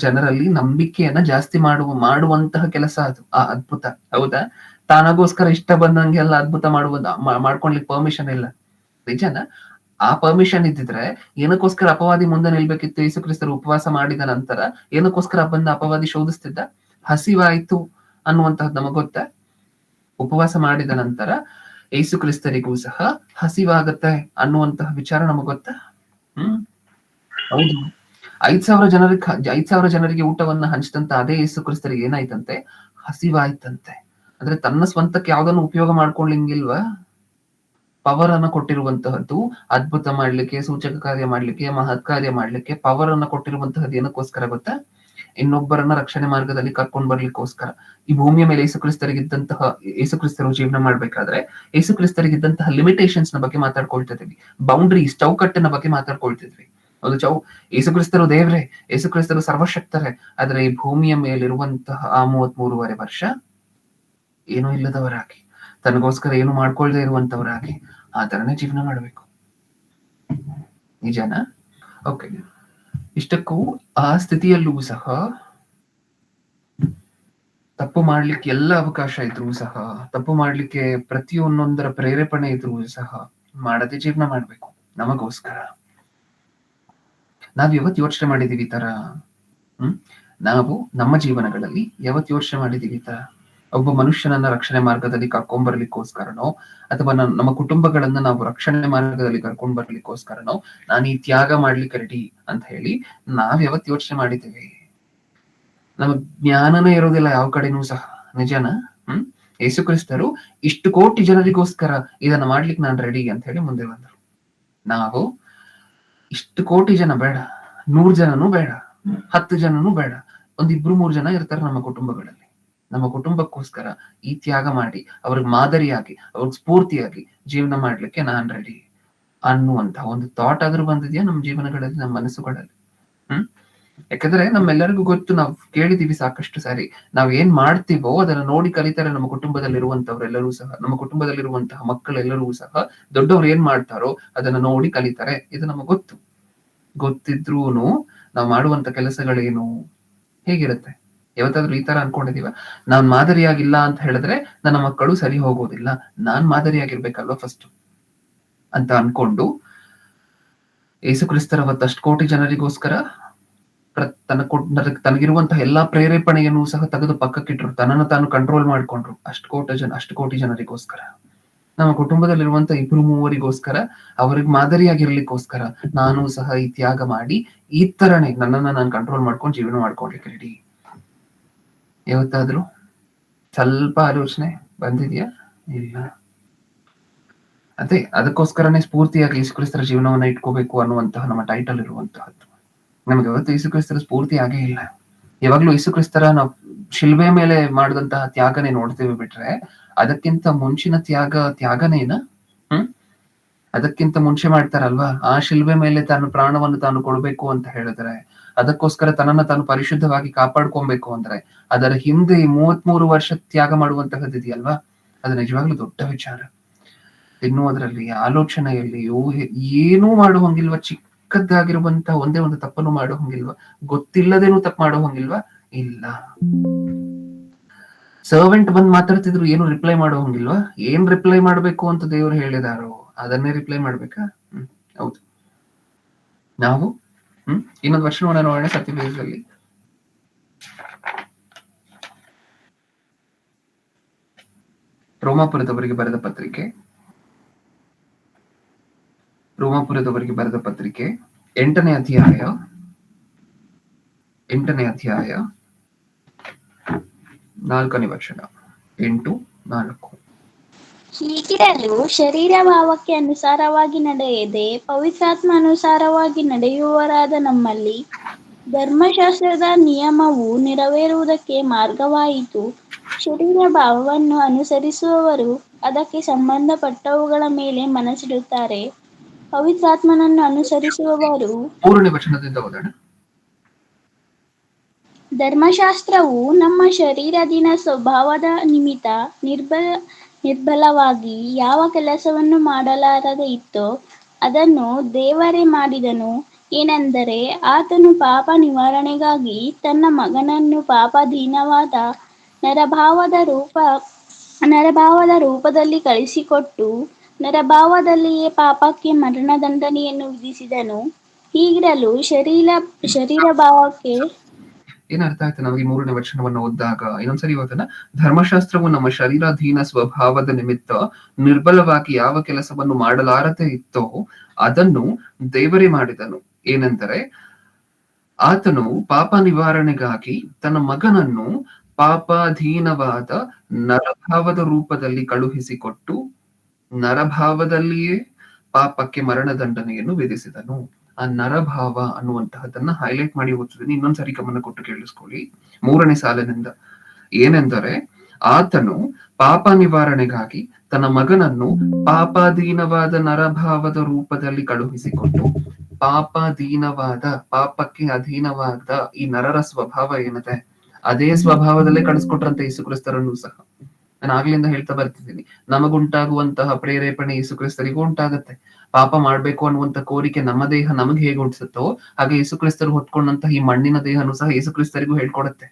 ಜನರಲ್ಲಿ ನಂಬಿಕೆಯನ್ನ ಜಾಸ್ತಿ ಮಾಡುವಂತಹ ಕೆಲಸ ಅದು, ಆ ಅದ್ಭುತ. ಹೌದಾ? ತಾನಾಗೋಸ್ಕರ ಇಷ್ಟ ಬಂದಂಗೆಲ್ಲ ಅದ್ಭುತ ಮಾಡ್ಕೊಳ್ಲಿಕ್ಕೆ ಪರ್ಮಿಷನ್ ಇಲ್ಲ. ನಿಜನ? ಆ ಪರ್ಮಿಷನ್ ಇದ್ದಿದ್ರೆ ಏನಕ್ಕೋಸ್ಕರ ಅಪವಾದಿ ಮುಂದೆ ನಿಲ್ಬೇಕಿತ್ತು? ಯೇಸು ಕ್ರಿಸ್ತರು ಉಪವಾಸ ಮಾಡಿದ ನಂತರ ಏನಕ್ಕೋಸ್ಕರ ಬಂದ ಅಪವಾದಿ ಶೋಧಿಸ್ತಿದ್ದ? ಹಸಿವಾಯ್ತು ಅನ್ನುವಂತಹದ್ದು ನಮಗ್ ಗೊತ್ತ? ಉಪವಾಸ ಮಾಡಿದ ನಂತರ ಯೇಸು ಕ್ರಿಸ್ತರಿಗೂ ಸಹ ಹಸಿವಾಗತ್ತೆ ಅನ್ನುವಂತಹ ವಿಚಾರ ನಮಗ್ ಗೊತ್ತಾ? ಹೌದು. 5,000 ಜನರಿಗೆ ಊಟವನ್ನ ಹಂಚಿದಂತ ಅದೇ ಯೇಸು ಕ್ರಿಸ್ತರಿಗೆ ಏನಾಯ್ತಂತೆ? ಹಸಿವಾಯ್ತಂತೆ. ಅಂದ್ರೆ ತನ್ನ ಸ್ವಂತಕ್ಕೆ ಯಾವ್ದನ್ನು ಉಪಯೋಗ ಮಾಡ್ಕೊಳ್ಳಿಂಗಿಲ್ವಾ? ಪವರ್ ಅನ್ನ ಕೊಟ್ಟಿರುವಂತಹದ್ದು ಅದ್ಭುತ ಮಾಡ್ಲಿಕ್ಕೆ, ಸೂಚಕ ಕಾರ್ಯ ಮಾಡ್ಲಿಕ್ಕೆ, ಮಹತ್ ಕಾರ್ಯ ಮಾಡ್ಲಿಕ್ಕೆ ಪವರ್ ಅನ್ನ ಕೊಟ್ಟಿರುವಂತಹದ್ದು ಏನಕ್ಕೋಸ್ಕರ ಗೊತ್ತಾ? ಇನ್ನೊಬ್ಬರನ್ನ ರಕ್ಷಣೆ ಮಾರ್ಗದಲ್ಲಿ ಕರ್ಕೊಂಡ್ ಬರ್ಲಿಕ್ಕೋಸ್ಕರ. ಈ ಭೂಮಿಯ ಮೇಲೆ ಯೇಸು ಕ್ರಿಸ್ತರು ಜೀವನ ಮಾಡ್ಬೇಕಾದ್ರೆ ಯೇಸು ಕ್ರಿಸ್ತರಿಗಿದ್ದಂತಹ ಲಿಮಿಟೇಷನ್ಸ್ ನ ಬಗ್ಗೆ ಮಾತಾಡ್ಕೊಳ್ತಿದ್ವಿ, ಬೌಂಡ್ರೀಸ್, ಚೌಕಟ್ಟಿನ ಬಗ್ಗೆ ಮಾತಾಡ್ಕೊಳ್ತಿದ್ವಿ. ಅದು ಯೇಸು ಕ್ರಿಸ್ತರು ದೇವ್ರೆ, ಯೇಸು ಕ್ರಿಸ್ತರು ಸರ್ವಶಕ್ತರೇ. ಆದ್ರೆ ಈ ಭೂಮಿಯ ಮೇಲಿರುವಂತಹ ಆ 33.5 ವರ್ಷ ಏನೂ ಇಲ್ಲದವರಾಗಿ, ತನಗೋಸ್ಕರ ಏನು ಮಾಡ್ಕೊಳ್ದೆ ಇರುವಂತವರಾಗಿ ಆ ತರನೇ ಜೀವನ ಮಾಡ್ಬೇಕು. ನಿಜನಾ? ಓಕೆ. ಇಷ್ಟಕ್ಕೂ ಆ ಸ್ಥಿತಿಯಲ್ಲೂ ಸಹ ತಪ್ಪು ಮಾಡ್ಲಿಕ್ಕೆ ಎಲ್ಲ ಅವಕಾಶ ಇದ್ರೂ ಸಹ, ತಪ್ಪು ಮಾಡ್ಲಿಕ್ಕೆ ಪ್ರತಿಯೊಂದೊಂದರ ಪ್ರೇರೇಪಣೆ ಇದ್ರೂ ಸಹ ಮಾಡದೆ ಜೀವನ ಮಾಡ್ಬೇಕು ನಮಗೋಸ್ಕರ. ನಾವ್ ಯಾವತ್ ಯೋಚನೆ ಮಾಡಿದೀವಿ ತರ? ನಾವು ನಮ್ಮ ಜೀವನಗಳಲ್ಲಿ ಯಾವತ್ ಯೋಚನೆ ಮಾಡಿದೀವಿ ತರ? ಒಬ್ಬ ಮನುಷ್ಯನನ್ನ ರಕ್ಷಣೆ ಮಾರ್ಗದಲ್ಲಿ ಕರ್ಕೊಂಡ್ ಬರ್ಲಿಕ್ಕೋಸ್ಕರನೋ, ಅಥವಾ ನಮ್ಮ ಕುಟುಂಬಗಳನ್ನ ನಾವು ರಕ್ಷಣೆ ಮಾರ್ಗದಲ್ಲಿ ಕರ್ಕೊಂಡ್ ಬರ್ಲಿಕ್ಕೋಸ್ಕರನೋ ನಾನು ಈ ತ್ಯಾಗ ಮಾಡ್ಲಿಕ್ಕೆ ರೆಡಿ ಅಂತ ಹೇಳಿ ನಾವ್ ಯಾವತ್ ಯೋಚನೆ ಮಾಡಿದ್ದೀವಿ? ನಮಗ್ ಜ್ಞಾನನೇ ಇರೋದಿಲ್ಲ ಯಾವ ಕಡೆನೂ ಸಹ. ನಿಜನಾ? ಯೇಸು ಕ್ರಿಸ್ತರು ಇಷ್ಟು ಕೋಟಿ ಜನರಿಗೋಸ್ಕರ ಇದನ್ನ ಮಾಡ್ಲಿಕ್ಕೆ ನಾನ್ ರೆಡಿ ಅಂತ ಹೇಳಿ ಮುಂದೆ ಬಂದರು. ನಾವು ಇಷ್ಟು ಕೋಟಿ ಜನ ಬೇಡ, 100 ಜನನೂ ಬೇಡ, 10 ಜನನೂ ಬೇಡ, 1-2-3 ಜನ ಇರ್ತಾರೆ ನಮ್ಮ ಕುಟುಂಬಗಳಲ್ಲಿ. ನಮ್ಮ ಕುಟುಂಬಕ್ಕೋಸ್ಕರ ಈ ತ್ಯಾಗ ಮಾಡಿ ಅವ್ರಿಗೆ ಮಾದರಿಯಾಗಿ, ಅವ್ರಿಗೆ ಸ್ಫೂರ್ತಿಯಾಗಿ ಜೀವನ ಮಾಡ್ಲಿಕ್ಕೆ ನಾನ್ ರೆಡಿ ಅನ್ನುವಂತಹ ಒಂದು ಥಾಟ್ ಆದ್ರೂ ಬಂದಿದ್ಯಾ ನಮ್ಮ ಜೀವನಗಳಲ್ಲಿ, ನಮ್ಮ ಮನಸ್ಸುಗಳಲ್ಲಿ? ಯಾಕಂದ್ರೆ ನಮ್ಮೆಲ್ಲರಿಗೂ ಗೊತ್ತು, ನಾವು ಕೇಳಿದೀವಿ ಸಾಕಷ್ಟು ಸಾರಿ, ನಾವ್ ಏನ್ ಮಾಡ್ತೀವೋ ಅದನ್ನ ನೋಡಿ ಕಲಿತಾರೆ ನಮ್ಮ ಕುಟುಂಬದಲ್ಲಿರುವಂತವ್ರೆಲ್ಲರೂ ಸಹ. ನಮ್ಮ ಕುಟುಂಬದಲ್ಲಿರುವಂತಹ ಮಕ್ಕಳೆಲ್ಲರೂ ಸಹ ದೊಡ್ಡವ್ರು ಏನ್ ಮಾಡ್ತಾರೋ ಅದನ್ನ ನೋಡಿ ಕಲಿತಾರೆ. ಇದು ನಮಗ್ ಗೊತ್ತಿದ್ರೂನು ನಾವು ಮಾಡುವಂತ ಕೆಲಸಗಳೇನು ಹೇಗಿರುತ್ತೆ? ಯಾವತ್ತಾದ್ರೂ ಈ ತರ ಅನ್ಕೊಂಡಿದೀವ? ನಾನ್ ಮಾದರಿಯಾಗಿಲ್ಲ ಅಂತ ಹೇಳಿದ್ರೆ ನನ್ನ ಮಕ್ಕಳು ಸರಿ ಹೋಗೋದಿಲ್ಲ, ನಾನ್ ಮಾದರಿಯಾಗಿರ್ಬೇಕಲ್ವಾ ಫಸ್ಟ್ ಅಂತ ಅನ್ಕೊಂಡು ಯೇಸು ಕ್ರಿಸ್ತರ ಅವತ್ತು 1 ಕೋಟಿ ಜನರಿಗೋಸ್ಕರ ತನಗಿರುವಂತಹ ಎಲ್ಲಾ ಪ್ರೇರೇಪಣೆಯನ್ನು ಸಹ ತೆಗೆದು ಪಕ್ಕಕ್ಕಿಟ್ರು, ತನ್ನನ್ನು ತಾನು ಕಂಟ್ರೋಲ್ ಮಾಡ್ಕೊಂಡ್ರು 1 ಕೋಟಿ ಜನರಿಗೋಸ್ಕರ. ನಮ್ಮ ಕುಟುಂಬದಲ್ಲಿರುವಂತ 2-3 ಅವ್ರಿಗೆ ಮಾದರಿಯಾಗಿರ್ಲಿಕ್ಕೋಸ್ಕರ ನಾನು ಸಹ ಈ ತ್ಯಾಗ ಮಾಡಿ ಈ ತರನೇ ನನ್ನನ್ನ ನಾನು ಕಂಟ್ರೋಲ್ ಮಾಡ್ಕೊಂಡು ಜೀವನ ಮಾಡ್ಕೊಳ್ಲಿಕ್ಕೆ ರೆಡಿ. ಯಾವತ್ತಾದ್ರೂ ಸ್ವಲ್ಪ ಆಲೋಚನೆ ಬಂದಿದ್ಯಾ? ಇಲ್ಲ. ಅದಕ್ಕೋಸ್ಕರನೇ ಸ್ಫೂರ್ತಿಯಾಗಿ ಯೇಸು ಕ್ರಿಸ್ತರ ಜೀವನವನ್ನ ಇಟ್ಕೋಬೇಕು ಅನ್ನುವಂತಹ ನಮ್ಮ ಟೈಟಲ್ ಇರುವಂತಹದ್ದು. ನಮ್ಗೆ ಯಾವತ್ತು ಯೇಸು ಕ್ರಿಸ್ತರ ಸ್ಫೂರ್ತಿ ಆಗೇ ಇಲ್ಲ. ಯಾವಾಗ್ಲೂ ಯೇಸು ಕ್ರಿಸ್ತರ ನಾವು ಶಿಲ್ಬೆ ಮೇಲೆ ಮಾಡಿದಂತಹ ತ್ಯಾಗನೇ ನೋಡ್ತೇವೆ ಬಿಟ್ರೆ, ಅದಕ್ಕಿಂತ ಮುಂಚಿನ ತ್ಯಾಗನೇನ ಅದಕ್ಕಿಂತ ಮುಂಚೆ ಮಾಡ್ತಾರಲ್ವಾ, ಆ ಶಿಲ್ಬೆ ಮೇಲೆ ತಾನು ಪ್ರಾಣವನ್ನು ತಾನು ಕೊಡ್ಬೇಕು ಅಂತ ಹೇಳಿದ್ರೆ, ಅದಕ್ಕೋಸ್ಕರ ತನ್ನನ್ನ ತಾನು ಪರಿಶುದ್ಧವಾಗಿ ಕಾಪಾಡ್ಕೊಬೇಕು ಅಂದ್ರೆ ಅದರ ಹಿಂದೆ 33 ವರ್ಷ ತ್ಯಾಗ ಮಾಡುವಂತಹದ್ದಿದೆಯಲ್ವಾ, ಅದು ನಿಜವಾಗ್ಲೂ ದೊಡ್ಡ ವಿಚಾರ. ಇನ್ನು ಅದರಲ್ಲಿ ಆಲೋಚನೆಯಲ್ಲಿ ಏನೂ ಮಾಡುವಂಗಿಲ್ವಾ, ಚಿಕ್ಕದ್ದಾಗಿರುವಂತಹ ಒಂದೇ ಒಂದು ತಪ್ಪನ್ನು ಮಾಡುವಂಗಿಲ್ವಾ, ಗೊತ್ತಿಲ್ಲದೇನು ತಪ್ಪು ಮಾಡುವಂಗಿಲ್ವಾ? ಇಲ್ಲ. ಸರ್ವೆಂಟ್ ಬಂದ್ ಮಾತಾಡ್ತಿದ್ರು, ಏನು ರಿಪ್ಲೈ ಮಾಡುವಂಗಿಲ್ವಾ? ಏನ್ ರಿಪ್ಲೈ ಮಾಡ್ಬೇಕು ಅಂತ ದೇವ್ರು ಹೇಳಿದಾರೋ ಅದನ್ನೇ ರಿಪ್ಲೈ ಮಾಡ್ಬೇಕಾ? ಹೌದು. ನಾವು ಇನ್ನೊಂದು ವರ್ಷ ನೋಡೋಣ ಸತ್ಯವೇದದಲ್ಲಿ. ರೋಮಾಪುರದವರಿಗೆ ಬರೆದ ಪತ್ರಿಕೆ 8ನೇ ಅಧ್ಯಾಯ 8ನೇ ಅಧ್ಯಾಯ 4ನೇ ವಚನ. 8:4. ಹೀಗಿರಲು ಶರೀರ ಭಾವಕ್ಕೆ ಅನುಸಾರವಾಗಿ ನಡೆಯದೆ ಪವಿತ್ರಾತ್ಮ ಅನುಸಾರವಾಗಿ ನಡೆಯುವವರಾದ ನಮ್ಮಲ್ಲಿ ಧರ್ಮಶಾಸ್ತ್ರದ ನಿಯಮವು ನೆರವೇರುವುದಕ್ಕೆ ಮಾರ್ಗವಾಯಿತು. ಶರೀರ ಭಾವವನ್ನು ಅನುಸರಿಸುವವರು ಅದಕ್ಕೆ ಸಂಬಂಧಪಟ್ಟವುಗಳ ಮೇಲೆ ಮನಸ್ಸಿಡುತ್ತಾರೆ. ಪವಿತ್ರಾತ್ಮನನ್ನು ಅನುಸರಿಸುವವರು 3ನೇ ವಚನದಿಂದ ಓದೋಣ. ಧರ್ಮಶಾಸ್ತ್ರವು ನಮ್ಮ ಶರೀರದಿನ ಸ್ವಭಾವದ ನಿಮಿತ್ತ ನಿರ್ಬಲವಾಗಿ ಯಾವ ಕೆಲಸವನ್ನು ಮಾಡಲಾರದೆ ಇತ್ತೋ ಅದನ್ನು ದೇವರೇ ಮಾಡಿದನು. ಏನೆಂದರೆ ಆತನು ಪಾಪ ನಿವಾರಣೆಗಾಗಿ ತನ್ನ ಮಗನನ್ನು ಪಾಪಾಧೀನವಾದ ನರಭಾವದ ರೂಪದಲ್ಲಿ ಕಳಿಸಿಕೊಟ್ಟು ನರಭಾವದಲ್ಲಿಯೇ ಪಾಪಕ್ಕೆ ಮರಣದಂಡನೆಯನ್ನು ವಿಧಿಸಿದನು. ಹೀಗಿರಲು ಶರೀರ ಭಾವಕ್ಕೆ ಏನ್ ಅರ್ಥ ಆಯ್ತು ನಮಗೆ 3ನೇ ವಚನವನ್ನು ಓದಿದಾಗ? ಇನ್ನೊಂದ್ಸರಿ ಓದೋಣ. ಧರ್ಮಶಾಸ್ತ್ರವು ನಮ್ಮ ಶರೀರಾಧೀನ ಸ್ವಭಾವದ ನಿಮಿತ್ತ ನಿರ್ಬಲವಾಗಿ ಯಾವ ಕೆಲಸವನ್ನು ಮಾಡಲಾರದೆ ಇತ್ತೋ ಅದನ್ನು ದೇವರೇ ಮಾಡಿದನು. ಏನೆಂದರೆ ಆತನು ಪಾಪ ನಿವಾರಣೆಗಾಗಿ ತನ್ನ ಮಗನನ್ನು ಪಾಪಾಧೀನವಾದ ನರಭಾವದ ರೂಪದಲ್ಲಿ ಕಳುಹಿಸಿಕೊಟ್ಟು ನರಭಾವದಲ್ಲಿಯೇ ಪಾಪಕ್ಕೆ ಮರಣದಂಡನೆಯನ್ನು ವಿಧಿಸಿದನು. ಆ ನರಭಾವ ಅನ್ನುವಂತಹದನ್ನ ಹೈಲೈಟ್ ಮಾಡಿ ಓದ್ತಿದ್ದೀನಿ, ಇನ್ನೊಂದ್ಸರಿ ಗಮನ ಕೊಟ್ಟು ಕೇಳಿಸ್ಕೊಳ್ಳಿ. 3ನೇ ಸಾಲಿನಿಂದ. ಏನೆಂದರೆ ಆತನು ಪಾಪ ನಿವಾರಣೆಗಾಗಿ ತನ್ನ ಮಗನನ್ನು ಪಾಪಾಧೀನವಾದ ನರಭಾವದ ರೂಪದಲ್ಲಿ ಕಳುಹಿಸಿಕೊಟ್ಟು ಪಾಪಾಧೀನವಾದ ಪಾಪಕ್ಕೆ ಅಧೀನವಾದ ಈ ನರರ ಸ್ವಭಾವ ಏನಿದೆ ಅದೇ ಸ್ವಭಾವದಲ್ಲೇ ಕಳಿಸ್ಕೊಟ್ರಂತೆ ಯೇಸು ಕ್ರಿಸ್ತರನ್ನು ಸಹ. ನಾನು ಆಗ್ಲಿಂದ ಹೇಳ್ತಾ ಬರ್ತಿದ್ದೀನಿ, ನಮಗುಂಟಾಗುವಂತಹ ಪ್ರೇರೇಪಣೆ ಯೇಸು ಕ್ರಿಸ್ತರಿಗೂ ಉಂಟಾಗತ್ತೆ. ಪಾಪ ಮಾಡ್ಬೇಕು ಅನ್ನುವಂತ ಕೋರಿಕೆ ನಮ್ಮ ದೇಹ ನಮಗೆ ಹೇಗೆ ಉಂಟಿಸುತ್ತೋ ಹಾಗೆ ಯೇಸು ಕ್ರಿಸ್ತರು ಹೊತ್ಕೊಂಡಂತಹ ಈ ಮಣ್ಣಿನ ದೇಹನು ಸಹ ಯೇಸು ಕ್ರಿಸ್ತರಿಗೂ ಹೇಳ್ಕೊಡತ್ತೆ.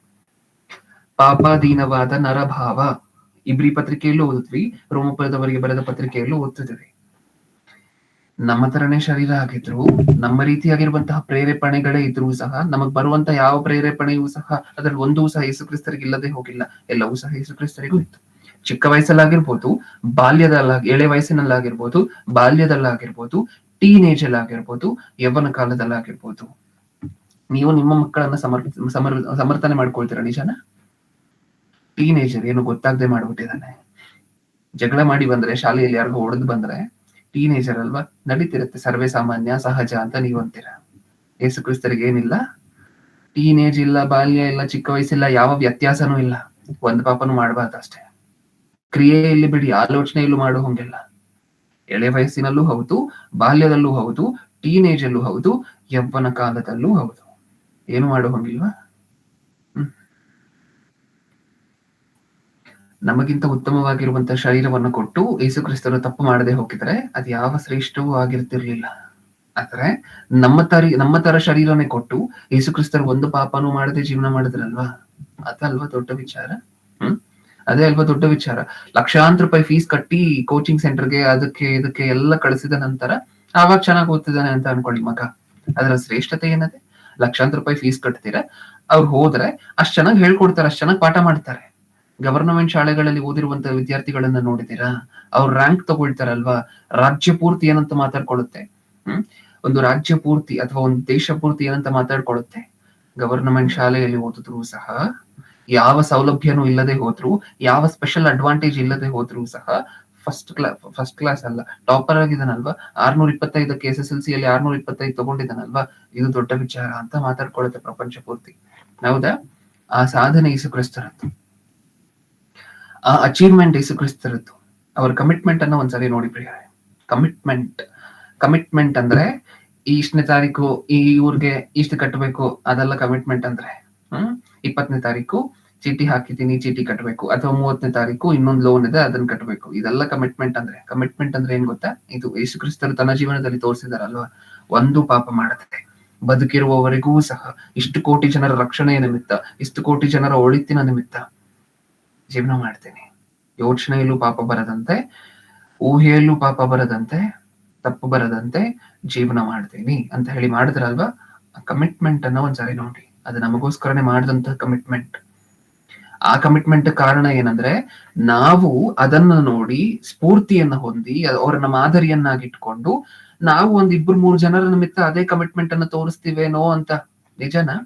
ಪಾಪಾಧೀನವಾದ ನರಭಾವ ಇಬ್ರಿ ಪತ್ರಿಕೆಯಲ್ಲೂ ಓದಿದ್ವಿ, ರೋಮಪುರದವರಿಗೆ ಬರೆದ ಪತ್ರಿಕೆಯಲ್ಲೂ ಓದ್ತಿದ್ವಿ. ನಮ್ಮ ತರನೇ ಶರೀರ ಆಗಿದ್ರು, ನಮ್ಮ ರೀತಿಯಾಗಿರುವಂತಹ ಪ್ರೇರೇಪಣೆಗಳೇ ಇದ್ರೂ ಸಹ ನಮಗ್ ಬರುವಂತ ಯಾವ ಪ್ರೇರೇಪಣೆಯೂ ಸಹ ಅದ್ರಲ್ಲಿ ಒಂದೂ ಸಹ ಯೇಸು ಕ್ರಿಸ್ತರಿಗೆ ಇಲ್ಲದೆ ಹೋಗಿಲ್ಲ. ಎಲ್ಲವೂ ಸಹ ಯೇಸು ಕ್ರಿಸ್ತರಿಗೂ ಇತ್ತು. ಚಿಕ್ಕ ವಯಸ್ಸಲ್ಲಾಗಿರ್ಬೋದು, ಎಳೆ ವಯಸ್ಸಿನಲ್ಲಾಗಿರ್ಬೋದು, ಬಾಲ್ಯದಲ್ಲಾಗಿರ್ಬೋದು, ಟೀನೇಜ್ ಅಲ್ಲಾಗಿರ್ಬೋದು, ಯೌವನ ಕಾಲದಲ್ಲಾಗಿರ್ಬೋದು. ನೀವು ನಿಮ್ಮ ಮಕ್ಕಳನ್ನ ಸಮರ್ಥನೆ ಮಾಡ್ಕೊಳ್ತೀರಾ? ನಿಜಾನ? ಟೀನೇಜರ್ ಏನು ಗೊತ್ತಾಗದೆ ಮಾಡ್ಬಿಟ್ಟಿದ್ದಾನೆ, ಜಗಳ ಮಾಡಿ ಬಂದ್ರೆ, ಶಾಲೆಯಲ್ಲಿ ಯಾರಿಗೂ ಹೊಡೆದು ಬಂದ್ರೆ, ಟೀನೇಜರ್ ಅಲ್ವಾ, ನಡೀತಿರುತ್ತೆ, ಸರ್ವೇ ಸಾಮಾನ್ಯ ಸಹಜ ಅಂತ ನೀವು ಅಂತೀರ. ಯೇಸು ಕ್ರಿಸ್ತರಿಗೆ ಏನಿಲ್ಲ, ಟೀನೇಜ್ ಇಲ್ಲ, ಬಾಲ್ಯ ಇಲ್ಲ, ಚಿಕ್ಕ ವಯಸ್ಸಿಲ್ಲ, ಯಾವ ವ್ಯತ್ಯಾಸನೂ ಇಲ್ಲ. ಒಂದ್ ಪಾಪನು ಮಾಡಬಾರ್ದು ಅಷ್ಟೇ. ಕ್ರಿಯೆಯಲ್ಲಿ ಬಿಡಿ, ಆಲೋಚನೆಯಲ್ಲೂ ಮಾಡೋ ಹಂಗಿಲ್ಲ. ಎಳೆ ವಯಸ್ಸಿನಲ್ಲೂ ಹೌದು, ಬಾಲ್ಯದಲ್ಲೂ ಹೌದು, ಟೀನೇಜ್ ಅಲ್ಲೂ ಹೌದು, ಯೌವನ ಕಾಲದಲ್ಲೂ ಹೌದು. ಏನು ಮಾಡೋ ಹಂಗಿಲ್ವಾ? ನಮಗಿಂತ ಉತ್ತಮವಾಗಿರುವಂತಹ ಶರೀರವನ್ನು ಕೊಟ್ಟು ಯೇಸು ಕ್ರಿಸ್ತರು ತಪ್ಪು ಮಾಡದೆ ಹೋಗಿದ್ರೆ ಅದು ಯಾವ ಶ್ರೇಷ್ಠವೂ ಆಗಿರ್ತಿರ್ಲಿಲ್ಲ. ಆದ್ರೆ ನಮ್ಮ ತರ ಶರೀರನೇ ಕೊಟ್ಟು ಯೇಸು ಕ್ರಿಸ್ತರು ಒಂದು ಪಾಪನೂ ಮಾಡದೆ ಜೀವನ ಮಾಡಿದ್ರಲ್ವಾ, ಅದಲ್ವಾ ದೊಡ್ಡ ವಿಚಾರ. ಅದೇ ಅಲ್ವಾ ದೊಡ್ಡ ವಿಚಾರ. ಲಕ್ಷಾಂತರ ರೂಪಾಯಿ ಫೀಸ್ ಕಟ್ಟಿ ಕೋಚಿಂಗ್ ಸೆಂಟರ್ಗೆ ಅದಕ್ಕೆ ಇದಕ್ಕೆ ಎಲ್ಲ ಕಳಿಸಿದ ನಂತರ ಆವಾಗ ಚೆನ್ನಾಗಿ ಓದ್ತಿದ್ದಾನೆ ಅಂತ ಅನ್ಕೊಳ್ಳಿ ಮಗ. ಅದರ ಶ್ರೇಷ್ಠತೆ ಏನದೆ? ಲಕ್ಷಾಂತರ ರೂಪಾಯಿ ಫೀಸ್ ಕಟ್ತೀರ, ಅವ್ರು ಹೋದ್ರೆ ಅಷ್ಟ್ ಚೆನ್ನಾಗಿ ಹೇಳ್ಕೊಡ್ತಾರೆ, ಅಷ್ಟ್ ಚೆನ್ನಾಗಿ ಪಾಠ ಮಾಡ್ತಾರೆ. ಗವರ್ನಮೆಂಟ್ ಶಾಲೆಗಳಲ್ಲಿ ಓದಿರುವಂತಹ ವಿದ್ಯಾರ್ಥಿಗಳನ್ನ ನೋಡಿದೀರಾ? ಅವ್ರು ರ್ಯಾಂಕ್ ತಗೊಳ್ತಾರಲ್ವಾ, ರಾಜ್ಯ ಪೂರ್ತಿ ಏನಂತ ಮಾತಾಡ್ಕೊಳ್ಳುತ್ತೆ. ಒಂದು ರಾಜ್ಯ ಪೂರ್ತಿ ಅಥವಾ ಒಂದು ದೇಶ ಪೂರ್ತಿ ಏನಂತ ಮಾತಾಡ್ಕೊಳ್ಳುತ್ತೆ. ಗವರ್ನಮೆಂಟ್ ಶಾಲೆಯಲ್ಲಿ ಓದಿದ್ರು ಸಹ, ಯಾವ ಸೌಲಭ್ಯನೂ ಇಲ್ಲದೆ ಹೋದ್ರು, ಯಾವ ಸ್ಪೆಷಲ್ ಅಡ್ವಾಂಟೇಜ್ ಇಲ್ಲದೆ ಹೋದ್ರು ಸಹ ಫಸ್ಟ್ ಕ್ಲಾಸ್ ಅಲ್ಲ, ಟಾಪರ್ ಆಗಿದ್ದಾನಲ್ವಾ, 625ಕ್ಕೆ SSLC ಅಲ್ಲಿ 625 ತಗೊಂಡಿದ್ದಾನಲ್ವಾ, ಇದು ದೊಡ್ಡ ವಿಚಾರ ಅಂತ ಮಾತಾಡ್ಕೊಳ್ಳುತ್ತೆ ಪ್ರಪಂಚ ಪೂರ್ತಿ. ಹೌದಾ? ಆ ಸಾಧನೆ ಯೇಸು ಕ್ರಿಸ್ತರದ್ದು, ಆ ಅಚೀವ್ಮೆಂಟ್ ಯೇಸು ಕ್ರಿಸ್ತರದ್ದು. ಅವ್ರ ಕಮಿಟ್ಮೆಂಟ್ ಅನ್ನ ಒಂದ್ಸರಿ ನೋಡಿ ಪ್ರಿಯರೇ. ಕಮಿಟ್ಮೆಂಟ್ ಅಂದ್ರೆ ಇಷ್ಟನೇ ತಾರೀಕು ಈ ಊರ್ಗೆ ಇಷ್ಟು ಕಟ್ಟಬೇಕು, ಅದೆಲ್ಲ ಕಮಿಟ್ಮೆಂಟ್ ಅಂದ್ರೆ. 20ನೇ ತಾರೀಕು ಚೀಟಿ ಹಾಕಿದ್ದೀನಿ, ಚೀಟಿ ಕಟ್ಟಬೇಕು, ಅಥವಾ 30ನೇ ತಾರೀಕು ಇನ್ನೊಂದು ಲೋನ್ ಇದೆ ಅದನ್ನ ಕಟ್ಟಬೇಕು, ಇದೆಲ್ಲ ಕಮಿಟ್ಮೆಂಟ್ ಅಂದ್ರೆ. ಕಮಿಟ್ಮೆಂಟ್ ಅಂದ್ರೆ ಏನ್ ಗೊತ್ತಾ? ಇದು ಯೇಸು ಕ್ರಿಸ್ತರು ತನ್ನ ಜೀವನದಲ್ಲಿ ತೋರಿಸಿದಾರಲ್ವಾ, ಒಂದು ಪಾಪ ಮಾಡದೆ ಬದುಕಿರುವವರೆಗೂ ಸಹ ಇಷ್ಟು ಕೋಟಿ ಜನರ ರಕ್ಷಣೆಯ ನಿಮಿತ್ತ, ಇಷ್ಟು ಕೋಟಿ ಜನರ ಒಳಿತಿನ ನಿಮಿತ್ತ ಜೀವನ ಮಾಡ್ತೇನೆ. ಯೋಚನೆಯಲ್ಲೂ ಪಾಪ ಬರದಂತೆ, ಊಹೆಯಲ್ಲೂ ಪಾಪ ಬರದಂತೆ, ತಪ್ಪು ಬರದಂತೆ ಜೀವನ ಮಾಡ್ತೀನಿ ಅಂತ ಹೇಳಿ ಮಾಡಿದ್ರಲ್ವಾ, ಆ ಕಮಿಟ್ಮೆಂಟ್ ಅನ್ನ ಒಂದ್ಸರಿ ನೋಡಿ. ಅದು ನಮಗೋಸ್ಕರನೇ ಮಾಡಿದಂತಹ ಕಮಿಟ್ಮೆಂಟ್. ಆ ಕಮಿಟ್ಮೆಂಟ್ ಕಾರಣ ಏನಂದ್ರೆ, ನಾವು ಅದನ್ನ ನೋಡಿ ಸ್ಫೂರ್ತಿಯನ್ನ ಹೊಂದಿ ಅವರನ್ನ ಮಾದರಿಯನ್ನಾಗಿಟ್ಕೊಂಡು ನಾವು ಒಂದ್ 2-3 ಜನರ ನಿಮಿತ್ತ ಅದೇ ಕಮಿಟ್ಮೆಂಟ್ ಅನ್ನ ತೋರಿಸ್ತೀವೇನೋ ಅಂತ. ನಿಜನಾ?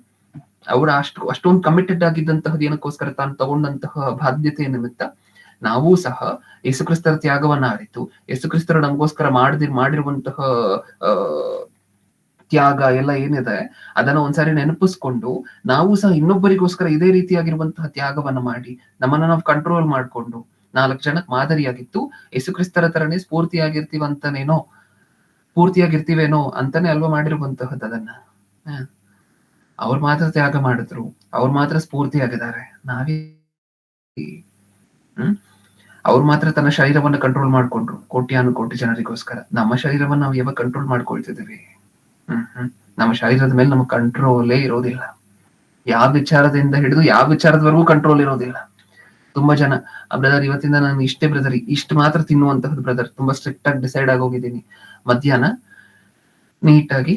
ಅವರ ಅಷ್ಟೊಂದು ಕಮಿಟೆಡ್ ಆಗಿದ್ದಂತಹ ಏನಕ್ಕೋಸ್ಕರ ತಾನು ತಗೊಂಡಂತಹ ಬಾಧ್ಯತೆಯ ನಿಮಿತ್ತ ನಾವೂ ಸಹ ಯೇಸುಕ್ರಿಸ್ತರ ತ್ಯಾಗವನ್ನ ಅರಿತು ಯೇಸುಕ್ರಿಸ್ತರು ನಮಗೋಸ್ಕರ ಮಾಡಿರುವಂತಹ ಆ ತ್ಯಾಗ ಎಲ್ಲ ಏನಿದೆ ಅದನ್ನ ಒಂದ್ಸಾರಿ ನೆನಪಿಸ್ಕೊಂಡು ನಾವು ಸಹ ಇನ್ನೊಬ್ಬರಿಗೋಸ್ಕರ ಇದೇ ರೀತಿಯಾಗಿರುವಂತಹ ತ್ಯಾಗವನ್ನ ಮಾಡಿ ನಮ್ಮನ್ನ ನಾವು ಕಂಟ್ರೋಲ್ ಮಾಡ್ಕೊಂಡು 4 ಜನಕ್ಕೆ ಮಾದರಿಯಾಗಿತ್ತು ಯೇಸುಕ್ರಿಸ್ತರ ತರನೇ ಪೂರ್ತಿಯಾಗಿರ್ತೀವೇನೋ ಅಂತಾನೆ ಅಲ್ವಾ ಮಾಡಿರುವಂತಹದ್ದು ಅದನ್ನ. ಅವ್ರು ಮಾತ್ರ ತ್ಯಾಗ ಮಾಡಿದ್ರು, ಅವ್ರು ಮಾತ್ರ ಸ್ಫೂರ್ತಿಯಾಗಿದ್ದಾರೆ. ನಾವೇ ಅವ್ರು ಮಾತ್ರ ತನ್ನ ಶರೀರವನ್ನ ಕಂಟ್ರೋಲ್ ಮಾಡ್ಕೊಂಡ್ರು ಕೋಟಿ ಜನರಿಗೋಸ್ಕರ. ನಮ್ಮ ಶರೀರವನ್ನ ನಾವು ಯಾವಾಗ ಕಂಟ್ರೋಲ್ ಮಾಡ್ಕೊಳ್ತಿದ್ದೀವಿ? ನಮ್ಮ ಶರೀರದ ಮೇಲೆ ನಮ್ಗೆ ಕಂಟ್ರೋಲೇ ಇರೋದಿಲ್ಲ. ಯಾವ ವಿಚಾರದಿಂದ ಹಿಡಿದು ಯಾವ ವಿಚಾರದವರೆಗೂ ಕಂಟ್ರೋಲ್ ಇರೋದಿಲ್ಲ. ತುಂಬಾ ಜನ ಬ್ರದರ್ ಇವತ್ತಿಂದ ನಾನು ಇಷ್ಟೇ ಬ್ರದರ್, ಇಷ್ಟು ಮಾತ್ರ ತಿನ್ನುವಂತಹದ್ದು ಬ್ರದರ್, ತುಂಬಾ ಸ್ಟ್ರಿಕ್ಟ್ ಆಗಿ ಡಿಸೈಡ್ ಆಗೋಗಿದ್ದೀನಿ, ಮಧ್ಯಾಹ್ನ ನೀಟಾಗಿ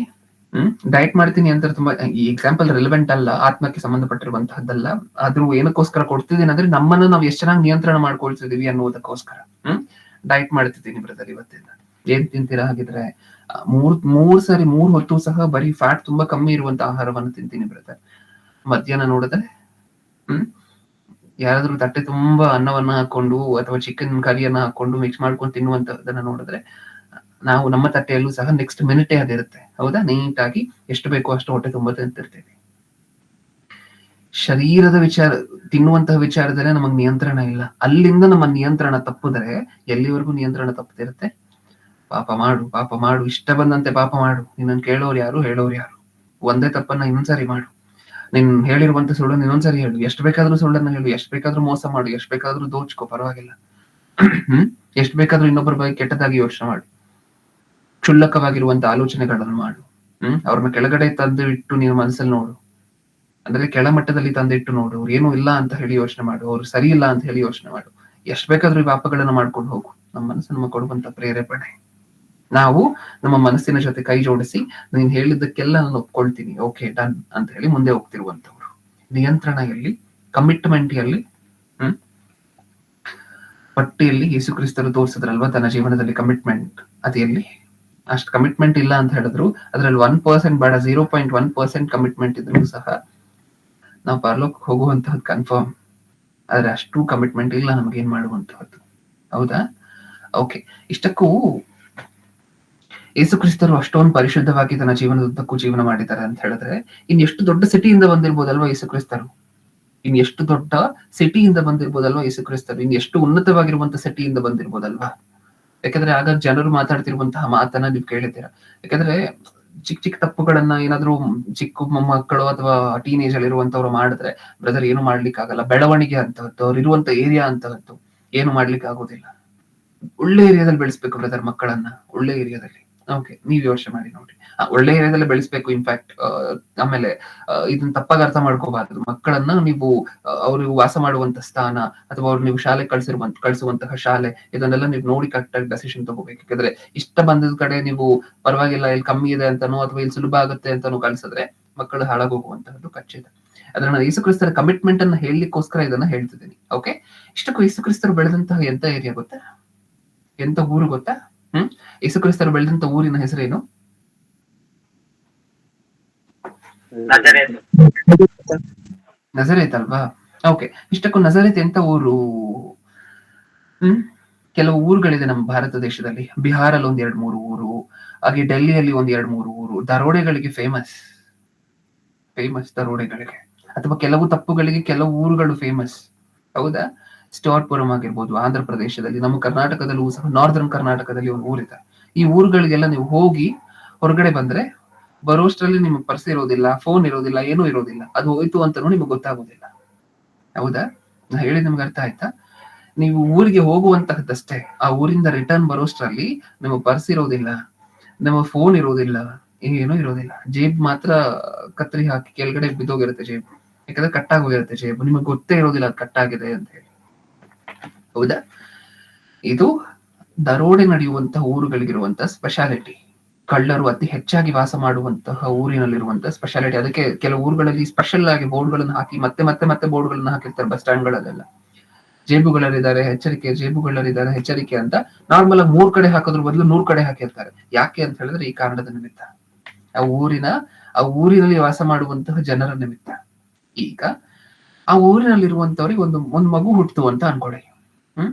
ಡಯಟ್ ಮಾಡ್ತೀನಿ ಅಂತ. ತುಂಬಾ ಈ ಎಕ್ಸಾಂಪಲ್ ರಿಲೆವೆಂಟ್ ಅಲ್ಲ, ಆತ್ಮಕ್ಕೆ ಸಂಬಂಧಪಟ್ಟಿರುವಂತಹದ್ದಲ್ಲ. ಆದ್ರೂ ಏನಕ್ಕೋಸ್ಕರ ಕೊಡ್ತಿದ್ದೀನಿ ಅಂದ್ರೆ ನಮ್ಮನ್ನ ನಾವು ಎಷ್ಟು ಚೆನ್ನಾಗಿ ನಿಯಂತ್ರಣ ಮಾಡ್ಕೊಳ್ತಿದೀವಿ ಅನ್ನೋದಕ್ಕೋಸ್ಕರ ಡಯಟ್ ಮಾಡ್ತಿದ್ದೀನಿ ಬ್ರದರ್ ಇವತ್ತಿಂದ. ಏನ್ ತಿಂತೀರಾ ಹಾಗಿದ್ರೆ? ಮೂರ್ ಹೊತ್ತು ಸಹ ಬರೀ ಫ್ಯಾಟ್ ತುಂಬಾ ಕಮ್ಮಿ ಇರುವಂತ ಆಹಾರವನ್ನು ತಿಂತೀನಿ ಬ್ರದರ್. ಮಧ್ಯಾಹ್ನ ನೋಡಿದ್ರೆ ಯಾರಾದ್ರೂ ತಟ್ಟೆ ತುಂಬಾ ಅನ್ನವನ್ನ ಹಾಕೊಂಡು ಅಥವಾ ಚಿಕನ್ ಕರಿಯನ್ನ ಹಾಕೊಂಡು ಮಿಕ್ಸ್ ಮಾಡ್ಕೊಂಡು ತಿನ್ನುವಂತದನ್ನ ನೋಡಿದ್ರೆ ನಾವು ನಮ್ಮ ತಟ್ಟೆಯಲ್ಲೂ ಸಹ ನೆಕ್ಸ್ಟ್ ಮಿನಿಟೇ ಅದಿರುತ್ತೆ. ಹೌದಾ? ನೀಟಾಗಿ ಎಷ್ಟು ಬೇಕೋ ಅಷ್ಟು ಹೊಟ್ಟೆ ತುಂಬ ತಿಂತಿರ್ತೀವಿ. ಶರೀರದ ತಿನ್ನುವಂತಹ ವಿಚಾರದಲ್ಲೇ ನಮಗ್ ನಿಯಂತ್ರಣ ಇಲ್ಲ. ಅಲ್ಲಿಂದ ನಮ್ಮ ನಿಯಂತ್ರಣ ತಪ್ಪಿದ್ರೆ ಎಲ್ಲಿವರೆಗೂ ನಿಯಂತ್ರಣ ತಪ್ಪದಿರುತ್ತೆ? ಪಾಪ ಮಾಡು, ಇಷ್ಟ ಬಂದಂತೆ ಪಾಪ ಮಾಡು. ನಿನ್ನನ್ನು ಕೇಳೋರು ಯಾರು, ಹೇಳೋರು ಯಾರು? ಒಂದೇ ತಪ್ಪನ್ನ ಇನ್ನೊಂದ್ಸರಿ ಮಾಡು. ನೀನ್ ಹೇಳಿರುವಂತ ಸುಳ್ಳನ್ನು ಇನ್ನೊಂದ್ಸರಿ ಹೇಳು. ಎಷ್ಟು ಬೇಕಾದ್ರೂ ಸುಳ್ಳನ್ನ ಹೇಳು, ಎಷ್ಟು ಬೇಕಾದ್ರೂ ಮೋಸ ಮಾಡು, ಎಷ್ಟು ಬೇಕಾದ್ರೂ ದೋಚ್ಕೋ, ಪರವಾಗಿಲ್ಲ. ಎಷ್ಟು ಬೇಕಾದ್ರೂ ಇನ್ನೊಬ್ಬರ ಬಗ್ಗೆ ಕೆಟ್ಟದಾಗಿ ಯೋಚನೆ ಮಾಡು, ಕ್ಷುಲ್ಲಕವಾಗಿರುವಂತ ಆಲೋಚನೆಗಳನ್ನು ಮಾಡು. ಅವ್ರನ್ನ ಕೆಳಗಡೆ ತಂದು ಇಟ್ಟು ನೀನು ಮನಸ್ಸಲ್ಲಿ ನೋಡು, ಅಂದ್ರೆ ಕೆಳಮಟ್ಟದಲ್ಲಿ ತಂದಿಟ್ಟು ನೋಡು. ಅವ್ರು ಏನು ಇಲ್ಲ ಅಂತ ಹೇಳಿ ಯೋಚನೆ ಮಾಡು, ಅವ್ರು ಸರಿ ಇಲ್ಲ ಅಂತ ಹೇಳಿ ಯೋಚನೆ ಮಾಡು. ಎಷ್ಟ್ ಬೇಕಾದ್ರೂ ಈ ಪಾಪಗಳನ್ನ ಮಾಡ್ಕೊಂಡು ಹೋಗು. ನಮ್ಮ ಮನಸ್ಸು ನಮಗೆ ಕೊಡುವಂತ ಪ್ರೇರೇಪಣೆ. ನಾವು ನಮ್ಮ ಮನಸ್ಸಿನ ಜೊತೆ ಕೈ ಜೋಡಿಸಿ ನೀನ್ ಹೇಳಿದ್ದಕ್ಕೆಲ್ಲ ನಾನು ಒಪ್ಕೊಳ್ತೀನಿ, ಓಕೆ ಡನ್ ಅಂತ ಹೇಳಿ ಮುಂದೆ ಹೋಗ್ತಿರುವಂತವ್ರು. ನಿಯಂತ್ರಣ ಎಲ್ಲಿ? ಕಮಿಟ್ಮೆಂಟ್ ಎಲ್ಲಿ? ಪಟ್ಟಿಯಲ್ಲಿ ಯೇಸುಕ್ರಿಸ್ತರು ತೋರಿಸಿದ್ರಲ್ವಾ ತನ್ನ ಜೀವನದಲ್ಲಿ ಕಮಿಟ್ಮೆಂಟ್, ಅದು ಎಲ್ಲಿ? ಅಷ್ಟು ಕಮಿಟ್ಮೆಂಟ್ ಇಲ್ಲ ಅಂತ ಹೇಳಿದ್ರು. ಅದ್ರಲ್ಲಿ 1% ಬೇಡ, 0.1% ಕಮಿಟ್ಮೆಂಟ್ ಇದ್ರು ಸಹ ನಾವು ಪರಲೋಕಕ್ಕೆ ಹೋಗುವಂತಹದ್ದು ಕನ್ಫರ್ಮ್. ಆದ್ರೆ ಅಷ್ಟು ಕಮಿಟ್ಮೆಂಟ್ ಇಲ್ಲ ನಮಗೇನ್ ಮಾಡುವಂತಹದ್ದು. ಹೌದಾ? ಓಕೆ, ಇಷ್ಟಕ್ಕೂ ಯೇಸುಕ್ರಿಸ್ತರು ಅಷ್ಟೊಂದು ಪರಿಶುದ್ಧವಾಗಿ ತನ್ನ ಜೀವನದುದ್ದಕ್ಕೂ ಜೀವನ ಮಾಡಿದ್ದಾರೆ ಅಂತ ಹೇಳಿದ್ರೆ ಇನ್ ಎಷ್ಟು ದೊಡ್ಡ ಸಿಟಿಯಿಂದ ಬಂದಿರ್ಬೋದಲ್ವಾ ಯೇಸುಕ್ರಿಸ್ತರು? ಇನ್ ಎಷ್ಟು ದೊಡ್ಡ ಸಿಟಿಯಿಂದ ಬಂದಿರ್ಬೋದಲ್ವಾ ಯೇಸುಕ್ರಿಸ್ತರು? ಇನ್ ಎಷ್ಟು ಉನ್ನತವಾಗಿರುವಂತ ಸಿಟಿಯಿಂದ ಬಂದಿರ್ಬೋದಲ್ವಾ? ಯಾಕಂದ್ರೆ ಆಗ ಜನರು ಮಾತಾಡ್ತಿರುವಂತಹ ಮಾತನ್ನ ನೀವು ಕೇಳಿದ್ದೀರಾ. ಯಾಕಂದ್ರೆ ಚಿಕ್ಕ ತಪ್ಪುಗಳನ್ನ ಏನಾದ್ರು ಚಿಕ್ಕ ಮಕ್ಕಳು ಅಥವಾ ಟೀನೇಜ್ ಅಲ್ಲಿ ಇರುವಂತವ್ರು ಮಾಡಿದ್ರೆ ಬ್ರದರ್ ಏನು ಮಾಡ್ಲಿಕ್ಕೆ ಆಗಲ್ಲ. ಬೆಳವಣಿಗೆ ಅಂತವತ್ತು, ಅವ್ರು ಇರುವಂತ ಏರಿಯಾ ಅಂತವತ್ತು ಏನು ಮಾಡ್ಲಿಕ್ಕೆ ಆಗೋದಿಲ್ಲ. ಒಳ್ಳೆ ಏರಿಯಾದಲ್ಲಿ ಬೆಳೆಸ್ಬೇಕು ಬ್ರದರ್ ಮಕ್ಕಳನ್ನ, ಒಳ್ಳೆ ಏರಿಯಾದಲ್ಲಿ. ಓಕೆ, ನೀವ್ ಯೋಚನೆ ಮಾಡಿ ನೋಡಿ, ಒಳ್ಳೆ ಏರಿಯಾದಲ್ಲಿ ಬೆಳೆಸ್ಬೇಕು. ಇನ್ಫ್ಯಾಕ್ಟ್ ಆಮೇಲೆ ಇದನ್ನ ತಪ್ಪಾಗಿ ಅರ್ಥ ಮಾಡ್ಕೋಬಾರದು. ಮಕ್ಕಳನ್ನ ನೀವು ಅವ್ರಿಗೆ ವಾಸ ಮಾಡುವಂತ ಸ್ಥಾನ ಅಥವಾ ಅವ್ರು ನೀವು ಶಾಲೆ ಕಳಿಸುವಂತಹ ಶಾಲೆ, ಇದನ್ನೆಲ್ಲ ನೀವು ನೋಡಿ ಕರೆಕ್ಟಾಗಿ ಡೆಸಿಷನ್ ತಗೋಬೇಕು. ಯಾಕಂದ್ರೆ ಇಷ್ಟ ಬಂದಿದ್ ಕಡೆ ನೀವು ಪರವಾಗಿಲ್ಲ, ಇಲ್ಲಿ ಕಮ್ಮಿ ಇದೆ ಅಂತಾನೋ ಅಥವಾ ಇಲ್ಲಿ ಸುಲಭ ಆಗುತ್ತೆ ಅಂತಾನೋ ಕಳ್ಸಿದ್ರೆ ಮಕ್ಕಳು ಹಾಳಾಗೋಗುವಂತಹದ್ದು ಖಚಿತ. ಅದ್ರ ನಾನು ಯೇಸುಕ್ರಿಸ್ತರ ಕಮಿಟ್ಮೆಂಟ್ ಅನ್ನ ಹೇಳಲಿಕ್ಕೋಸ್ಕರ ಇದನ್ನ ಹೇಳ್ತಿದ್ದೀನಿ. ಓಕೆ, ಇಷ್ಟಕ್ಕೂ ಯೇಸುಕ್ರಿಸ್ತರು ಬೆಳೆದಂತಹ ಎಂತ ಏರಿಯಾ ಗೊತ್ತಾ? ಎಂತ ಊರು ಗೊತ್ತಾ? ಯೇಸುಕ್ರಿಸ್ತರು ಬೆಳೆದಂತ ಊರಿನ ಹೆಸರೇನು? ನಜರೇತ್ ಅಲ್ವಾ? ಓಕೆ, ಇಷ್ಟಕ್ಕೂ ನಜರೇತ್ ಎಂತ ಊರು? ಕೆಲವು ಊರುಗಳಿದೆ ನಮ್ಮ ಭಾರತ ದೇಶದಲ್ಲಿ. ಬಿಹಾರಲ್ಲಿ 1-2-3 ಊರು, ಹಾಗೆ ಡೆಲ್ಲಿಯಲ್ಲಿ 1-2-3 ಊರು ದರೋಡೆಗಳಿಗೆ ಫೇಮಸ್ ದರೋಡೆಗಳಿಗೆ ಅಥವಾ ಕೆಲವು ತಪ್ಪುಗಳಿಗೆ ಕೆಲವು ಊರುಗಳು ಫೇಮಸ್. ಹೌದಾ? ಸ್ಟಾರ್ಪುರಂ ಆಗಿರ್ಬೋದು ಆಂಧ್ರ ಪ್ರದೇಶದಲ್ಲಿ, ನಮ್ಮ ಕರ್ನಾಟಕದಲ್ಲೂ ಸಹ ನಾರ್ದರ್ನ್ ಕರ್ನಾಟಕದಲ್ಲಿ ಒಂದು ಊರಿದೆ. ಈ ಊರುಗಳಿಗೆಲ್ಲ ನೀವು ಹೋಗಿ ಹೊರಗಡೆ ಬಂದ್ರೆ ಬರೋಷ್ಟ್ರಲ್ಲಿ ನಿಮ್ಗೆ ಪರ್ಸ್ ಇರೋದಿಲ್ಲ, ಫೋನ್ ಇರೋದಿಲ್ಲ, ಏನೂ ಇರೋದಿಲ್ಲ. ಅದು ಹೋಯ್ತು ಅಂತನೂ ನಿಮ್ಗೆ ಗೊತ್ತಾಗೋದಿಲ್ಲ. ಹೌದಾ? ನಾ ಹೇಳಿ ನಿಮ್ಗೆ ಅರ್ಥ ಆಯ್ತಾ? ನೀವು ಊರಿಗೆ ಹೋಗುವಂತಹದ್ದಷ್ಟೇ, ಆ ಊರಿಂದ ರಿಟರ್ನ್ ಬರೋಷ್ಟ್ರಲ್ಲಿ ನಿಮ್ಮ ಪರ್ಸ್ ಇರೋದಿಲ್ಲ, ನಿಮ್ಮ ಫೋನ್ ಇರೋದಿಲ್ಲ, ಏನೂ ಇರೋದಿಲ್ಲ. ಜೇಬ್ ಮಾತ್ರ ಕತ್ರಿ ಹಾಕಿ ಕೆಳಗಡೆ ಬಿದ್ದೋಗಿರುತ್ತೆ ಜೇಬು. ಯಾಕಂದ್ರೆ ಕಟ್ಟಾಗೋಗಿರುತ್ತೆ ಜೇಬು, ನಿಮಗೆ ಗೊತ್ತೇ ಇರೋದಿಲ್ಲ ಅದು ಕಟ್ಟಾಗಿದೆ ಅಂತ ಹೇಳಿ. ಹೌದಾ? ಇದು ದರೋಡೆ ನಡೆಯುವಂತಹ ಊರುಗಳಿಗಿರುವಂತಹ ಸ್ಪೆಷಾಲಿಟಿ. ಕಳ್ಳರು ಅತಿ ಹೆಚ್ಚಾಗಿ ವಾಸ ಮಾಡುವಂತಹ ಊರಿನಲ್ಲಿರುವಂತಹ ಸ್ಪೆಷಾಲಿಟಿ. ಅದಕ್ಕೆ ಕೆಲವು ಊರುಗಳಲ್ಲಿ ಸ್ಪೆಷಲ್ ಆಗಿ ಬೋರ್ಡ್ಗಳನ್ನು ಹಾಕಿ ಮತ್ತೆ ಮತ್ತೆ ಮತ್ತೆ ಬೋರ್ಡ್ಗಳನ್ನ ಹಾಕಿರ್ತಾರೆ ಬಸ್ ಸ್ಟ್ಯಾಂಡ್ ಗಳಲ್ಲೆಲ್ಲ. ಜೇಬುಗಳಲ್ಲಿದ್ದಾರೆ ಎಚ್ಚರಿಕೆ, ಜೇಬುಗಳಲ್ಲಿದ್ದಾರೆ ಎಚ್ಚರಿಕೆ ಅಂತ. ನಾರ್ಮಲ್ ಆಗಿ 3 ಕಡೆ ಹಾಕೋದ್ರ ಬದಲು 100 ಕಡೆ ಹಾಕಿರ್ತಾರೆ. ಯಾಕೆ ಅಂತ ಹೇಳಿದ್ರೆ ಈ ಕಾರಣದ ನಿಮಿತ್ತ, ಆ ಊರಿನಲ್ಲಿ ವಾಸ ಮಾಡುವಂತಹ ಜನರ ನಿಮಿತ್ತ. ಈಗ ಆ ಊರಿನಲ್ಲಿರುವಂತವ್ರಿಗೆ ಒಂದು ಮಗು ಹುಟ್ಟು ಅಂತ ಅನ್ಕೊಳ್ಳಿ.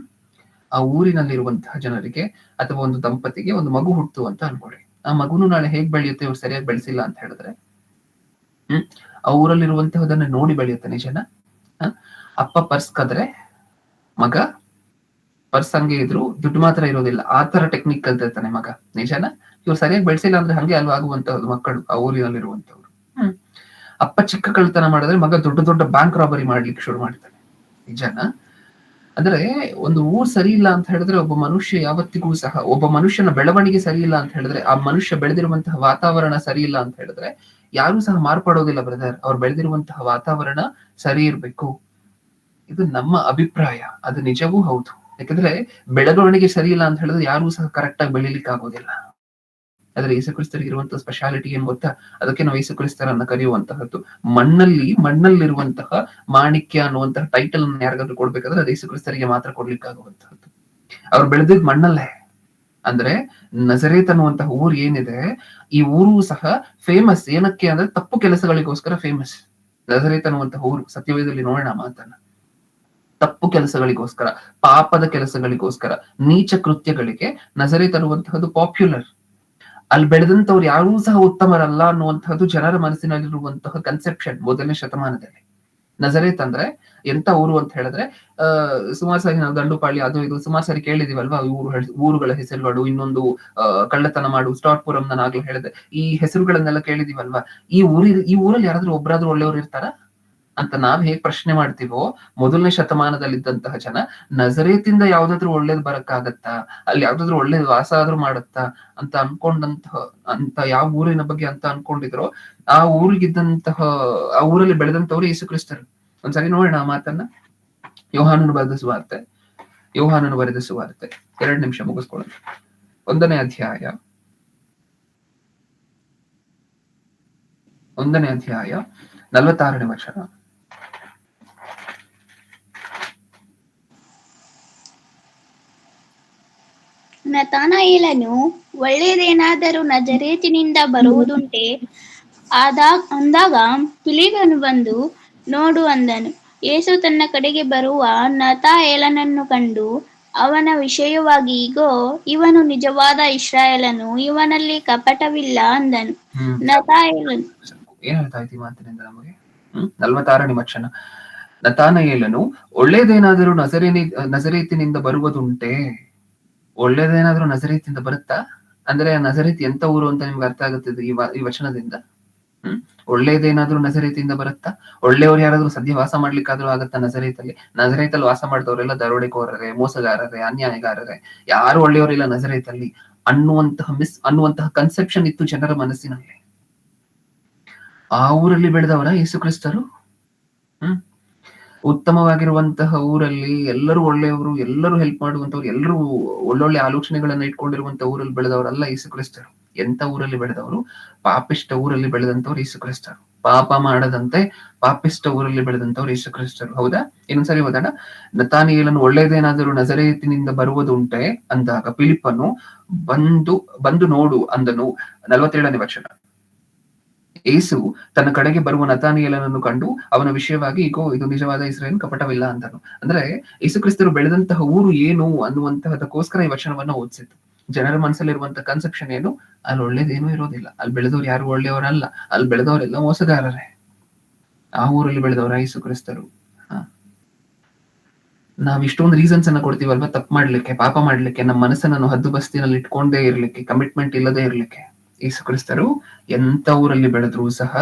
ಆ ಊರಿನಲ್ಲಿರುವಂತಹ ಜನರಿಗೆ ಅಥವಾ ಒಂದು ದಂಪತಿಗೆ ಒಂದು ಮಗು ಹುಟ್ಟು ಅಂತ ಅನ್ಕೊಳ್ಳಿ. ಆ ಮಗುನು ನಾಳೆ ಹೇಗ್ ಬೆಳೆಯುತ್ತೆ, ಇವ್ರು ಸರಿಯಾಗಿ ಬೆಳೆಸಿಲ್ಲ ಅಂತ ಹೇಳಿದ್ರೆ ಆ ಊರಲ್ಲಿರುವಂತಹದನ್ನ ನೋಡಿ ಬೆಳೆಯುತ್ತೆ. ನಿಜನ? ಅಪ್ಪ ಪರ್ಸ್ ಕದ್ರೆ ಮಗ ಪರ್ಸ್ ಹಂಗೆ ಇದ್ರು ದುಡ್ಡು ಮಾತ್ರ ಇರೋದಿಲ್ಲ, ಆ ತರ ಟೆಕ್ನಿಕ್ ಕಲ್ತಿರ್ತಾನೆ ಮಗ. ನಿಜನ? ಇವ್ರು ಸರಿಯಾಗಿ ಬೆಳೆಸಿಲ್ಲ ಅಂದ್ರೆ ಹಂಗೆ ಅಲ್ವಾ ಆಗುವಂತಹದ್ದು ಮಕ್ಕಳು ಆ ಊರಿನಲ್ಲಿರುವಂತವ್ರು. ಅಪ್ಪ ಚಿಕ್ಕ ಕಳ್ತನ ಮಾಡಿದ್ರೆ ಮಗ ದೊಡ್ಡ ದೊಡ್ಡ ಬ್ಯಾಂಕ್ ರಾಬರಿ ಮಾಡ್ಲಿಕ್ಕೆ ಶುರು ಮಾಡ್ತಾನೆ. ನಿಜನ? ಅಂದ್ರೆ ಒಂದು ಊರ್ ಸರಿ ಇಲ್ಲ ಅಂತ ಹೇಳಿದ್ರೆ ಒಬ್ಬ ಮನುಷ್ಯ ಯಾವತ್ತಿಗೂ ಸಹ, ಒಬ್ಬ ಮನುಷ್ಯನ ಬೆಳವಣಿಗೆ ಸರಿ ಇಲ್ಲ ಅಂತ ಹೇಳಿದ್ರೆ, ಆ ಮನುಷ್ಯ ಬೆಳೆದಿರುವಂತಹ ವಾತಾವರಣ ಸರಿ ಇಲ್ಲ ಅಂತ ಹೇಳಿದ್ರೆ ಯಾರು ಸಹ ಮಾರ್ಪಡೋದಿಲ್ಲ ಬ್ರದರ್. ಅವ್ರು ಬೆಳೆದಿರುವಂತಹ ವಾತಾವರಣ ಸರಿ ಇರ್ಬೇಕು. ಇದು ನಮ್ಮ ಅಭಿಪ್ರಾಯ, ಅದು ನಿಜವೂ ಹೌದು. ಯಾಕಂದ್ರೆ ಬೆಳವಣಿಗೆ ಸರಿ ಇಲ್ಲ ಅಂತ ಹೇಳಿದ್ರೆ ಯಾರು ಸಹ ಕರೆಕ್ಟ್ ಆಗಿ ಬೆಳಿಲಿಕ್ಕೆ ಆಗೋದಿಲ್ಲ. ಆದ್ರೆ ಯೇಸುಕ್ರಿಸ್ತರಿಗೆ ಇರುವಂತಹ ಸ್ಪೆಷಾಲಿಟಿ ಏನ್ ಗೊತ್ತಾ? ಅದಕ್ಕೆ ನಾವು ಯೇಸುಕ್ರಿಸ್ತರನ್ನ ಕರೆಯುವಂತಹದ್ದು. ಮಣ್ಣಲ್ಲಿರುವಂತಹ ಮಾಣಿಕ್ಯ ಅನ್ನುವಂತಹ ಟೈಟಲ್ ಅನ್ನು ಯಾರಿಗಾದ್ರೂ ಕೊಡ್ಬೇಕಾದ್ರೆ ಅದು ಯೇಸುಕ್ರಿಸ್ತರಿಗೆ ಮಾತ್ರ ಕೊಡ್ಲಿಕ್ಕಾಗುವಂತಹದ್ದು. ಅವ್ರು ಬೆಳೆದಿದ್ ಮಣ್ಣಲ್ಲೇ. ಅಂದ್ರೆ ನಜರೇತ್ ಅನ್ನುವಂತಹ ಊರು ಏನಿದೆ, ಈ ಊರು ಸಹ ಫೇಮಸ್ ಏನಕ್ಕೆ ಅಂದ್ರೆ ತಪ್ಪು ಕೆಲಸಗಳಿಗೋಸ್ಕರ ಫೇಮಸ್. ನಜರೇತ್ ಅನ್ನುವಂತಹ ಊರು, ಸತ್ಯವೇದದಲ್ಲಿ ನೋಡೋಣ ಮಾತನ್ನ. ತಪ್ಪು ಕೆಲಸಗಳಿಗೋಸ್ಕರ, ಪಾಪದ ಕೆಲಸಗಳಿಗೋಸ್ಕರ, ನೀಚ ಕೃತ್ಯಗಳಿಗೆ ನಜರೇತ್ ಅನ್ನುವಂತಹದ್ದು ಪಾಪ್ಯುಲರ್. ಅಲ್ಲಿ ಬೆಳೆದಂತವ್ರು ಯಾರೂ ಸಹ ಉತ್ತಮರಲ್ಲ ಅನ್ನುವಂತಹದ್ದು ಜನರ ಮನಸ್ಸಿನಲ್ಲಿರುವಂತಹ ಕನ್ಸೆಪ್ಷನ್ ಮೊದಲನೇ ಶತಮಾನದಲ್ಲಿ. ನಜರೇತ್ ಅಂದ್ರೆ ಎಂತ ಊರು ಅಂತ ಹೇಳಿದ್ರೆ, ಸುಮಾರು ಸಾರಿ ನಾವು ದಂಡುಪಾಳ್ಯ ಅದು ಇದು ಸುಮಾರು ಸಾರಿ ಕೇಳಿದೀವಲ್ವಾ, ಊರುಗಳ ಹೆಸರುಗಳು. ಇನ್ನೊಂದು ಕಳ್ಳತನ ಮಾಡು ಸ್ಟಾಟ್ಪುರಂ, ನಾನು ಆಗ್ಲೇ ಹೇಳಿದೆ, ಈ ಹೆಸರುಗಳನ್ನೆಲ್ಲ ಕೇಳಿದೀವಲ್ವಾ. ಈ ಊರಲ್ಲಿ ಯಾರಾದ್ರೂ ಒಬ್ರಾದ್ರೂ ಒಳ್ಳೆಯವ್ರು ಇರ್ತಾರ ಅಂತ ನಾವ್ ಹೇಗ್ ಪ್ರಶ್ನೆ ಮಾಡ್ತೀವೋ, ಮೊದಲನೇ ಶತಮಾನದಲ್ಲಿದ್ದಂತಹ ಜನ ನಜರೇತಿಂದ ಯಾವ್ದಾದ್ರು ಒಳ್ಳೇದ್ ಬರಕ್ಕಾಗತ್ತಾ, ಅಲ್ಲಿ ಯಾವ್ದಾದ್ರು ಒಳ್ಳೇದ್ ವಾಸ ಆದ್ರೂ ಮಾಡತ್ತಾ ಅಂತ ಅಂತ ಯಾವ ಊರಿನ ಬಗ್ಗೆ ಅಂತ ಅನ್ಕೊಂಡಿದ್ರು, ಆ ಊರಿಗಿದ್ದಂತಹ ಆ ಊರಲ್ಲಿ ಬೆಳೆದಂತವ್ರು ಯೇಸುಕ್ರಿಸ್ತರು. ಒಂದ್ಸರಿ ನೋಡೋಣ ಆ ಮಾತನ್ನ. ಯೋಹಾನನು ಬರೆದ ಸುವಾರ್ತೆ 2 ನಿಮಿಷ ಮುಗಿಸ್ಕೊಳ್ಳೋಣ. 1ನೇ ಅಧ್ಯಾಯ 46ನೇ ವಚನ. ನತಾನಯೇಲನು, ಒಳ್ಳೆಯದೇನಾದರೂ ನಜರೇತಿನಿಂದ ಬರುವುದುಂಟೆ ಅಂದಾಗ ಫಿಲಿಪ್ಪನು ಬಂದು ನೋಡು ಅಂದನು. ಯೇಸು ತನ್ನ ಕಡೆಗೆ ಬರುವ ನತಾನಯೇಲನನ್ನು ಕಂಡು ಅವನ ವಿಷಯವಾಗಿ, ಇಗೋ, ಇವನು ನಿಜವಾದ ಇಸ್ರಾಯೇಲನು, ಇವನಲ್ಲಿ ಕಪಟವಿಲ್ಲ ಅಂದನು. ನತಾನಯೇಲನು ಏನ್ ಹೇಳ್ತಾ ಇದ್ದೀವಿ ಮಾತಿನಿಂದ ನಮಗೆ? 46ನೇ ವಚನ. ನತಾನಯೇಲನು, ಒಳ್ಳೇದೇನಾದರೂ ನಜರೇತಿನಿಂದ ಬರುವುದುಂಟೆ. ಒಳ್ಳೇದೇನಾದ್ರೂ ನಜರೇತಿಂದ ಬರುತ್ತಾ ಅಂದ್ರೆ ನಜರೇತ್ ಎಂತ ಊರು ಅಂತ ನಿಮ್ಗೆ ಅರ್ಥ ಆಗುತ್ತದೆ ಈ ವಚನದಿಂದ. ಒಳ್ಳೇದೇನಾದ್ರೂ ನಜರೇತಿಂದ ಬರುತ್ತಾ? ಒಳ್ಳೆಯವ್ರು ಯಾರಾದ್ರೂ ಸದ್ಯ ವಾಸ ಮಾಡ್ಲಿಕ್ಕಾದ್ರೂ ಆಗತ್ತಾ ನಜರೇತಲ್ಲಿ? ನಜರೇತಲ್ಲಿ ವಾಸ ಮಾಡಿದವರೆಲ್ಲ ದರೋಡೆಕೋರರೇ, ಮೋಸಗಾರರೇ, ಅನ್ಯಾಯಗಾರರೇ, ಯಾರು ಒಳ್ಳೆಯವರಿಲ್ಲ ನಜರೇತಲ್ಲಿ ಅನ್ನುವಂತಹ ಕನ್ಸೆಪ್ಷನ್ ಇತ್ತು ಜನರ ಮನಸ್ಸಿನಲ್ಲಿ. ಆ ಊರಲ್ಲಿ ಬೆಳೆದವರ ಯೇಸುಕ್ರಿಸ್ತರು. ಉತ್ತಮವಾಗಿರುವಂತಹ ಊರಲ್ಲಿ ಎಲ್ಲರೂ ಒಳ್ಳೆಯವರು, ಎಲ್ಲರೂ ಹೆಲ್ಪ್ ಮಾಡುವಂತವ್ರು, ಎಲ್ಲರೂ ಒಳ್ಳೊಳ್ಳೆ ಆಲೋಚನೆಗಳನ್ನ ಇಟ್ಕೊಂಡಿರುವಂತಹ ಊರಲ್ಲಿ ಬೆಳೆದವರಲ್ಲ ಯೇಸುಕ್ರಿಸ್ತರು. ಎಂತ ಊರಲ್ಲಿ ಬೆಳೆದವರು? ಪಾಪಿಷ್ಟ ಊರಲ್ಲಿ ಬೆಳೆದಂತವ್ರು ಯೇಸುಕ್ರಿಸ್ತರು. ಪಾಪ ಮಾಡದಂತೆ ಪಾಪಿಷ್ಟ ಊರಲ್ಲಿ ಬೆಳೆದಂತವ್ರು ಯೇಸುಕ್ರಿಸ್ತರು. ಹೌದಾ? ಇನ್ನೊಂದ್ಸರಿ ಓದೋಣ. ನತಾನಯೇಲನು, ಒಳ್ಳೆಯದೇನಾದರೂ ನಜರೇತಿನಿಂದ ಬರುವುದುಂಟೆ ಅಂದಾಗ ಫಿಲಿಪ್ಪನು ಬಂದು ನೋಡು ಅಂದನು. 47ನೇ ವಚನ. ಯೇಸು ತನ್ನ ಕಡೆಗೆ ಬರುವ ನತಾನಯೇಲನನ್ನು ಕಂಡು ಅವನ ವಿಷಯವಾಗಿ, ಇಗೋ, ಇದು ನಿಜವಾದ ಇಸ್ರಾಯೇಲ್, ಕಪಟವಿಲ್ಲ ಅಂತನು. ಅಂದ್ರೆ ಯೇಸುಕ್ರಿಸ್ತರು ಬೆಳೆದಂತಹ ಊರು ಏನು ಅನ್ನುವಂತಹದಕ್ಕೋಸ್ಕರ ಈ ವಚನವನ್ನ ಓದಿಸಿತ್ತು. ಜನರ ಮನಸ್ಸಲ್ಲಿರುವಂತಹ ಕನ್ಸೆಪ್ಷನ್ ಏನು? ಅಲ್ಲಿ ಒಳ್ಳೇದೇನೂ ಇರೋದಿಲ್ಲ, ಅಲ್ಲಿ ಬೆಳೆದವ್ರು ಯಾರು ಒಳ್ಳೆಯವರಲ್ಲ, ಅಲ್ಲಿ ಬೆಳೆದವರೆಲ್ಲ ಮೋಸಗಾರರೇ. ಆ ಊರಲ್ಲಿ ಬೆಳೆದವರ ಯೇಸುಕ್ರಿಸ್ತರು. ನಾವ್ ಇಷ್ಟೊಂದು ರೀಸನ್ಸ್ ಅನ್ನ ಕೊಡ್ತೀವಲ್ವಾ ತಪ್ಪು ಮಾಡ್ಲಿಕ್ಕೆ, ಪಾಪ ಮಾಡ್ಲಿಕ್ಕೆ, ನಮ್ಮ ಮನಸ್ಸನ್ನು ಹದ್ದು ಬಸ್ತಿನಲ್ಲಿ ಇಟ್ಕೊಂಡೇ ಇರ್ಲಿಕ್ಕೆ, ಕಮಿಟ್ಮೆಂಟ್ ಇಲ್ಲದೆ ಇರ್ಲಿಕ್ಕೆ. ಯೇಸುಕ್ರಿಸ್ತರು ಎಂತ ಊರಲ್ಲಿ ಬೆಳೆದ್ರು ಸಹ,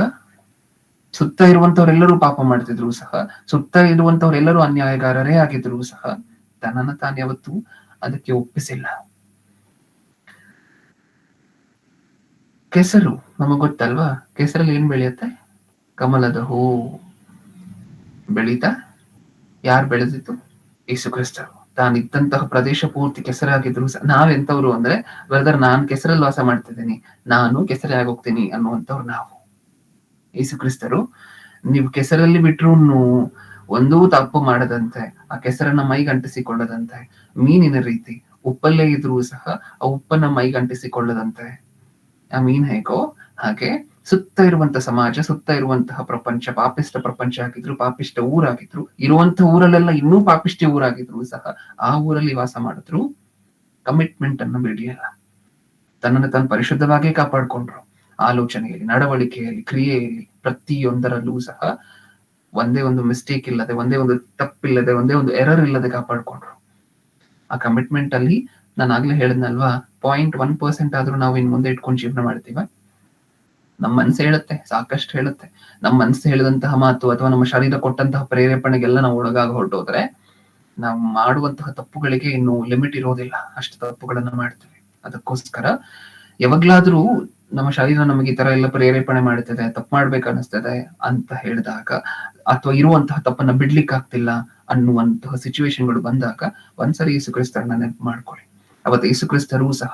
ಸುತ್ತ ಇರುವಂತವ್ರೆಲ್ಲರೂ ಪಾಪ ಮಾಡ್ತಿದ್ರು ಸಹ, ಸುತ್ತ ಇರುವಂತವ್ರೆಲ್ಲರೂ ಅನ್ಯಾಯಗಾರರೇ ಆಗಿದ್ರು ಸಹ, ತನ್ನನ್ನ ತಾನು ಯಾವತ್ತೂ ಅದಕ್ಕೆ ಒಪ್ಪಿಸಿಲ್ಲ. ಕೆಸರು ನಮಗ್ ಗೊತ್ತಲ್ವಾ? ಕೆಸರಲ್ಲಿ ಏನ್ ಬೆಳೆಯುತ್ತೆ? ಕಮಲದ ಹೂ ಬೆಳೀತಾ. ಯಾರು ಬೆಳೆದಿತ್ತು? ಯೇಸುಕ್ರಿಸ್ತರು. ತಾನಿದ್ದಂತಹ ಪ್ರದೇಶ ಪೂರ್ತಿ ಕೆಸರಾಗಿದ್ರು ಸಹ. ನಾವೆಂತವ್ರು ಅಂದ್ರೆ, ಬ್ರದರ್, ನಾನ್ ಕೆಸರಲ್ಲಿ ವಾಸ ಮಾಡ್ತಿದ್ದೀನಿ, ನಾನು ಕೆಸರೇ ಆಗೋಗ್ತೀನಿ ಅನ್ನುವಂಥವ್ರು ನಾವು. ಯೇಸುಕ್ರಿಸ್ತರು ನೀವು ಕೆಸರಲ್ಲಿ ಬಿಟ್ರು ಒಂದೂ ತಪ್ಪು ಮಾಡದಂತೆ, ಆ ಕೆಸರನ್ನ ಮೈಗಂಟಿಸಿಕೊಳ್ಳದಂತೆ, ಮೀನಿನ ರೀತಿ ಉಪ್ಪಲ್ಲೇ ಇದ್ರೂ ಸಹ ಆ ಉಪ್ಪನ್ನ ಮೈಗಂಟಿಸಿಕೊಳ್ಳದಂತೆ, ಆ ಮೀನ್ ಹೇಗೋ ಹಾಗೆ ಸುತ್ತ ಇರುವಂತ ಸಮಾಜ, ಸುತ್ತ ಇರುವಂತಹ ಪ್ರಪಂಚ ಪಾಪಿಷ್ಟ ಪ್ರಪಂಚ ಆಗಿದ್ರು, ಪಾಪಿಷ್ಟ ಊರಾಗಿದ್ರು, ಇರುವಂತ ಊರಲ್ಲೆಲ್ಲ ಇನ್ನೂ ಪಾಪಿಷ್ಟಿ ಊರಾಗಿದ್ರು ಸಹ ಆ ಊರಲ್ಲಿ ವಾಸ ಮಾಡಿದ್ರು ಕಮಿಟ್ಮೆಂಟ್ ಅನ್ನು ಬಿಡಿಯಲ್ಲ. ತನ್ನನ್ನು ತಾನು ಪರಿಶುದ್ಧವಾಗಿ ಕಾಪಾಡ್ಕೊಂಡ್ರು. ಆಲೋಚನೆಯಲ್ಲಿ, ನಡವಳಿಕೆಯಲ್ಲಿ, ಕ್ರಿಯೆಯಲ್ಲಿ, ಪ್ರತಿಯೊಂದರಲ್ಲೂ ಸಹ ಒಂದೇ ಒಂದು ಮಿಸ್ಟೇಕ್ ಇಲ್ಲದೆ, ಒಂದೇ ಒಂದು ತಪ್ಪಿಲ್ಲದೆ, ಒಂದೇ ಒಂದು ಎರರ್ ಇಲ್ಲದೆ ಕಾಪಾಡ್ಕೊಂಡ್ರು. ಆ ಕಮಿಟ್ಮೆಂಟ್ ಅಲ್ಲಿ ನಾನು ಆಗ್ಲೇ ಹೇಳಿದ್ನಲ್ವಾ, 0.1% ಆದ್ರೂ ನಾವು ಇನ್ ಮುಂದೆ ಇಟ್ಕೊಂಡು ಜೀವನ ಮಾಡ್ತೀವ? ನಮ್ಮ ಮನಸ್ಸು ಹೇಳುತ್ತೆ, ಸಾಕಷ್ಟು ಹೇಳುತ್ತೆ. ನಮ್ಮ ಮನಸ್ಸು ಹೇಳಿದಂತಹ ಮಾತು ಅಥವಾ ನಮ್ಮ ಶರೀರ ಕೊಟ್ಟಂತಹ ಪ್ರೇರೇಪಣೆಗೆಲ್ಲ ನಾವು ಒಳಗಾಗಿ ಹೊರಟೋದ್ರೆ ನಾವು ಮಾಡುವಂತಹ ತಪ್ಪುಗಳಿಗೆ ಇನ್ನು ಲಿಮಿಟ್ ಇರೋದಿಲ್ಲ, ಅಷ್ಟು ತಪ್ಪುಗಳನ್ನ ಮಾಡ್ತೀವಿ. ಅದಕ್ಕೋಸ್ಕರ ಯಾವಾಗ್ಲಾದ್ರೂ ನಮ್ಮ ಶರೀರ ನಮಗೆ ಈ ತರ ಎಲ್ಲ ಪ್ರೇರೇಪಣೆ ಮಾಡ್ತದೆ, ತಪ್ಪು ಮಾಡ್ಬೇಕು ಅನಿಸ್ತದೆ ಅಂತ ಹೇಳಿದಾಗ, ಅಥವಾ ಇರುವಂತಹ ತಪ್ಪನ್ನ ಬಿಡ್ಲಿಕ್ಕೆ ಆಗ್ತಿಲ್ಲ ಅನ್ನುವಂತಹ ಸಿಚುವೇಶನ್ಗಳು ಬಂದಾಗ ಒಂದ್ಸರಿ ಯೇಸು ಕ್ರಿಸ್ತರನ್ನ ನೆನಪು ಮಾಡ್ಕೊಳ್ಳಿ. ಅವತ್ತು ಯೇಸು ಕ್ರಿಸ್ತರು ಸಹ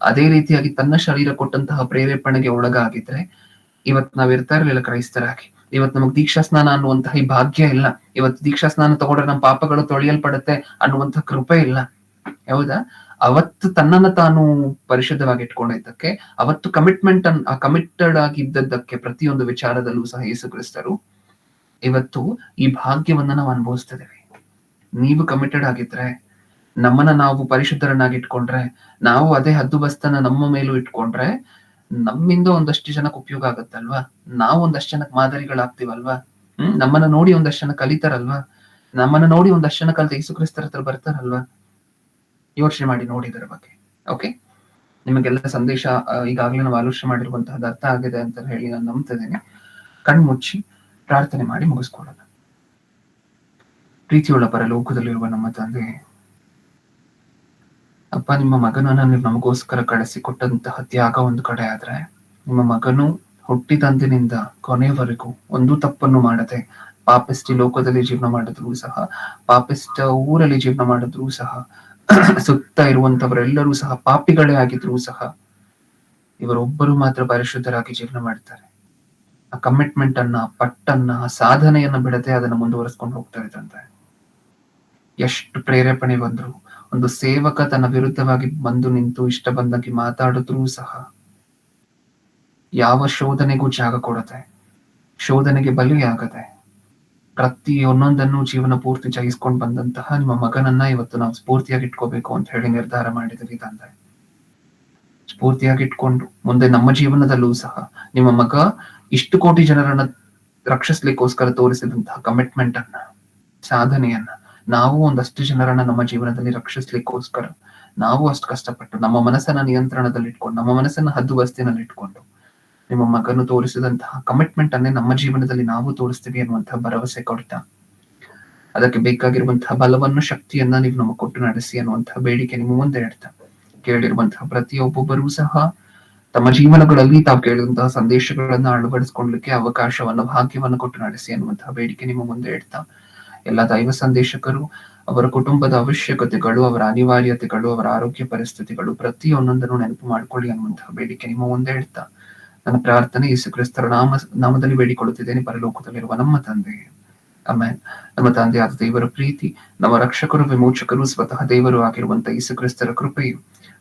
ಅದೇ ರೀತಿಯಾಗಿ ತನ್ನ ಶರೀರ ಕೊಟ್ಟಂತಹ ಪ್ರೇರೇಪಣೆಗೆ ಒಳಗಾಗಿದ್ರೆ ಇವತ್ತು ನಾವ್ ಇರ್ತಾ ಇರ್ಲಿಲ್ಲ ಕ್ರೈಸ್ತರಾಗಿ. ಇವತ್ತು ನಮಗ್ ದೀಕ್ಷಾ ಸ್ನಾನ ಅನ್ನುವಂತಹ ಈ ಭಾಗ್ಯ ಇಲ್ಲ. ಇವತ್ತು ದೀಕ್ಷಾ ಸ್ನಾನ ತಗೊಂಡ್ರೆ ನಮ್ಮ ಪಾಪಗಳು ತೊಳೆಯಲ್ಪಡುತ್ತೆ ಅನ್ನುವಂತಹ ಕೃಪೆ ಇಲ್ಲ. ಹೌದಾ? ಅವತ್ತು ತನ್ನನ್ನ ತಾನು ಪರಿಶುದ್ಧವಾಗಿ ಇಟ್ಕೊಂಡಿದ್ದಕ್ಕೆ, ಅವತ್ತು ಕಮಿಟೆಡ್ ಆಗಿದ್ದಕ್ಕೆ ಪ್ರತಿಯೊಂದು ವಿಚಾರದಲ್ಲೂ ಸಹ ಯೇಸು ಕ್ರಿಸ್ತರು ಇವತ್ತು ಈ ಭಾಗ್ಯವನ್ನ ನಾವು ಅನುಭವಿಸ್ತಿದ್ದೇವೆ. ನೀವು ಕಮಿಟೆಡ್ ಆಗಿದ್ರೆ, ನಮ್ಮನ್ನ ನಾವು ಪರಿಶುದ್ಧರನ್ನಾಗಿ ಇಟ್ಕೊಂಡ್ರೆ, ನಾವು ಅದೇ ಹದ್ದುಬಸ್ತನ ನಮ್ಮ ಮೇಲೂ ಇಟ್ಕೊಂಡ್ರೆ ನಮ್ಮಿಂದ ಒಂದಷ್ಟು ಜನಕ್ಕೆ ಉಪಯೋಗ ಆಗುತ್ತಲ್ವಾ? ನಾವು ಒಂದಷ್ಟು ಜನಕ್ಕೆ ಮಾದರಿಗಳಾಗ್ತಿವಲ್ವಾ? ನಮ್ಮನ್ನ ನೋಡಿ ಒಂದಷ್ಟು ಜನ ಕಲಿತಾರಲ್ವಾ? ನಮ್ಮನ್ನ ನೋಡಿ ಒಂದಷ್ಟು ಜನ ಕಲಿತ ಯೇಸು ಕ್ರಿಸ್ತರ ಹತ್ರ ಬರ್ತಾರಲ್ವಾ? ಯೋಚನೆ ಮಾಡಿ ನೋಡಿ ಇದರ ಬಗ್ಗೆ. ಓಕೆ, ನಿಮಗೆಲ್ಲ ಸಂದೇಶ ಈಗಾಗಲೇ ನಾವು ಆಲೋಚನೆ ಮಾಡಿರುವಂತಹದ್ದು ಅರ್ಥ ಆಗಿದೆ ಅಂತ ಹೇಳಿ ನಾನು ನಂಬ್ತಿದ್ದೇನೆ. ಕಣ್ಮುಚ್ಚಿ ಪ್ರಾರ್ಥನೆ ಮಾಡಿ ಮುಗಿಸ್ಕೊಳ್ಳೋಣ. ಪ್ರೀತಿಯುಳ್ಳ ಪರಲೋಕದಲ್ಲಿರುವ ನಮ್ಮ ತಂದೆ, ಅಪ್ಪ, ನಿಮ್ಮ ಮಗನನ್ನ ನೀವು ನಮಗೋಸ್ಕರ ಕಳಿಸಿಕೊಟ್ಟಂತಹ ತ್ಯಾಗ ಒಂದು ಕಡೆ ಆದ್ರೆ, ನಿಮ್ಮ ಮಗನು ಹುಟ್ಟಿದಂದಿನಿಂದ ಕೊನೆಯವರೆಗೂ ಒಂದು ತಪ್ಪನ್ನು ಮಾಡದೆ ಪಾಪಿಸ್ಟಿ ಲೋಕದಲ್ಲಿ ಜೀವನ ಮಾಡಿದ್ರು ಸಹ, ಪಾಪಿಸ್ಟ ಊರಲ್ಲಿ ಜೀವನ ಮಾಡಿದ್ರು ಸಹ, ಸುತ್ತ ಇರುವಂತವರೆಲ್ಲರೂ ಸಹ ಪಾಪಿಗಳೇ ಆಗಿದ್ರು ಸಹ ಇವರೊಬ್ಬರು ಮಾತ್ರ ಪರಿಶುದ್ಧರಾಗಿ ಜೀವನ ಮಾಡ್ತಾರೆ. ಆ ಕಮಿಟ್ಮೆಂಟ್ ಅನ್ನ, ಪಟ್ಟನ್ನ, ಸಾಧನೆಯನ್ನ ಬಿಡದೆ ಅದನ್ನ ಮುಂದುವರಿಸ್ಕೊಂಡು ಹೋಗ್ತಾ ಇದ್ದಂತೆ. ಎಷ್ಟು ಪ್ರೇರೇಪಣೆ ಬಂದ್ರು, ಒಂದು ಸೇವಕ ತನ್ನ ವಿರುದ್ಧವಾಗಿ ಬಂದು ನಿಂತು ಇಷ್ಟ ಬಂದಾಗಿ ಮಾತಾಡಿದ್ರೂ ಸಹ ಯಾವ ಶೋಧನೆಗೂ ಜಾಗ ಕೊಡದೆ, ಶೋಧನೆಗೆ ಬಲಿಯಾಗದೆ, ಪ್ರತಿಯೊಂದನ್ನು ಜೀವನ ಪೂರ್ತಿ ಜಯಿಸ್ಕೊಂಡು ಬಂದಂತಹ ನಿಮ್ಮ ಮಗನನ್ನ ಇವತ್ತು ನಾವು ಸ್ಫೂರ್ತಿಯಾಗಿ ಇಟ್ಕೋಬೇಕು ಅಂತ ಹೇಳಿ ನಿರ್ಧಾರ ಮಾಡಿದ್ವಿ ತಂದೆ. ಸ್ಫೂರ್ತಿಯಾಗಿ ಇಟ್ಕೊಂಡು ಮುಂದೆ ನಮ್ಮ ಜೀವನದಲ್ಲೂ ಸಹ ನಿಮ್ಮ ಮಗ ಇಷ್ಟು ಕೋಟಿ ಜನರನ್ನ ರಕ್ಷಿಸ್ಲಿಕ್ಕೋಸ್ಕರ ತೋರಿಸಿದಂತಹ ಕಮಿಟ್ಮೆಂಟ್ ಅನ್ನ, ಸಾಧನೆಯನ್ನ ನಾವು ಒಂದಷ್ಟು ಜನರನ್ನ ನಮ್ಮ ಜೀವನದಲ್ಲಿ ರಕ್ಷಿಸ್ಲಿಕ್ಕೋಸ್ಕರ ನಾವು ಅಷ್ಟು ಕಷ್ಟಪಟ್ಟು ನಮ್ಮ ಮನಸ್ಸನ್ನ ನಿಯಂತ್ರಣದಲ್ಲಿ ಇಟ್ಕೊಂಡು, ನಮ್ಮ ಮನಸ್ಸನ್ನ ಹದ್ದುಬಸ್ತಿನಲ್ಲಿ ಇಟ್ಕೊಂಡು ನಿಮ್ಮ ಮಗನು ತೋರಿಸಿದಂತಹ ಕಮಿಟ್ಮೆಂಟ್ ಅನ್ನೇ ನಮ್ಮ ಜೀವನದಲ್ಲಿ ನಾವು ತೋರಿಸ್ತೀವಿ ಅನ್ನುವಂತಹ ಭರವಸೆ ಕೊಡ್ತಾ, ಅದಕ್ಕೆ ಬೇಕಾಗಿರುವಂತಹ ಬಲವನ್ನು, ಶಕ್ತಿಯನ್ನ ನೀವು ನಮಗೆ ಕೊಟ್ಟು ನಡೆಸಿ ಅನ್ನುವಂತಹ ಬೇಡಿಕೆ ನಿಮ್ಮ ಮುಂದೆ ಇಡ್ತಾ, ಕೇಳಿರುವಂತಹ ಪ್ರತಿಯೊಬ್ಬೊಬ್ಬರೂ ಸಹ ತಮ್ಮ ಜೀವನಗಳಲ್ಲಿ ತಾವು ಕೇಳಿದಂತಹ ಸಂದೇಶಗಳನ್ನ ಅಳವಡಿಸ್ಕೊಳ್ಲಿಕ್ಕೆ ಅವಕಾಶವನ್ನು, ಭಾಗ್ಯವನ್ನು ಕೊಟ್ಟು ನಡೆಸಿ ಅನ್ನುವಂತಹ ಬೇಡಿಕೆ ನಿಮ್ಮ ಮುಂದೆ ಇಡ್ತಾ, ಎಲ್ಲ ದೈವ ಸಂದೇಶಕರು ಅವರ ಕುಟುಂಬದ ಅವಶ್ಯಕತೆಗಳು, ಅವರ ಅನಿವಾರ್ಯತೆಗಳು, ಅವರ ಆರೋಗ್ಯ ಪರಿಸ್ಥಿತಿಗಳು ಪ್ರತಿಯೊಂದನ್ನು ನೆನಪು ಮಾಡ್ಕೊಳ್ಳಿ ಅನ್ನುವಂತಹ ಬೇಡಿಕೆ ನಿಮ್ಮ ಮುಂದೆ ಇಡ್ತಾ, ನನ್ನ ಪ್ರಾರ್ಥನೆ ಯೇಸು ಕ್ರಿಸ್ತರ ನಾಮದಲ್ಲಿ ಬೇಡಿಕೊಳ್ಳುತ್ತಿದ್ದೇನೆ ಪರಲೋಕದಲ್ಲಿರುವ ನಮ್ಮ ತಂದೆ, ಆಮೆನ್. ನಮ್ಮ ತಂದೆಯಾದ ದೇವರ ಪ್ರೀತಿ, ನಮ್ಮ ರಕ್ಷಕರು, ವಿಮೋಚಕರು, ಸ್ವತಃ ದೇವರು ಆಗಿರುವಂತಹ ಯೇಸು ಕ್ರಿಸ್ತರ ಕೃಪೆಯು,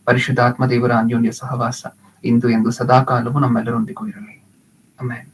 ಪರಿಶುದ್ಧಾತ್ಮ ದೇವರ ಅನ್ಯೋನ್ಯ ಸಹವಾಸ ಇಂದು ಎಂದು ಸದಾಕಾಲವು ನಮ್ಮೆಲ್ಲರೊಂದಿಗೂ ಇರಲಿ. ಆಮೆನ್.